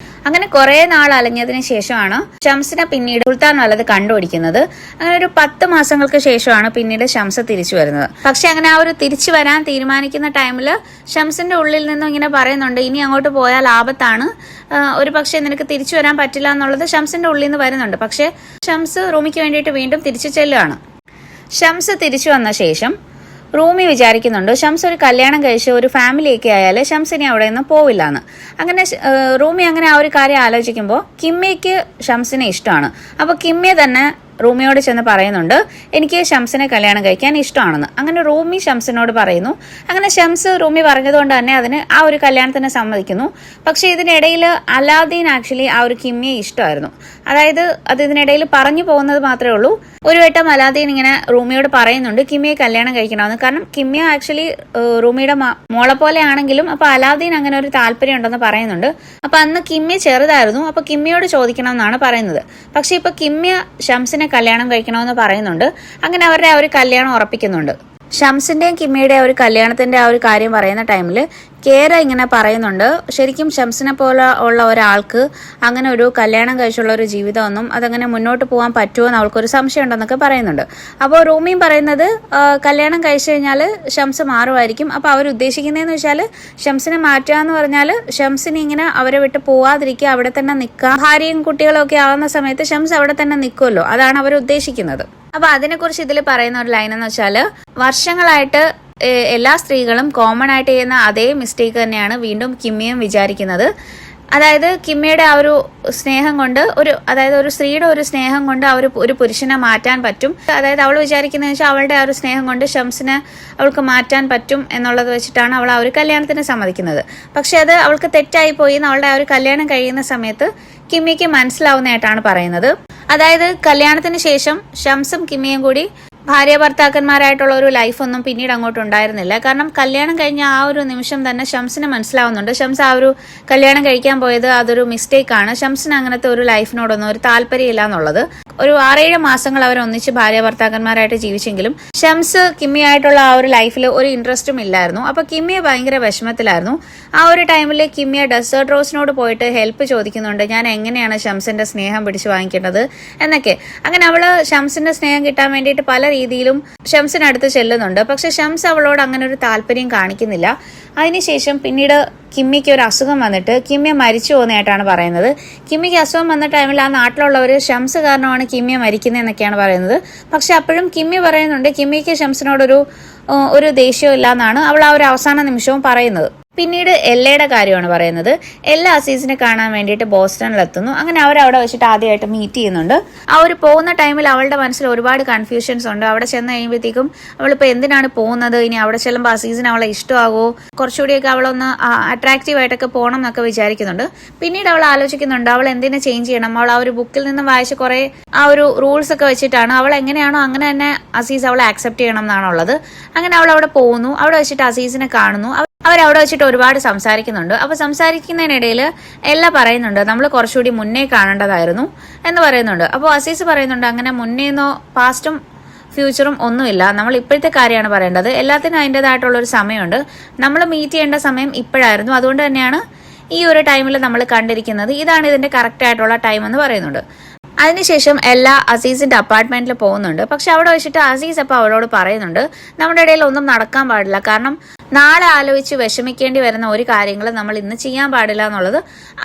അങ്ങനെ കുറെ നാൾ അലഞ്ഞതിന് ശേഷമാണ് ഷംസിനെ പിന്നീട് സുൽത്താൻ വല്ലത് കണ്ടുപിടിക്കുന്നത്. അങ്ങനെ ഒരു 10 മാസങ്ങൾക്ക് ശേഷമാണ് പിന്നീട് ഷംസ് തിരിച്ചു വരുന്നത്. പക്ഷെ അങ്ങനെ ആ ഒരു തിരിച്ചു വരാൻ തീരുമാനിക്കുന്ന ടൈമിൽ ഷംസിന്റെ ഉള്ളിൽ നിന്നും ഇങ്ങനെ പറയുന്നുണ്ട് ഇനി അങ്ങോട്ട് പോയാൽ ആപത്താണ്, ഒരു പക്ഷെ നിനക്ക് തിരിച്ചു വരാൻ പറ്റില്ല എന്നുള്ളത് ഷംസിന്റെ ഉള്ളിൽ നിന്ന് വരുന്നുണ്ട്. പക്ഷെ ഷംസ് റൂമിക്ക് വേണ്ടിയിട്ട് വീണ്ടും തിരിച്ചു ചെല്ലുകയാണ്. ഷംസ് തിരിച്ചു വന്ന ശേഷം റൂമി വിചാരിക്കുന്നുണ്ട് ഷംസ് ഒരു കല്യാണം കഴിച്ച് ഒരു ഫാമിലിയൊക്കെ ആയാൽ ഷംസിനെ അവിടെ നിന്ന് പോവില്ല എന്ന്. അങ്ങനെ റൂമി അങ്ങനെ ആ ഒരു കാര്യം ആലോചിക്കുമ്പോൾ കിമ്മിക്ക് ഷംസിനെ ഇഷ്ടമാണ്. അപ്പോൾ കിമ്മിയെ തന്നെ റൂമിയോട് ചെന്ന് പറയുന്നുണ്ട് എനിക്ക് ഷംസിനെ കല്യാണം കഴിക്കാൻ ഇഷ്ടമാണെന്ന്. അങ്ങനെ റൂമി ഷംസിനോട് പറയുന്നു. അങ്ങനെ ഷംസ് റൂമി പറഞ്ഞതുകൊണ്ട് തന്നെ അതിന് ആ ഒരു കല്യാണത്തിന് സമ്മതിക്കുന്നു. പക്ഷെ ഇതിനിടയിൽ അലാദീൻ ആക്ച്വലി ആ ഒരു കിമ്മിയെ ഇഷ്ടമായിരുന്നു. അതായത് അത് ഇതിനിടയിൽ പറഞ്ഞു പോകുന്നത് മാത്രമേ ഉള്ളൂ. ഒരു വട്ടം അലാദീൻ ഇങ്ങനെ റൂമിയോട് പറയുന്നുണ്ട് കിമ്മിയെ കല്യാണം കഴിക്കണമെന്ന്. കാരണം കിമ്മിയ ആക്ച്വലി റൂമിയുടെ മോളെ പോലെ ആണെങ്കിലും അപ്പൊ അലാദീൻ അങ്ങനെ ഒരു താല്പര്യം ഉണ്ടെന്ന് പറയുന്നുണ്ട്. അപ്പൊ അന്ന് കിമ്മി ചെറുതായിരുന്നു. അപ്പൊ കിമ്മിയോട് ചോദിക്കണം എന്നാണ് പറയുന്നത്. പക്ഷെ ഇപ്പൊ കിമ്മിയ ഷംസിനെ കല്യാണം കഴിക്കണമെന്ന് പറയുന്നുണ്ട്. അങ്ങനെ അവരുടെ ആ ഒരു കല്യാണം ഉറപ്പിക്കുന്നുണ്ട്. ഷംസിന്റെയും കിമ്മിയുടെയും ഒരു കല്യാണത്തിന്റെ ആ ഒരു കാര്യം പറയുന്ന ടൈമിൽ കേര ഇങ്ങനെ പറയുന്നുണ്ട് ശരിക്കും ഷംസിനെ പോലെ ഉള്ള ഒരാൾക്ക് അങ്ങനെ ഒരു കല്യാണം കഴിച്ചുള്ള ഒരു ജീവിതമൊന്നും അതങ്ങനെ മുന്നോട്ട് പോകാൻ പറ്റുമോ എന്ന് അവൾക്കൊരു സംശയം ഉണ്ടെന്നൊക്കെ പറയുന്നുണ്ട്. അപ്പോൾ റൂമിയും പറയുന്നത് കല്യാണം കഴിച്ചു കഴിഞ്ഞാൽ ഷംസ് മാറുമായിരിക്കും. അപ്പോൾ അവർ ഉദ്ദേശിക്കുന്നതെന്ന് വെച്ചാൽ ഷംസിനെ മാറ്റുക എന്ന് പറഞ്ഞാൽ ഷംസിനെ ഇങ്ങനെ അവരെ വിട്ട് പോവാതിരിക്കുക, അവിടെ തന്നെ നിൽക്കുക. ഭാര്യയും കുട്ടികളും ഒക്കെ ആവുന്ന സമയത്ത് ഷംസ് അവിടെ തന്നെ നിൽക്കുമല്ലോ, അതാണ് അവർ ഉദ്ദേശിക്കുന്നത്. അപ്പൊ അതിനെക്കുറിച്ച് ഇതിൽ പറയുന്ന ഒരു ലൈൻ എന്ന് വെച്ചാൽ വർഷങ്ങളായിട്ട് എല്ലാ സ്ത്രീകളും കോമൺ ആയിട്ട് ചെയ്യുന്ന അതേ മിസ്റ്റേക്ക് തന്നെയാണ് വീണ്ടും കിമ്മിയും വിചാരിക്കുന്നത്. അതായത് കിമ്മിയുടെ ആ ഒരു സ്നേഹം കൊണ്ട് ഒരു സ്ത്രീയുടെ ഒരു സ്നേഹം കൊണ്ട് ഒരു പുരുഷനെ മാറ്റാൻ പറ്റും. അതായത് അവൾ വിചാരിക്കുന്നത് വെച്ചാൽ അവളുടെ ആ ഒരു സ്നേഹം കൊണ്ട് ഷംസിനെ അവൾക്ക് മാറ്റാൻ പറ്റും എന്നുള്ളത് വെച്ചിട്ടാണ് അവൾ ആ ഒരു കല്യാണത്തിന് സമ്മതിക്കുന്നത്. പക്ഷെ അത് അവൾക്ക് തെറ്റായി പോയി അവളുടെ ആ ഒരു കല്യാണം കഴിയുന്ന സമയത്ത് കിമ്മിക്ക് മനസ്സിലാവുന്നതായിട്ടാണ് പറയുന്നത്. അതായത് കല്യാണത്തിന് ശേഷം ഷംസും കിമ്മിയും കൂടി ഭാര്യ ഭർത്താക്കന്മാരായിട്ടുള്ള ഒരു ലൈഫൊന്നും പിന്നീട് അങ്ങോട്ട് ഉണ്ടായിരുന്നില്ല. കാരണം കല്യാണം കഴിഞ്ഞ ആ ഒരു നിമിഷം തന്നെ ഷംസിന് മനസ്സിലാവുന്നുണ്ട് ഷംസ് ആ ഒരു കല്യാണം കഴിക്കാൻ പോയത് അതൊരു മിസ്റ്റേക്കാണ്. ഷംസിന് അങ്ങനത്തെ ഒരു ലൈഫിനോടൊന്നും ഒരു താല്പര്യമില്ല എന്നുള്ളത്. ഒരു 6-7 മാസങ്ങൾ അവർ ഒന്നിച്ച് ഭാര്യ ഭർത്താക്കന്മാരായിട്ട് ജീവിച്ചെങ്കിലും ഷംസ് കിമ്മിയായിട്ടുള്ള ആ ഒരു ലൈഫിൽ ഒരു ഇൻട്രസ്റ്റും ഇല്ലായിരുന്നു. അപ്പൊ കിമ്മിയെ ഭയങ്കര വിഷമത്തിലായിരുന്നു. ആ ഒരു ടൈമിൽ കിമ്മിയ ഡെസേർട്ട് റോസിനോട് പോയിട്ട് ഹെൽപ്പ് ചോദിക്കുന്നുണ്ട്, ഞാൻ എങ്ങനെയാണ് ഷംസിന്റെ സ്നേഹം പിടിച്ചു വാങ്ങിക്കേണ്ടത് എന്നൊക്കെ. അങ്ങനെ അവള് ഷംസിന്റെ സ്നേഹം കിട്ടാൻ വേണ്ടിയിട്ട് പല രീതിയിലും ഷംസിനടുത്ത് ചെല്ലുന്നുണ്ട്. പക്ഷെ ഷംസ് അവളോട് അങ്ങനെ ഒരു താല്പര്യം കാണിക്കുന്നില്ല. അതിനുശേഷം പിന്നീട് കിമ്മിക്ക് ഒരു അസുഖം വന്നിട്ട് കിമ്മിയെ മരിച്ചു പോകുന്നതായിട്ടാണ് പറയുന്നത്. കിമ്മിക്ക് അസുഖം വന്ന ടൈമിൽ ആ നാട്ടിലുള്ളവർ ഷംസ് കാരണമാണ് കിമ്മിയെ മരിക്കുന്നതെന്നൊക്കെയാണ് പറയുന്നത്. പക്ഷെ അപ്പോഴും കിമ്മി പറയുന്നുണ്ട് കിമ്മിക്ക് ഷംസിനോടൊരു ദേഷ്യവും ഇല്ല എന്നാണ് അവൾ ആ ഒരു അവസാന നിമിഷവും പറയുന്നത്. പിന്നീട് എല്ലയുടെ കാര്യമാണ് പറയുന്നത്. എല്ല അസീസിനെ കാണാൻ വേണ്ടിയിട്ട് ബോസ്റ്റണിലെത്തുന്നു. അങ്ങനെ അവരവിടെ വെച്ചിട്ട് ആദ്യമായിട്ട് മീറ്റ് ചെയ്യുന്നുണ്ട്. ആ ഒരു പോകുന്ന ടൈമിൽ അവളുടെ മനസ്സിൽ ഒരുപാട് കൺഫ്യൂഷൻസ് ഉണ്ട്. അവിടെ ചെന്ന് കഴിയുമ്പോഴത്തേക്കും അവളിപ്പോൾ എന്തിനാണ് പോകുന്നത്, ഇനി അവിടെ ചെല്ലുമ്പോൾ അസീസിന് അവളെ ഇഷ്ടമാകുമോ, കുറച്ചുകൂടിയൊക്കെ അവളൊന്ന് അട്രാക്റ്റീവ് ആയിട്ടൊക്കെ പോകണം എന്നൊക്കെ വിചാരിക്കുന്നുണ്ട്. പിന്നീട് അവൾ ആലോചിക്കുന്നുണ്ട് അവൾ എന്തിനെ ചേഞ്ച് ചെയ്യണം. അവൾ ആ ഒരു ബുക്കിൽ നിന്ന് വായിച്ച് കുറെ ആ ഒരു റൂൾസ് ഒക്കെ വെച്ചിട്ടാണ് അവൾ എങ്ങനെയാണോ അങ്ങനെ തന്നെ അസീസ് അവളെ ആക്സെപ്റ്റ് ചെയ്യണം എന്നാണുള്ളത്. അങ്ങനെ അവൾ അവിടെ പോകുന്നു. അവിടെ വെച്ചിട്ട് അസീസിനെ കാണുന്നു. അവരവിടെ വെച്ചിട്ട് ഒരുപാട് സംസാരിക്കുന്നുണ്ട്. അപ്പൊ സംസാരിക്കുന്നതിനിടയിൽ എല്ലാം പറയുന്നുണ്ട് നമ്മൾ കുറച്ചുകൂടി മുന്നേ കാണേണ്ടതായിരുന്നു എന്ന് പറയുന്നുണ്ട്. അപ്പോൾ അസീസ് പറയുന്നുണ്ട് അങ്ങനെ മുന്നേന്നോ പാസ്റ്റും ഫ്യൂച്ചറും ഒന്നുമില്ല, നമ്മൾ ഇപ്പോഴത്തെ കാര്യമാണ് പറയേണ്ടത്. എല്ലാത്തിനും അതിൻ്റെതായിട്ടുള്ള ഒരു സമയമുണ്ട്. നമ്മൾ മീറ്റ് ചെയ്യേണ്ട സമയം ഇപ്പോഴായിരുന്നു. അതുകൊണ്ട് തന്നെയാണ് ഈ ഒരു ടൈമിൽ നമ്മൾ കണ്ടിരിക്കുന്നത്. ഇതാണ് ഇതിന്റെ കറക്റ്റ് ആയിട്ടുള്ള ടൈം എന്ന് പറയുന്നുണ്ട്. അതിനുശേഷം എല്ലാ അസീസിന്റെ അപ്പാർട്ട്മെന്റിൽ പോകുന്നുണ്ട്. പക്ഷെ അവിടെ വെച്ചിട്ട് അസീസ് അപ്പൊ അവളോട് പറയുന്നുണ്ട് നമ്മുടെ ഇടയിൽ ഒന്നും നടക്കാൻ പാടില്ല, കാരണം നാളെ ആലോചിച്ച് വിഷമിക്കേണ്ടി വരുന്ന ഒരു കാര്യങ്ങൾ നമ്മൾ ഇന്ന് ചെയ്യാൻ പാടില്ല എന്നുള്ളത്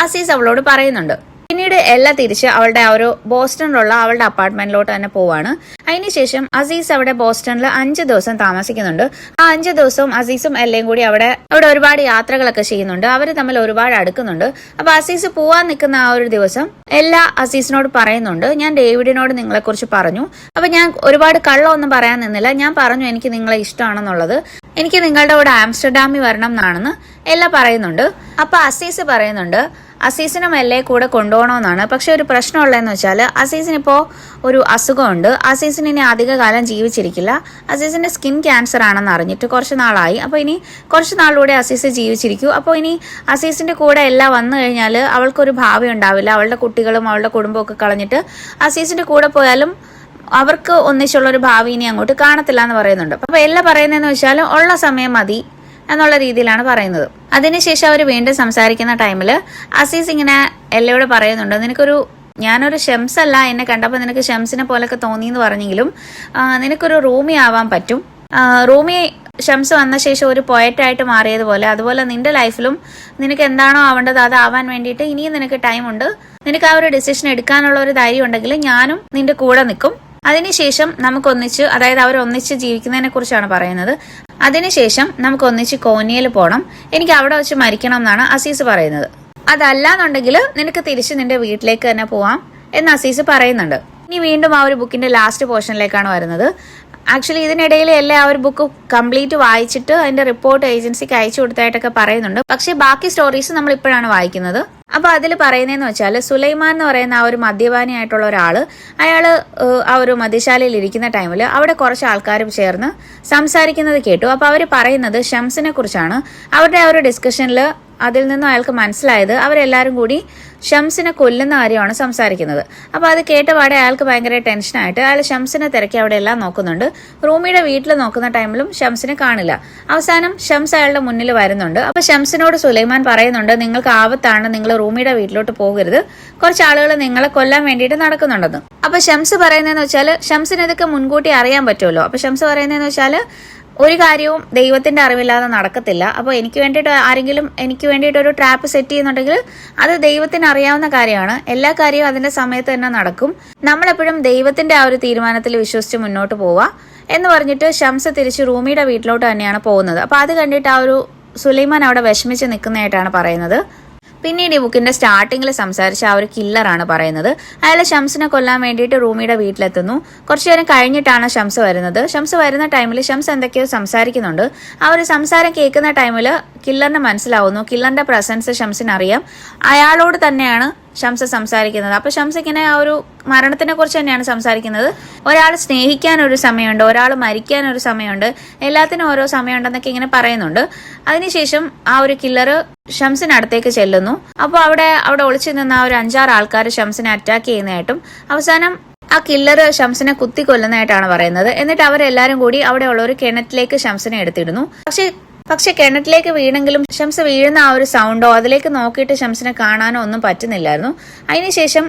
അസീസ് അവളോട് പറയുന്നുണ്ട്. പിന്നീട് എല്ലാം തിരിച്ച് അവളുടെ ആ ഒരു ബോസ്റ്റണിലുള്ള അവളുടെ അപ്പാർട്ട്മെന്റിലോട്ട് തന്നെ പോവാണ്. അതിനുശേഷം അസീസ് അവിടെ ബോസ്റ്റണിൽ 5 ദിവസം താമസിക്കുന്നുണ്ട്. ആ 5 ദിവസവും അസീസും എല്ലാം കൂടി അവിടെ ഒരുപാട് യാത്രകളൊക്കെ ചെയ്യുന്നുണ്ട്. അവർ തമ്മിൽ ഒരുപാട് അടുക്കുന്നുണ്ട്. അപ്പൊ അസീസ് പോവാൻ നിൽക്കുന്ന ആ ഒരു ദിവസം എല്ലാ അസീസിനോട് പറയുന്നുണ്ട് ഞാൻ ഡേവിഡിനോട് നിങ്ങളെ കുറിച്ച് പറഞ്ഞു. അപ്പൊ ഞാൻ ഒരുപാട് കള്ളമൊന്നും പറയാൻ നിന്നില്ല. ഞാൻ പറഞ്ഞു എനിക്ക് നിങ്ങളെ ഇഷ്ടമാണെന്നുള്ളത്, എനിക്ക് നിങ്ങളുടെ കൂടെ ആംസ്റ്റർഡാമിൽ വരണം എന്നാണെന്ന് എല്ലാം പറയുന്നുണ്ട്. അപ്പൊ അസീസ് പറയുന്നുണ്ട് അസീസിനും എല്ലേ കൂടെ കൊണ്ടുപോകണമെന്നാണ്. പക്ഷെ ഒരു പ്രശ്നമുള്ളതെന്ന് വെച്ചാൽ അസീസിനിപ്പോൾ ഒരു അസുഖമുണ്ട്. അസീസിന് ഇനി അധിക കാലം ജീവിച്ചിരിക്കില്ല. അസീസിന്റെ സ്കിൻ ക്യാൻസർ ആണെന്ന് അറിഞ്ഞിട്ട് കുറച്ച് നാളായി. അപ്പോൾ ഇനി കുറച്ച് നാളിലൂടെ അസീസ് ജീവിച്ചിരിക്കൂ. അപ്പോൾ ഇനി അസീസിന്റെ കൂടെ എല്ലാം വന്നു കഴിഞ്ഞാൽ അവൾക്കൊരു ഭാവി ഉണ്ടാവില്ല. അവളുടെ കുട്ടികളും അവളുടെ കുടുംബമൊക്കെ കളഞ്ഞിട്ട് അസീസിന്റെ കൂടെ പോയാലും അവർക്ക് ഒന്നിച്ചുള്ളൊരു ഭാവി ഇനി അങ്ങോട്ട് കാണത്തില്ല എന്ന് പറയുന്നുണ്ട്. അപ്പൊ എല്ലാം പറയുന്നതെന്ന് വെച്ചാൽ ഉള്ള സമയം മതി എന്നുള്ള രീതിയിലാണ് പറയുന്നത്. അതിനുശേഷം അവർ വീണ്ടും സംസാരിക്കുന്ന ടൈമിൽ അസീസ് ഇങ്ങനെ എല്ലയോട് പറയുന്നുണ്ട് ഞാനൊരു ഷംസ് അല്ല, എന്നെ കണ്ടപ്പോൾ നിനക്ക് ഷംസിനെ പോലൊക്കെ തോന്നി എന്ന് പറഞ്ഞെങ്കിലും നിനക്കൊരു റൂമി ആവാൻ പറ്റും. റൂമി ഷംസ് വന്ന ശേഷം ഒരു പോയറ്റായിട്ട് മാറിയതുപോലെ അതുപോലെ നിന്റെ ലൈഫിലും നിനക്ക് എന്താണോ ആവേണ്ടത് അതാവാൻ വേണ്ടിയിട്ട് ഇനിയും നിനക്ക് ടൈമുണ്ട്. നിനക്ക് ആ ഒരു ഡിസിഷൻ എടുക്കാനുള്ള ഒരു ധൈര്യം ഉണ്ടെങ്കിൽ ഞാനും നിന്റെ കൂടെ നിൽക്കും. അതിനുശേഷം നമുക്കൊന്നിച്ച്, അതായത് അവരൊന്നിച്ച് ജീവിക്കുന്നതിനെ കുറിച്ചാണ് പറയുന്നത്. അതിനുശേഷം നമുക്ക് ഒന്നിച്ച് കോന്നിയിൽ പോകണം, എനിക്ക് അവിടെ വെച്ച് മരിക്കണം എന്നാണ് അസീസ് പറയുന്നത്. അതല്ലാന്നുണ്ടെങ്കിൽ നിനക്ക് തിരിച്ച് നിന്റെ വീട്ടിലേക്ക് തന്നെ പോവാം എന്ന് അസീസ് പറയുന്നുണ്ട്. ഇനി വീണ്ടും ആ ഒരു ബുക്കിന്റെ ലാസ്റ്റ് പോർഷനിലേക്കാണ് വരുന്നത്. ആക്ച്വലി ഇതിനിടയിൽ എല്ലാം ആ ഒരു ബുക്ക് കംപ്ലീറ്റ് വായിച്ചിട്ട് അതിന്റെ റിപ്പോർട്ട് ഏജൻസിക്ക് അയച്ചു കൊടുത്തായിട്ടൊക്കെ പറയുന്നുണ്ട്. പക്ഷേ ബാക്കി സ്റ്റോറീസ് നമ്മൾ ഇപ്പോഴാണ് വായിക്കുന്നത്. അപ്പൊ അതിൽ പറയുന്നതെന്ന് വെച്ചാൽ സുലൈമാൻ എന്ന് പറയുന്ന ആ ഒരു മദ്യപാനിയായിട്ടുള്ള ഒരാള്, അയാള് ആ ഒരു മദ്യശാലയിൽ ഇരിക്കുന്ന ടൈമിൽ അവിടെ കുറച്ച് ആൾക്കാരും ചേർന്ന് സംസാരിക്കുന്നത് കേട്ടു. അപ്പൊ അവര് പറയുന്നത് ഷംസിനെ കുറിച്ചാണ്. അവരുടെ ആ ഒരു ഡിസ്കഷനിൽ അതിൽ നിന്നും അയാൾക്ക് മനസ്സിലായത് അവരെല്ലാരും കൂടി ഷംസിനെ കൊല്ലുന്ന കാര്യമാണ് സംസാരിക്കുന്നത്. അപ്പൊ അത് കേട്ടപാടെ അയാൾക്ക് ഭയങ്കര ടെൻഷനായിട്ട് അയാൾ ഷംസിനെ തിരക്കി അവിടെ എല്ലാം നോക്കുന്നുണ്ട്. റൂമിയുടെ വീട്ടിൽ നോക്കുന്ന ടൈമിലും ഷംസിനെ കാണില്ല. അവസാനം ഷംസ് അയാളുടെ മുന്നിൽ വരുന്നുണ്ട്. അപ്പൊ ഷംസിനോട് സുലൈമാൻ പറയുന്നുണ്ട്, നിങ്ങൾക്ക് ആപത്താണ്, നിങ്ങൾ റൂമിയുടെ വീട്ടിലോട്ട് പോകരുത്, കുറച്ച് ആളുകൾ നിങ്ങളെ കൊല്ലാൻ വേണ്ടിയിട്ട് നടക്കുന്നുണ്ടെന്ന്. അപ്പൊ ഷംസ് പറയുന്നതെന്ന് വെച്ചാൽ ഷംസിന് ഇതൊക്കെ മുൻകൂട്ടി അറിയാൻ പറ്റുമല്ലോ. അപ്പൊ ഷംസ് പറയുന്നതെന്ന് വെച്ചാൽ ഒരു കാര്യവും ദൈവത്തിന്റെ അറിവില്ലാതെ നടക്കത്തില്ല. അപ്പോൾ എനിക്ക് വേണ്ടിയിട്ട് ഒരു ട്രാപ്പ് സെറ്റ് ചെയ്യുന്നുണ്ടെങ്കിൽ അത് ദൈവത്തിന് അറിയാവുന്ന കാര്യമാണ്. എല്ലാ കാര്യവും അതിന്റെ സമയത്ത് തന്നെ നടക്കും. നമ്മളെപ്പോഴും ദൈവത്തിന്റെ ആ ഒരു തീരുമാനത്തിൽ വിശ്വസിച്ച് മുന്നോട്ട് പോവുക എന്ന് പറഞ്ഞിട്ട് ഷംസ് തിരിച്ച് റൂമിയുടെ വീട്ടിലോട്ട് തന്നെയാണ് പോകുന്നത്. അപ്പൊ അത് കണ്ടിട്ട് ആ ഒരു സുലൈമാൻ അവിടെ വിഷമിച്ച് നിൽക്കുന്നതായിട്ടാണ് പറയുന്നത്. പിന്നീട് ഈ ബുക്കിന്റെ സ്റ്റാർട്ടിങ്ങിൽ സംസാരിച്ച ആ ഒരു കില്ലറാണ് പറയുന്നത്. അയാൾ ഷംസിനെ കൊല്ലാൻ വേണ്ടിയിട്ട് റൂമിയുടെ വീട്ടിലെത്തുന്നു. കുറച്ചു നേരം കഴിഞ്ഞിട്ടാണ് ഷംസ് വരുന്നത്. ഷംസ് വരുന്ന ടൈമിൽ ഷംസ് എന്തൊക്കെയോ സംസാരിക്കുന്നുണ്ട്. ആ ഒരു സംസാരം കേൾക്കുന്ന ടൈമിൽ കില്ലറിന് മനസ്സിലാവുന്നു, കില്ലറിന്റെ പ്രസൻസ് ഷംസിന് അറിയാം. അയാളോട് തന്നെയാണ് ഷംസ് സംസാരിക്കുന്നത്. അപ്പൊ ഷംസ് ഇങ്ങനെ ആ ഒരു മരണത്തിനെ കുറിച്ച് തന്നെയാണ് സംസാരിക്കുന്നത്. ഒരാൾ സ്നേഹിക്കാൻ ഒരു സമയമുണ്ട്, ഒരാൾ മരിക്കാൻ ഒരു സമയമുണ്ട്, എല്ലാത്തിനും ഓരോ സമയമുണ്ടെന്നൊക്കെ ഇങ്ങനെ പറയുന്നുണ്ട്. അതിനുശേഷം ആ ഒരു കില്ലർ ഷംസിനടുത്തേക്ക് ചെല്ലുന്നു. അപ്പോൾ അവിടെ ഒളിച്ചു നിന്ന ആ ഒരു 5-6 ആൾക്കാർ ഷംസിനെ അറ്റാക്ക് ചെയ്യുന്നതായിട്ടും അവസാനം ആ കില്ലർ ഷംസിനെ കുത്തി കൊല്ലുന്നതായിട്ടാണ് പറയുന്നത്. എന്നിട്ട് അവരെല്ലാരും കൂടി അവിടെയുള്ള ഒരു കിണറ്റിലേക്ക് ഷംസിനെ എടുത്തിടുന്നു. പക്ഷെ കിണറ്റിലേക്ക് വീണെങ്കിലും ഷംസ് വീഴുന്ന ആ ഒരു സൗണ്ടോ അതിലേക്ക് നോക്കിയിട്ട് ഷംസിനെ കാണാനോ ഒന്നും പറ്റുന്നില്ലായിരുന്നു. അതിനുശേഷം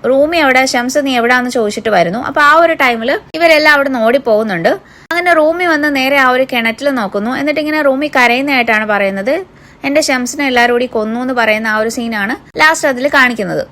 റൂമി അവിടെ ഷംസ് നീ എവിടാന്ന് ചോദിച്ചിട്ട് വരുന്നു. അപ്പൊ ആ ഒരു ടൈമിൽ ഇവരെല്ലാം അവിടെ നിന്ന് ഓടി പോകുന്നുണ്ട്. അങ്ങനെ റൂമി വന്ന് നേരെ ആ ഒരു കിണറ്റിൽ നോക്കുന്നു. എന്നിട്ട് ഇങ്ങനെ റൂമി കരയുന്നതായിട്ടാണ് പറയുന്നത്. എന്റെ ഷംസിനെ എല്ലാവരും കൂടി കൊന്നു എന്ന് പറയുന്ന ആ ഒരു സീനാണ് ലാസ്റ്റ് അതിൽ കാണിക്കുന്നത്.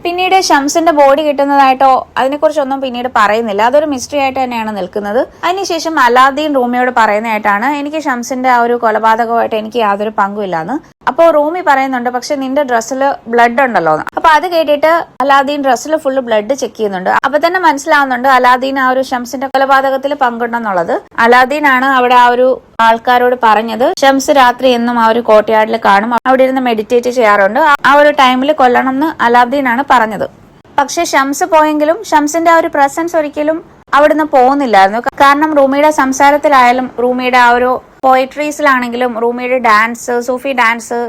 പിന്നീട് ഷംസിന്റെ ബോഡി കിട്ടുന്നതായിട്ടോ അതിനെക്കുറിച്ചൊന്നും പിന്നീട് പറയുന്നില്ല. അതൊരു മിസ്റ്ററി ആയിട്ട് തന്നെയാണ് നിൽക്കുന്നത്. അതിനുശേഷം അലാദീൻ റൂമിയോട് പറയുന്നതായിട്ടാണ്, എനിക്ക് ഷംസിന്റെ ആ ഒരു കൊലപാതകമായിട്ട് എനിക്ക് യാതൊരു പങ്കുമില്ലാന്ന്. അപ്പോൾ റൂമി പറയുന്നുണ്ട്, പക്ഷെ നിന്റെ ഡ്രസ്സിൽ ബ്ലഡ് ഉണ്ടല്ലോ. അപ്പൊ അത് കേട്ടിട്ട് അലാദീൻ ഡ്രസ്സിൽ ഫുള്ള് ബ്ലഡ് ചെക്ക് ചെയ്യുന്നുണ്ട്. അപ്പൊ തന്നെ മനസ്സിലാവുന്നുണ്ട് അലാദീൻ ആ ഒരു ഷംസിന്റെ കൊലപാതകത്തിൽ പങ്കുണ്ടെന്നുള്ളത്. അലാദീൻ ആണ് അവിടെ ആ ഒരു ആൾക്കാരോട് പറഞ്ഞത് ഷംസ് രാത്രി എന്നും ആ ഒരു കോർട്ട്യാർഡിൽ കാണും, അവിടെ ഇരുന്ന് മെഡിറ്റേറ്റ് ചെയ്യാറുണ്ട്, ആ ഒരു ടൈമിൽ കൊല്ലണം എന്ന് അലാദീൻ ആണ് പറഞ്ഞത്. പക്ഷെ ഷംസ് പോയെങ്കിലും ഷംസിന്റെ ആ ഒരു പ്രസൻസ് ഒരിക്കലും അവിടുന്ന് പോകുന്നില്ലായിരുന്നു. കാരണം റൂമിയുടെ സംസാരത്തിലായാലും റൂമിയുടെ ആ ഒരു പോയിട്രീസിലാണെങ്കിലും റൂമിയുടെ ഡാൻസ്, സൂഫി ഡാൻസ്,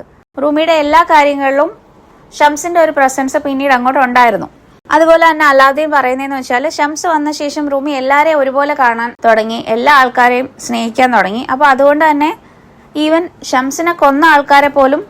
റൂമിയുടെ എല്ലാ കാര്യങ്ങളിലും ഷംസിന്റെ ഒരു പ്രസൻസ് പിന്നീട് അങ്ങോട്ട് ഉണ്ടായിരുന്നു. അതുപോലെ തന്നെ അലാദീൻ പറയുന്നതെന്ന് വെച്ചാൽ ഷംസ് വന്ന ശേഷം റൂമി എല്ലാരെയും ഒരുപോലെ കാണാൻ തുടങ്ങി, എല്ലാ ആൾക്കാരെയും സ്നേഹിക്കാൻ തുടങ്ങി. അപ്പൊ അതുകൊണ്ട് തന്നെ ഈവൻ ഷംസിനെ കൊന്ന ആൾക്കാരെ പോലും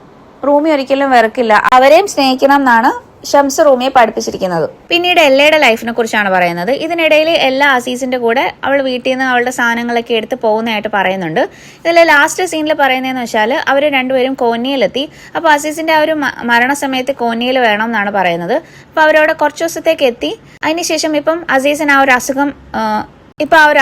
റൂമി ഒരിക്കലും വെറുക്കില്ല, അവരെയും സ്നേഹിക്കണം എന്നാണ് ഷംസ് റൂമിയെ പഠിപ്പിച്ചിരിക്കുന്നത്. പിന്നീട് എല്ലയുടെ ലൈഫിനെ കുറിച്ചാണ് പറയുന്നത്. ഇതിനിടയിൽ എല്ലാ അസീസിന്റെ കൂടെ അവൾ വീട്ടിൽ നിന്ന് അവളുടെ സാധനങ്ങളൊക്കെ എടുത്ത് പോകുന്നതായിട്ട് പറയുന്നുണ്ട്. ഇതിൽ ലാസ്റ്റ് സീനിൽ പറയുന്നതെന്ന് വെച്ചാൽ അവർ രണ്ടുപേരും കോന്നിയിലെത്തി. അപ്പൊ അസീസിന്റെ ആ ഒരു മരണസമയത്ത് കോന്നിയിൽ വേണം എന്നാണ് പറയുന്നത്. അപ്പൊ അവരവിടെ കുറച്ച് ദിവസത്തേക്ക് എത്തി. അതിനുശേഷം ഇപ്പം അസീസിന് ആ ഒരു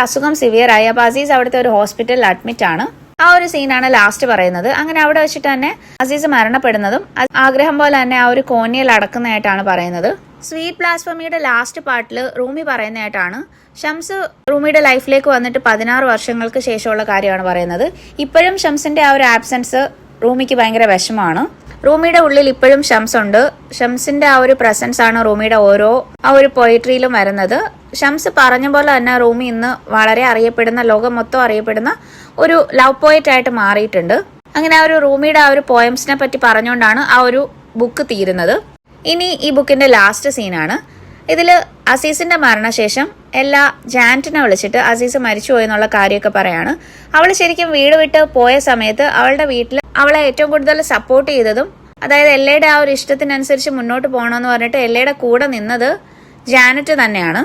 അസുഖം സിവിയർ ആയി. അപ്പൊ അസീസ് അവിടുത്തെ ഒരു ഹോസ്പിറ്റലിൽ അഡ്മിറ്റ് ആണ്. ആ ഒരു സീനാണ് ലാസ്റ്റ് പറയുന്നത്. അങ്ങനെ അവിടെ വെച്ചിട്ട് തന്നെ അസീസ് മരണപ്പെടുന്നതും ആഗ്രഹം പോലെ തന്നെ ആ ഒരു കോന്നിയിൽ അടക്കുന്നതായിട്ടാണ് പറയുന്നത്. സ്വീറ്റ് ബ്ലാസ്ഫമിയുടെ ലാസ്റ്റ് പാർട്ടിൽ റൂമി പറയുന്നതായിട്ടാണ് ഷംസ് റൂമിയുടെ ലൈഫിലേക്ക് വന്നിട്ട് 16 വർഷങ്ങൾക്ക് ശേഷമുള്ള കാര്യമാണ് പറയുന്നത്. ഇപ്പോഴും ഷംസിന്റെ ആ ഒരു ആബ്സെൻസ് റൂമിക്ക് ഭയങ്കര വിഷമമാണ്. റൂമിയുടെ ഉള്ളിൽ ഇപ്പോഴും ഷംസ് ഉണ്ട്. ഷംസിന്റെ ആ ഒരു പ്രസൻസ് ആണ് റൂമിയുടെ ഓരോ ആ ഒരു പോയിട്രിയിലും വരുന്നത്. ഷംസ് പറഞ്ഞ പോലെ തന്നെ റൂമി ഇന്ന് വളരെ അറിയപ്പെടുന്ന, ലോകം മൊത്തം അറിയപ്പെടുന്ന ഒരു ലവ് പോയറ്റ് ആയിട്ട് മാറിയിട്ടുണ്ട്. അങ്ങനെ ആ ഒരു റൂമിയുടെ ആ ഒരു പോയംസിനെ പറ്റി പറഞ്ഞുകൊണ്ടാണ് ആ ഒരു ബുക്ക് തീരുന്നത്. ഇനി ഈ ബുക്കിന്റെ ലാസ്റ്റ് സീനാണ്. ഇതിൽ അസീസിന്റെ മരണശേഷം എല്ലാ ജാനറ്റിനെ വിളിച്ചിട്ട് അസീസ് മരിച്ചുപോയി എന്നുള്ള കാര്യമൊക്കെ പറയാണ്. അവൾ ശരിക്കും വീട് വിട്ട് പോയ സമയത്ത് അവളുടെ വീട്ടിൽ അവളെ ഏറ്റവും കൂടുതൽ സപ്പോർട്ട് ചെയ്തതും, അതായത് എല്ലയുടെ ആ ഒരു ഇഷ്ടത്തിനനുസരിച്ച് മുന്നോട്ട് പോകണമെന്ന് പറഞ്ഞിട്ട് എല്ലയുടെ കൂടെ നിന്നത് ജാനറ്റ് തന്നെയാണ്.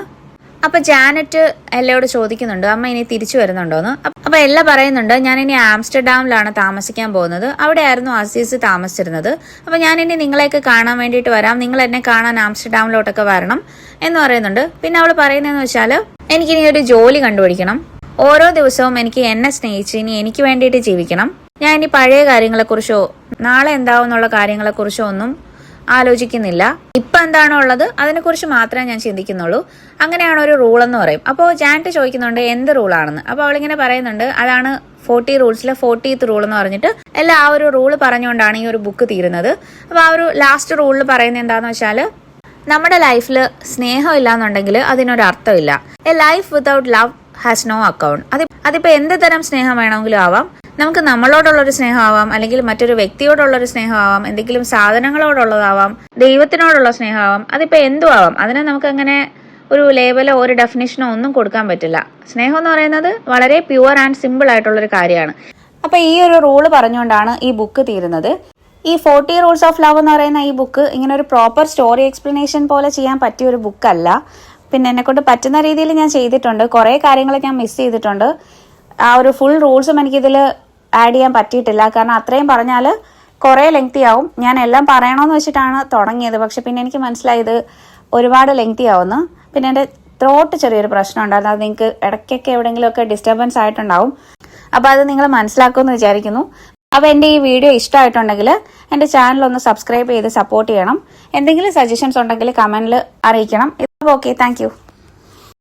അപ്പൊ ജാനറ്റ് എല്ലയോട് ചോദിക്കുന്നുണ്ട്, അമ്മ ഇനി തിരിച്ചു വരുന്നുണ്ടോന്ന്. അപ്പൊ എല്ല പറയുന്നുണ്ട്, ഞാൻ ഇനി ആംസ്റ്റർഡാമിലാണ് താമസിക്കാൻ പോകുന്നത്, അവിടെയായിരുന്നു അസീസ് താമസിച്ചിരുന്നത്. അപ്പൊ ഞാൻ ഇനി നിങ്ങളെയൊക്കെ കാണാൻ വേണ്ടിയിട്ട് വരാം, നിങ്ങൾ എന്നെ കാണാൻ ആംസ്റ്റർഡാമിലോട്ടൊക്കെ വരണം എന്ന് പറയുന്നുണ്ട്. പിന്നെ അവള് പറയുന്നതെന്ന് വെച്ചാൽ എനിക്കിനി ഒരു ജോലി കണ്ടുപിടിക്കണം, ഓരോ ദിവസവും എനിക്ക് എന്നെ സ്നേഹിച്ച് ഇനി എനിക്ക് വേണ്ടിയിട്ട് ജീവിക്കണം, ഞാൻ ഇനി പഴയ കാര്യങ്ങളെക്കുറിച്ചോ നാളെ എന്താവുന്നുള്ള കാര്യങ്ങളെക്കുറിച്ചോ ഒന്നും ആലോചിക്കുന്നില്ല. ഇപ്പം എന്താണോ ഉള്ളത് അതിനെക്കുറിച്ച് മാത്രമേ ഞാൻ ചിന്തിക്കുന്നുള്ളൂ. അങ്ങനെയാണ് ഒരു റൂൾ എന്ന് പറയും. അപ്പോൾ ജാനറ്റ് ചോദിക്കുന്നുണ്ട് എന്ത് റൂളാണെന്ന്. അപ്പോൾ അവളിങ്ങനെ പറയുന്നുണ്ട് അതാണ് 40 റൂൾസിലെ 40th റൂൾ എന്ന് പറഞ്ഞിട്ട് ആ ഒരു റൂള് പറഞ്ഞുകൊണ്ടാണ് ഈ ഒരു ബുക്ക് തീരുന്നത്. അപ്പോൾ ആ ഒരു ലാസ്റ്റ് റൂളിൽ പറയുന്നത് എന്താണെന്ന് വെച്ചാൽ നമ്മുടെ ലൈഫിൽ സ്നേഹം ഇല്ലാന്നുണ്ടെങ്കിൽ അതിനൊരു അർത്ഥമില്ല. A life without love has no account. അതിപ്പോൾ എന്ത് തരം സ്നേഹം വേണമെങ്കിലും ആവാം. നമുക്ക് നമ്മളോടുള്ളൊരു സ്നേഹമാവാം, അല്ലെങ്കിൽ മറ്റൊരു വ്യക്തിയോടുള്ളൊരു സ്നേഹമാവാം, എന്തെങ്കിലും സാധനങ്ങളോടുള്ളതാവാം, ദൈവത്തിനോടുള്ള സ്നേഹമാവാം. അതിപ്പോൾ എന്തും ആവാം. അതിനെ നമുക്ക് അങ്ങനെ ഒരു ലേബലോ ഒരു ഡെഫിനിഷനോ ഒന്നും കൊടുക്കാൻ പറ്റില്ല. സ്നേഹം എന്ന് പറയുന്നത് വളരെ പ്യുവർ ആൻഡ് സിമ്പിൾ ആയിട്ടുള്ളൊരു കാര്യമാണ്. അപ്പോൾ ഈ ഒരു റൂള് പറഞ്ഞുകൊണ്ടാണ് ഈ ബുക്ക് തീരുന്നത്. ഈ 40 റൂൾസ് ഓഫ് ലവ് എന്ന് പറയുന്ന ഈ ബുക്ക് ഇങ്ങനെ ഒരു പ്രോപ്പർ സ്റ്റോറി എക്സ്പ്ലനേഷൻ പോലെ ചെയ്യാൻ പറ്റിയ ഒരു ബുക്കല്ല. പിന്നെ എന്നെക്കൊണ്ട് പറ്റുന്ന രീതിയിൽ ഞാൻ ചെയ്തിട്ടുണ്ട്. കുറേ കാര്യങ്ങൾ ഞാൻ മിസ് ചെയ്തിട്ടുണ്ട്. ആ ഒരു ഫുൾ റൂൾസും എനിക്കിതിൽ ആഡ് ചെയ്യാൻ പറ്റിയിട്ടില്ല. കാരണം അത്രയും പറഞ്ഞാൽ കുറേ ലെങ്തി ആവും. ഞാൻ എല്ലാം പറയണമെന്ന് വെച്ചിട്ടാണ് തുടങ്ങിയത്. പക്ഷെ പിന്നെ എനിക്ക് മനസ്സിലായത് ഒരുപാട് ലെങ്തി ആവുന്നു. പിന്നെ എൻ്റെ ത്രോട്ട് ചെറിയൊരു പ്രശ്നം ഉണ്ടായിരുന്നു. അത് നിങ്ങൾക്ക് ഇടയ്ക്കൊക്കെ എവിടെയെങ്കിലുമൊക്കെ ഡിസ്റ്റർബൻസ് ആയിട്ടുണ്ടാവും. അപ്പോൾ അത് നിങ്ങൾ മനസ്സിലാക്കുമെന്ന് വിചാരിക്കുന്നു. അപ്പോൾ എൻ്റെ ഈ വീഡിയോ ഇഷ്ടമായിട്ടുണ്ടെങ്കിൽ എൻ്റെ ചാനൽ ഒന്ന് സബ്സ്ക്രൈബ് ചെയ്ത് സപ്പോർട്ട് ചെയ്യണം. എന്തെങ്കിലും സജഷൻസ് ഉണ്ടെങ്കിൽ കമൻറ്റിൽ അറിയിക്കണം. Okay, thank you.